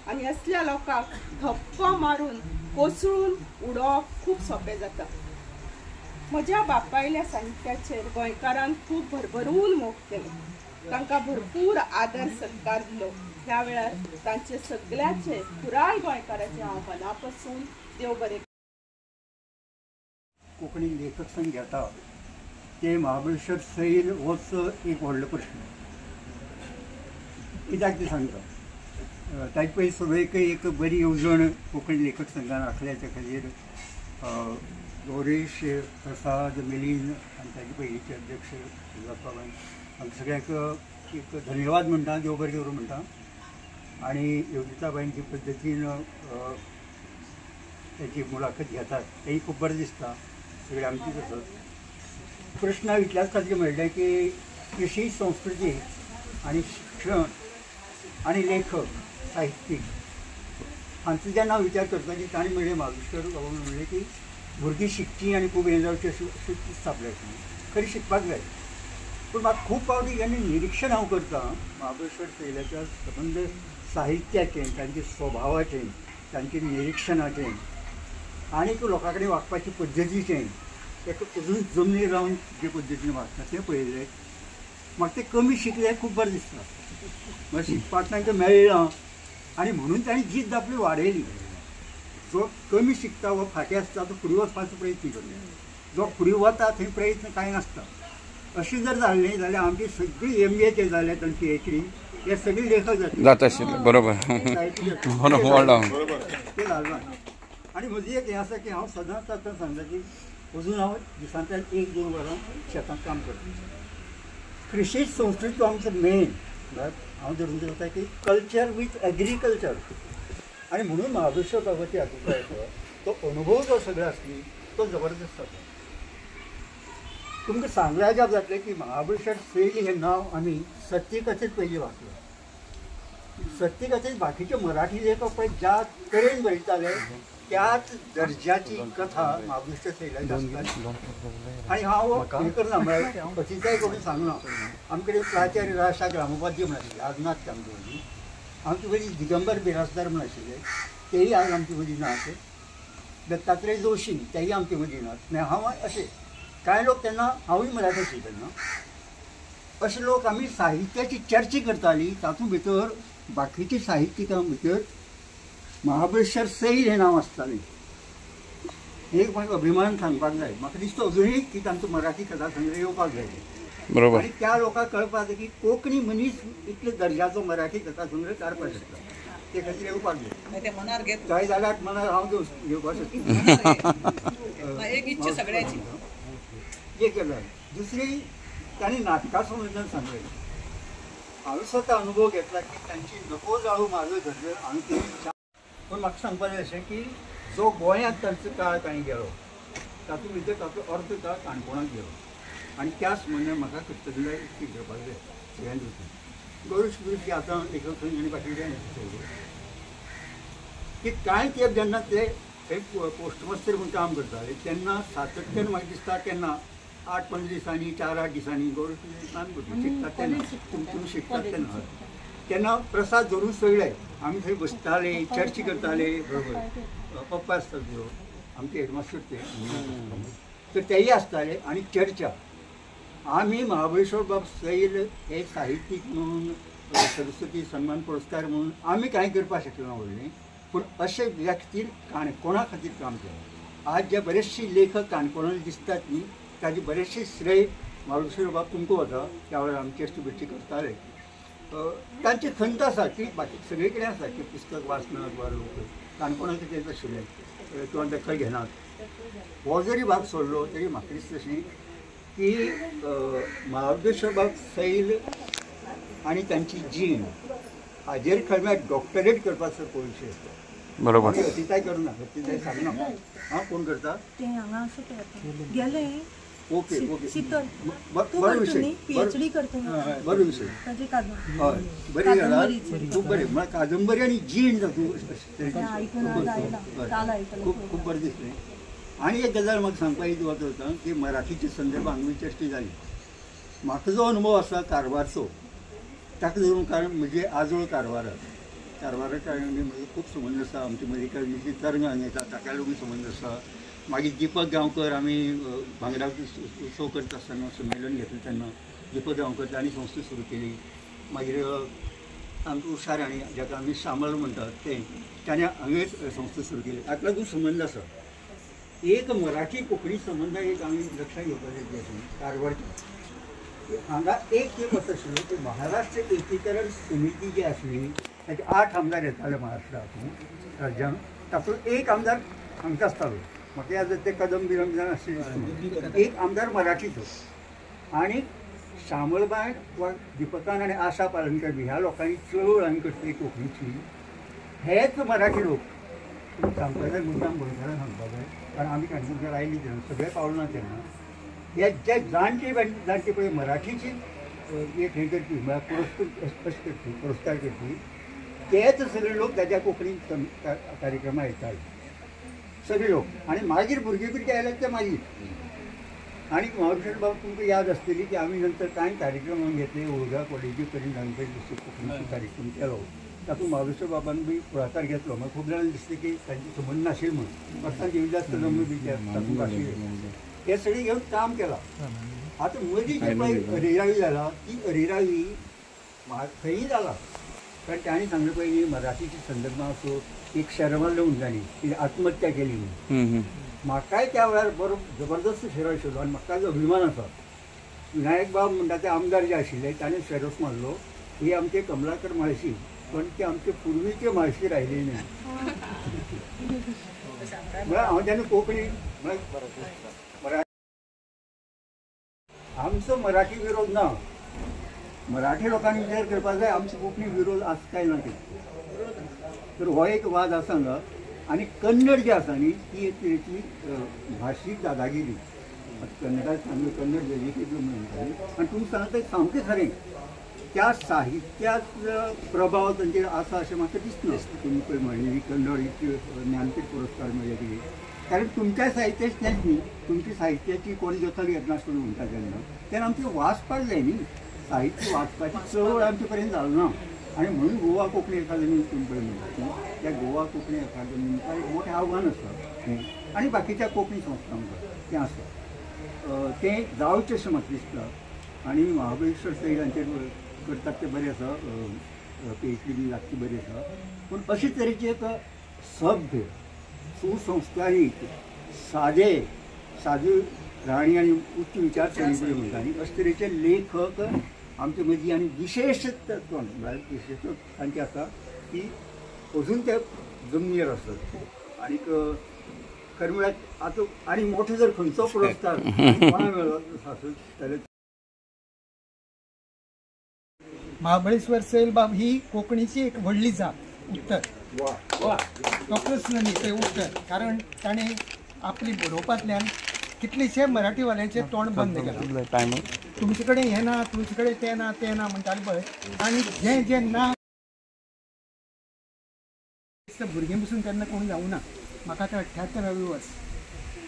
आनी असल्या लोकांक धप्को मारून कोसळून उडोवप खूब सोंपें जाता. म्हज्या बापायल्या साहित्याचेर गोंयकारान खूब भरभरून मोग केले. तांकां भरपूर आदर सत्कार दिलो. ह्या वेळार तांचे सगळ्याचे पुराय गोंयकाराचे हांव मनापासून देव बरें. कोंकणी लेखक संघ घेता ते महाबळेश्वर सैल होच एक व्हडलो प्रश्न. कित्याक ते सांगता ताजे पयलीं सगळेक एक बरी येवजण कोंकणी लेखक संघान आखल्या. त्या खातीर गौरेश प्रसाद मिलीन आनी ताजे पयलींचे अध्यक्ष बाबान आमकां सगळ्यांक एक धन्यवाद म्हणटा, देव बरें करूं म्हणटा. आनी योगिताबाईंचे पद्दतीन त्याची मुलाखत घेतात तेही खूब बरें दिसता. सगळे आमचीच आसात. प्रश्न इतल्याच खातीर म्हणलें की कृशी संस्कृती आनी शिक्षण आनी लेखक साहित्यीक हांचो जेन्ना हांव विचार करता की ताणें म्हणलें महाबळेश्वर बाबा म्हणलें की भुरगीं शिकचीं आनी खूब हें जावचें अशें दिसता आपल्याक. खरी शिकपाक जाय. पूण म्हाका खूब फावटी जेन्ना निरीक्षण हांव करता महाबळेश्वर सैलाच्या संबंद साहित्याचें, तांचे स्वभावाचें, तांचे निरीक्षणाचें आनीक लोकां कडेन वागपाचे पद्दतीचें, ताका अजून जमनीर रावन जे पद्दतीन वागता तें पळयलें म्हाका तें कमी शिकलें खूब बरें दिसता. म्हाका शिकपाक तांकां मेळ्ळां आनी म्हणून ताणें जिद्द आपली वाडयली. जो कमी शिकता वो फाटीं आसता तो फुडें वचपाचो प्रयत्न करता. जो फुडें वता थंय प्रयत्न कांय नासता. अशें जर जाल्लें जाल्यार आमची सगळीं MA जाल्यात आनी PhD हे सगळे लेखक जाता आशिल्ले. बरोबर ते जालें. आनी म्हजी एक हें आसा की हांव सदांच आतां सांगता की अजून हांव दिसांतल्यान 1-2 वरां शेतांत काम करता. कृशी संस्कृती आमचो मेन हांव धरून दवरता की कल्चर विथ एग्रीकल्चर. आनी म्हणून महाबळेश्वर बाबाची अभिप्राय तो अनुभव जो सगळो आसली तो जबरदस्त आसा. तुमकां सांगल्या जाप जातलें की महाबळेश्वर सैल हें नांव आमी सत्यकाचेर पयलीं वाचलें. सत्यकाचेर बाकीचे मराठी लेखक पळय ज्या तरेन बरयताले त्याच दर्ज्याची कथा महाबळेश्वर सैलाची आसताली. आनी हांव हें करना म्हळ्यार अतिताय करून सांगना. आमचे कडेन प्राचार्य राशा ग्रामोपाध्याय म्हण आशिल्ले, आज नात आमचे मदीं. आमचे मदीं दिगंबर बिराजदार म्हण आशिल्ले, तेय आज आमचे मदीं नात. दत्तात्रय जोशी तेय आमचे मदीं नात. हांव अशें कांय लोक तेन्ना हांवूय मराठी शिकना अशे लोक आमी साहित्याची चर्चा करताली. तातूंत भितर बाकीच्या साहित्यिकां भितर महाबळेश्वर सैल हें नांव आसतालें. एक म्हाका अभिमान सांगपाक जाय. म्हाका दिसता अजुनूय की तांचो मराठी कथा संग्रह येवपाक जाय. बरोबर. आनी त्या लोकांक कळपाक जाय की कोंकणी मनीस इतले दर्ज्याचो मराठी कथा संग्रह काडपाक शकता. ते खातीर येवपाक जाय. काय जाल्यार मनार हांव घेवपाक शकता. एक इच्छा सगळ्याची. एक गजाल. दुसरी तांणी नाटकां संबंदान सांगलें. हांवें स्वता अनुभव घेतला की तांची नको जाळू म्हाजो धरलें हांवें. पूण म्हाका सांगपाचें अशें की जो गोंयांत तांचो काळ ताणें गेलो तातूंत भितर ताचो अर्थ काळ काणकोणाक गेलो. आनी त्या संबंदान म्हाका कृतज्ञताय घेवपाक जाय सगळ्यां दृश्टीन. गौरीश गुरुजी आतां लेखक संघ आनी बाकीचे की कांय तेंप जेन्ना ते एक पोस्टमास्टर म्हणून काम करताले तेन्ना सातत्यान म्हाका दिसता केन्ना 8-15 दिसांनी 4-8 दिसांनी गौरीश शिकतात तेन्ना तुमी शिकतात तेन्ना प्रसाद धरून सगळे आमी थंय बसताले, चर्चा करताले. बरोबर पप्पा आसता त्यो आमचे हेडमास्टर ते तर तेय आसताले आनी चर्चा. आमी महाबळेश्वर बाब सैल हे साहित्यीक म्हणून सरस्वती सन्मान पुरस्कार म्हणून आमी कांय करपाक शकना व्हडलें. पूण अशे व्यक्तीन काणकोणा खातीर काम केलें. आज जे बरेचशे लेखक काणकोणांत दिसतात न्ही ताजे बरेचशे श्रेय महाबळेश्वर बाब तुमकां वता. त्या वेळार आमी चर्चा बिर्ची करताले. तांची खंत आसा की बाकी सगळे कडेन आसा की पुस्तक वाचनात वा लोक काणकोणाचें तेच आशिल्लें किंवा दखल घेनात. हो जरी भाग सोडलो तरी म्हाका दिसता अशें की महाबळेश्वर बाब सैल आनी तांची जीण हाजेर खरें म्हळ्यार डॉक्टरेट करपाचो विशय आसता. बरोबर. अतिताय करूं नाका. अतिताय सांगना. हांव कोण करता गेले. Okay okay. बरो विशय. PhD करता. बरो विशय. हय बरी गजाल. खूब बरें. म्हळ्यार कादंबरी आनी जीण खूब बरें दिसलें. आनी एक गजाल म्हाका सांगपाक वता की मराठीच्या संदर्भात हांगा चर्चा जाली. म्हाका जो अनुभव आसा कारवारचो ताका धरून कारण म्हणजे आजोळ कारवाराच्या म्हणजे खूब संबंद आसा आमचे मदीं काय विजीत तरंगान येता ताका लागून संबंद आसा मागीर दिपक गांवकर आमी भांगरा उत्सव करता आसतना संमेलन घेतलें तेन्ना दिपक गांवकर तांणी संस्था सुरू केली मागीर आमचे उषा राणी जाका आमी शामल म्हणटात ताणें हांवें संस्था सुरू केली ताका लागून संबंद आसा एक मराठी कोंकणी संबंद एक आमी लक्षांत घेवपाक जाय कारवारची हांगा एक असो आशिल्लो की महाराष्ट्र एकीकरण समिती जी आसली ताचे 8 आमदार येताले महाराष्ट्रांतून राज्यांत तातूंत एक आमदार हांगा आसतालो म्हाका याद ते कदम बिरम आशिल्ले एक आमदार मराठीचो आनी शामलबाय वा दिपकान आनी आशा पालनकर बी ह्या लोकांनी चळवळ हांवें करतली कोंकणीची हेच मराठी लोक सांगता जाल्यार मुद्दाम गोंयकारांक सांगपाक जाय कारण आमी काणकोणकार आयली तेन्ना सगळे पावले ना तेन्ना हे जे जाणटे पळय मराठीची एक हें करपी म्हळ्यार पुरस्कार करपी तेच सगळे लोक ताच्या कोंकणी कार्यक्रमाक येताले सगळे लोक आनी मागीर भुरगे आयले ते मागीर आणि महाराष्ट्र बाबा तुमकां याद आसतली की आमी नंतर कांय कार्यक्रम घेतले ओळगा कॉलेजी पर्यंत हांवें दुसरे कोंकणीचो कार्यक्रम केलो तातूंत महाराष्ट्र बाबान बी पुढाकार घेतलो म्हाका खूब जाणांक दिसलें की तांचे संबंद नाशिल्ले म्हणून वर्सां देविदास कदम बी तातूंत आशिल्ले हे सगळे घेवन काम केलां आतां मदीं जे पळय हरिरावी जाला ती हरिरावी खंयी जाला कारण तांणी सांगलें पळय मराठीच्या संदर्भांत असो एक शर्माले म्हणून तांणी तिणें आत्महत्या केली म्हणून म्हाकाय त्या वेळार बरो जबरदस्त शेरो आशिल्लो आनी म्हाका ताजो अभिमान आसा विनायक बाब म्हणटा ते आमदार जे आशिल्ले ताणें शेरोस मारलो ही आमचे कमलाकर म्हाळशी पण ते आमचे पुर्वीचे म्हाळशी राहिले न्ही म्हळ्यार हांव जेन्ना कोंकणी म्हळ्यार आमचो मराठी विरोध ना मराठी लोकांनी विचार करपाक जाय आमचो कोंकणी विरोध आसा काय ना ते तर हो एक वाद आसा हांगा आनी कन्नड जी आसा न्ही ती एक तरेची भाशीक दादागिरी कन्नडाक सांगले कन्नड वेगळी म्हणटाली आनी तुमी सांगता सामकें खरें त्या साहित्याचो प्रभाव तांचेर आसा अशें म्हाका दिसना तुमी पळय म्हणली कन्नड ज्ञानपीठ पुरस्कार मेळ्ळे कितें कारण तुमच्या साहित्याची तेंच न्ही तुमची साहित्याची कोण दखल घेतना आसतना म्हणटा तेन्ना आमचें वाचपाक जाय न्ही साहित्य वाचपाची चळवळ आमचे पर्यंत जालो ना आणि म्हणून गोवा कोंकणी अकादमी तुमी पळय म्हणटा त्या गोवा कोंकणी अकादमीका एक मोठें आव्हान आसा आनी बाकीच्या कोंकणी संस्थांक तें आसा तें जावचें अशें म्हाका दिसता आनी महाबळेश्वर सैल हांचेर करतात ते बरें आसा PhD बी लागची बरी आसा पूण अशे तरेचे एक सभ्य सुसंस्कारीत सादे राणी आनी उच्च विचारसरणी कडेन म्हणटा आनी अशे तरेचे लेखक आमचे मदीं आनी विशेशत्व विशेशत्व तांचे आसा की अजून ते जमनीर आसतात आनीक खरें म्हळ्यार आतां आनी मोठो जर खंयचो पुरस्कार कोणाक मेळ्ळो जाल्यार महाबळेश्वर सैल बाब ही कोंकणीची एक व्हडली जात उत्तर तो प्रश्न न्ही ते उत्तर कारण ताणें आपली बरोवपांतल्यान कितलेशे मराठीवाल्यांचे तोंड बंद केलां तुमचे कडेन हें ना तुमचे कडेन तें ना म्हणटाले पळय आनी जें ना भुरगें पसून तेन्ना कोण जावं ना म्हाका आतां 78 वर्स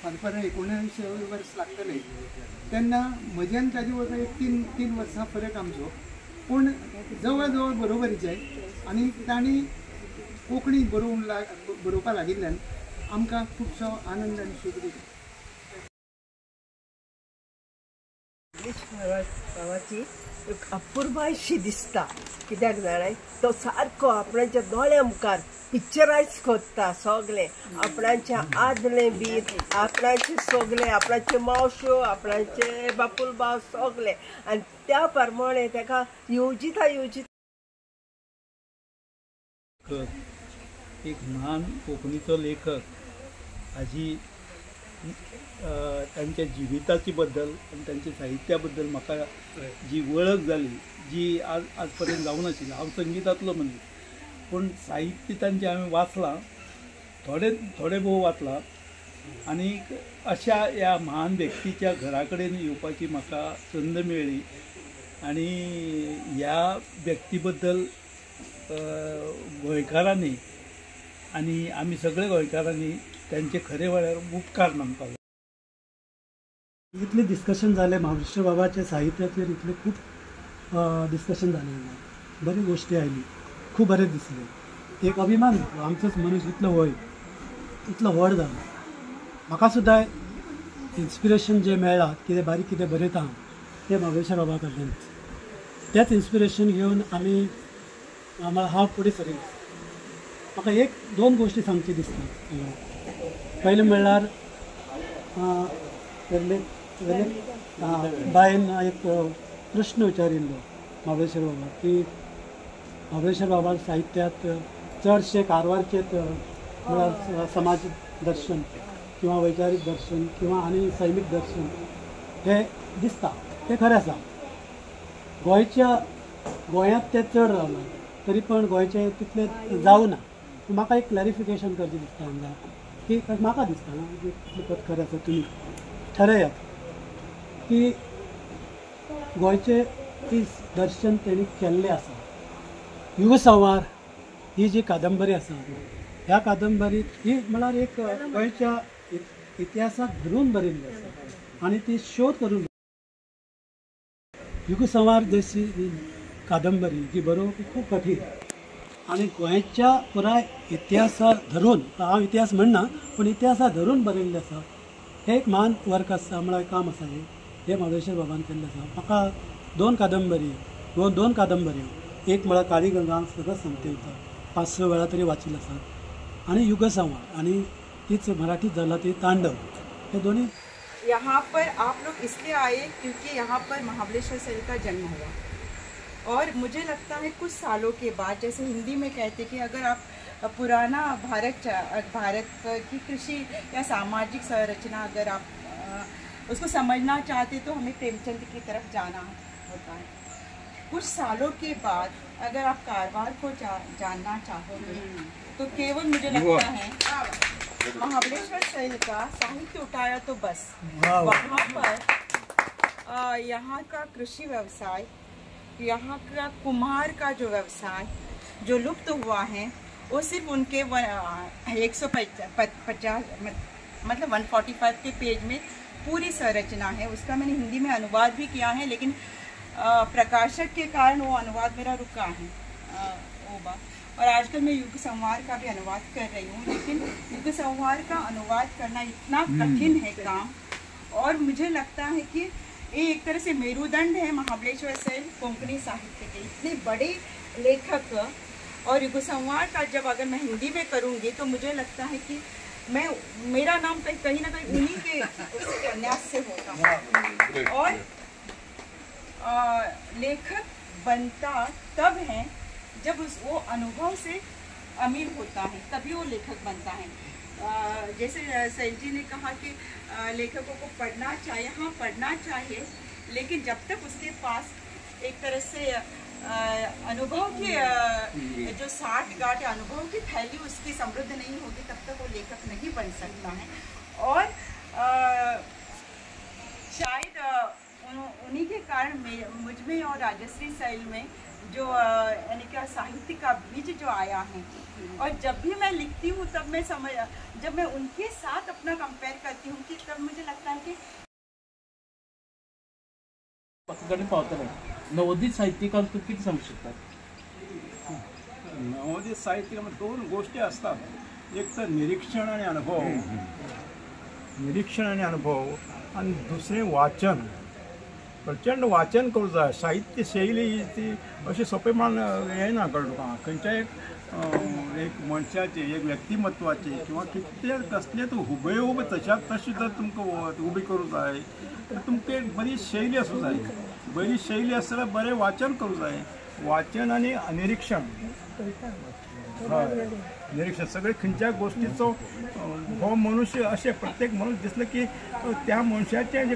परत 19 वर्स लागतले तेन्ना म्हज्यान ताजे वरवीं एक तीन वर्सां फरक आमचो पूण जवळ जवळ बरोबरीचे आनी तांणी कोंकणी बरोवपा लागिल्ल्यान आमकां खुबसो आनंद आनी सूख दिता भावाची एक अपुर्बायशी दिसता कित्याक जाणाय तो सारको आपणाच्या दोळ्या मुखार पिक्चरायज करता सगळे आपणाच्या आदले बी आपणाचे सगळे आपणाचे मावश्यो आपणाचे बापूलबाव सगळे आनी त्या प्रमाणे ताका योजीत एक महान कोंकणीचो लेखक हाजी तांच्या जिविताची बद्दल आनी तांच्या साहित्या बद्दल म्हाका जी वळख जाली जी आज पर्यंत जावं नाशिल्ली हांव संगीतांतलो मनीस पूण साहित्य तांचें हांवें वाचलां थोडे भोव वाचलां आनी अशा ह्या महान व्यक्तीच्या घरा कडेन येवपाची म्हाका संद मेळ्ळी आनी ह्या व्यक्ती बद्दल गोंयकारांनी आनी आमी सगळे गोंयकारांनी त्यांचे खरे वेळार उपकार मानपाक इतले डिस्कशन जाले महाबळेश्वर बाबाच्या साहित्याचेर इतले खूब डिस्कशन जालें बरी गोष्टी आयली, खूब बरें दिसलें. एक अभिमान जालो, आमचोच मनीस इतलो वय इतलो व्हड जालो. म्हाका सुद्दां इन्स्पिरेशन जें मेळ्ळां, कितें बारीक कितें बरयता हांव तें महाबळेश्वर बाबा कडल्यान. तेंच इन्स्पिरेशन घेवन हांव फुडें सरिल्लो. म्हाका एक दोन गोश्टी सांगची दिसता. पयलें म्हणल्यार बायन एक प्रश्न विचारिल्लो महाबळेश्वर बाबा की महाबळेश्वर बाबा साहित्यांत चडशे कारवारचेच म्हळ्यार समाज दर्शन किंवा वैचारीक दर्शन किंवा आनी सैमीक दर्शन हे दिसता. तें खरें आसा. गोंयांत तें चड रावना, तरी पण गोंयचें तितलें जावना. म्हाका एक क्लॅरिफिकेशन करचें दिसता हांगा की म्हाका दिसता ना कितलें खरें आसा तुमी ठरयात की गोंयचें ती दर्शन तेणी केल्लें आसा. युगसंवार ही जी कादंबरी आसा, ह्या कादंबरीत ही म्हळ्यार एक गोंयच्या इतिहासाक धरून बरयल्ली आसा आनी ती शोध करून. युगसंवार जशी कादंबरी जी बरोवप खूब कठीण आनी गोंयच्या पुराय इतिहासा धरून, हांव इतिहास म्हणना पूण इतिहासा धरून बरयल्लें आसा. हे एक महान वर्क आसा, म्हळ्यार काम आसा हे महाबळेश्वर बाबान केल्लें आसा. म्हाका दोन कादंबऱ्यो, एक म्हळ्यार काळी गंगा सगळं सांगता येता, 5-6 वेळा तरी वाचिल्लो आसा, आनी युगसंवार आनी तीच मराठीत जाला ती तांडव. हे दोन्ही. यहाँ पर आप लोग इसलिए आए क्योंकि यहाँ पर महाबलेश्वर सैल का जन्म हुआ और मुझे लगता है कुछ सालों के बाद, जैसे हिंदी में कहते कि अगर आप पुराना भारत की कृषि या सामाजिक संरचना अगर आप उसको समझना चाहते तो हमें प्रेमचंद की तरफ जाना होता है. कुछ सालों के बाद अगर आप कारवार को जानना चाहोगे तो केवल मुझे लगता है महाबलेश्वर सैल का साहित्य उठाया तो बस. वहाँ पर यहाँ का कृषि व्यवसाय, यहाँ का कुम्हार का जो व्यवसाय जो लुप्त हुआ है वो सिर्फ उनके 150 मतलब 145 के पेज में पूरी संरचना है. उसका मैंने हिंदी में अनुवाद भी किया है, लेकिन प्रकाशक के कारण वो अनुवाद मेरा रुका है. और आजकल मैं युग संवार का भी अनुवाद कर रही हूँ, लेकिन युग संवार का अनुवाद करना इतना कठिन है काम. और मुझे लगता है कि ये एक तरह से मेरुदंड है महाबलेश्वर सैल कोंकणी साहित्य के. इतने बड़े लेखक, और युग संवार का जब अगर मैं हिंदी में करूँगी तो मुझे लगता है कि मेरा नाम कहीं ना कहीं उन्हीं के उपन्यास से होगा. और लेखक बनता तब है जब वो अनुभव से अमीर होता है, तभी वो लेखक बनता है. जैसे सैल जी ने कहा कि लेखकों को पढ़ना चाहिए. हाँ, पढ़ना चाहिए, लेकिन जब तक उसके पास एक तरह से अनुभव की जो 60-गांठ अनुभव की थैली उसकी समृद्ध नहीं होगी, तब तक वो लेखक नहीं बन सकता है. और शायद उन्हीं के कारण मुझ में और राजश्री सैल में जो यानी क्या साहित्य का बीज जो आया है. और जब भी मैं लिखती हूँ तब मैं जब मैं उनके साथ अपना कंपेयर करती हूँ कि तब मुझे लगता है कि नवोदित साहित्यिकांक तूं कितें सांगूंक शकता? नवोदित साहित्यामध्ये दोन गोष्टी असतात. एक तर निरीक्षण आणि अनुभव, आणि दुसरे वाचन. प्रचंड वाचन करूं जाय. साहित्य शैली ती अशी सोपेपणान येना कळ्ळें तुका. खंयच्याय एक मनशाचे, एक व्यक्तिमत्वाचे किंवा कितले कसले तूं हुबेहूब तशी जर तुमकां उबी करूं जाय तर तुमकां एक बरी शैली आसूं जाय. बरी शैली आसता जाल्यार बरें वाचन करूं जाय. वाचन आनी निरीक्षण. हय, निरीक्षण सगळे खंयच्याय गोष्टीचो हो मनुष्य अशें प्रत्येक मनुष्य दिसलो की त्या मनशाचें जे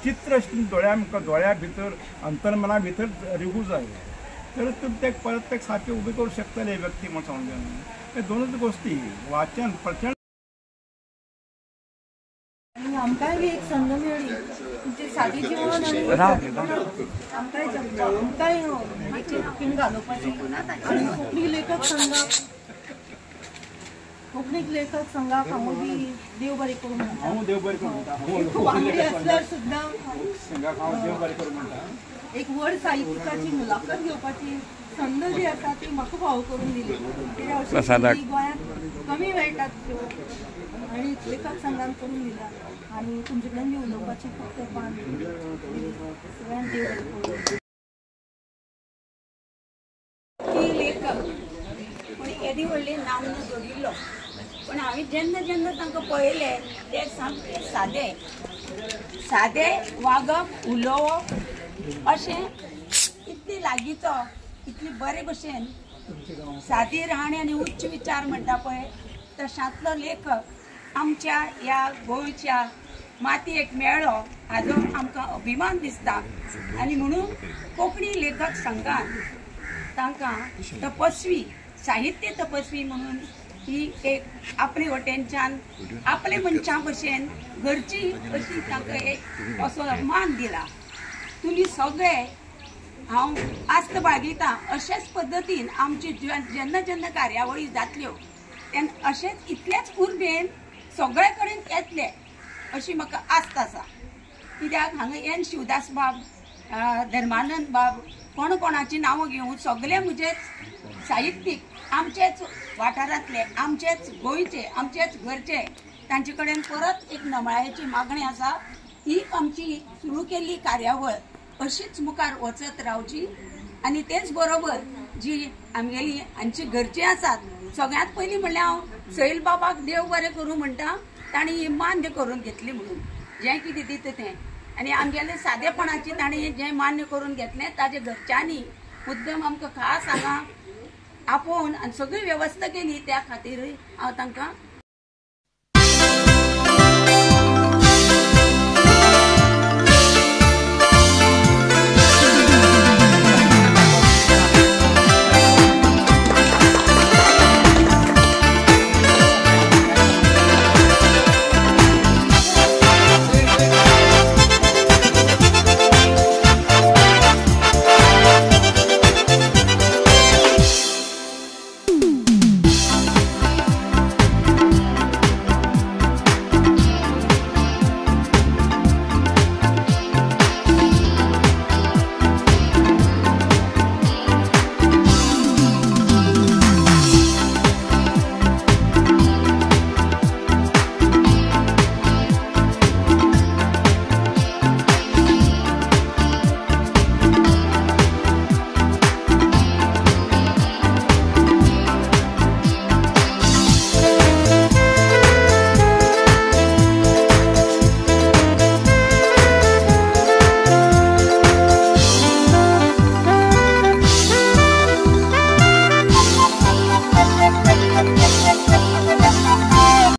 चित्र दोळ्या भितर अंतर्मना भितर रिगूं जाय, तर तुमी तें परत सारकें उबें करूं शकतले व्यक्ती म्हणून समजून. हे दोनूच गोष्टी वाचन प्रचंड. आमकांय बी एक संद मेळ्ळी म्हणजे सादी जिवन आमकांय जमता. आमकांय हातीन घालोवपाची. आनी कोंकणी लेखक संघाक हांव बी देव बरें करूं म्हणटा. हांव देव बरें करूं म्हणटा. खूब वांगडी आसल्यार सुद्दां संघाक हांव देव बरें करूं म्हणटा. एक व्हड साहित्यिकाची मुलाखत घेवपाची संद जी आसा ती म्हाका फावो करून दिली. कित्याक अशी संदी गोंयांत कमी मेळटात त्यो आनी लेखक संघान करून दिला आनी तुमचे कडेन बी उलोवपाची खूब तेंपान सगळ्यांक देव बरें करूं. ती लेखक पूण येदी व्हडली नामनो जोडिल्लो पण हांवें जेन्ना जेन्ना तांकां पळयलें ते सामके सादे वागप उलोवप अशें इतली लागींचो इतली बरे भशेन सादी राहणी आनी उच्च विचार म्हणटा पळय तशांतलो लेखक आमच्या ह्या गोंयच्या मातयेक मेळ्ळो हाजो आमकां अभिमान दिसता. आनी म्हणून कोंकणी लेखक संघान तांकां तपस्वी साहित्य तपस्वी म्हणून ही एक आपले वटेनच्यान आपले मनशा भशेन घरची अशी तांकां एक असो मान दिला. तुमी सगळे हांव आस्त बाळगिता अशेच पद्दतीन आमची जेन्ना जेन्ना कार्यावळी जातल्यो तेन्ना अशेंच इतलेच उर्बेन सगळे कडेन येतले अशी म्हाका आस्त आसा. कित्याक हांगा एन शिवदास बाब धर्मानंद बाब कोणाची नांवां घेवन सगळे म्हजेच साहित्यीक आमचेच वाठारांतले आमचेच गोंयचे आमचेच घरचे तांचे कडेन परत एक नमळायेची मागणी आसा. ही आमची सुरू केल्ली कार्यावळ अशीच मुखार वचत रावची आनी तेच बरोबर जी आमगेली हांची घरची आसात सगळ्यांत पयलीं म्हणल्यार हांव सैल बाबाक देव बरें करूं म्हणटा. ताणी ही मान्य करून घेतली म्हणून जें कितें दिता तें आनी आमगेले सादेपणाची ताणी जें मान्य करून घेतलें ताजे घरच्यांनी मुद्दम आमकां खास हांगा आपोवन आनी सगळी वेवस्था केली त्या खातीर हांव तांकां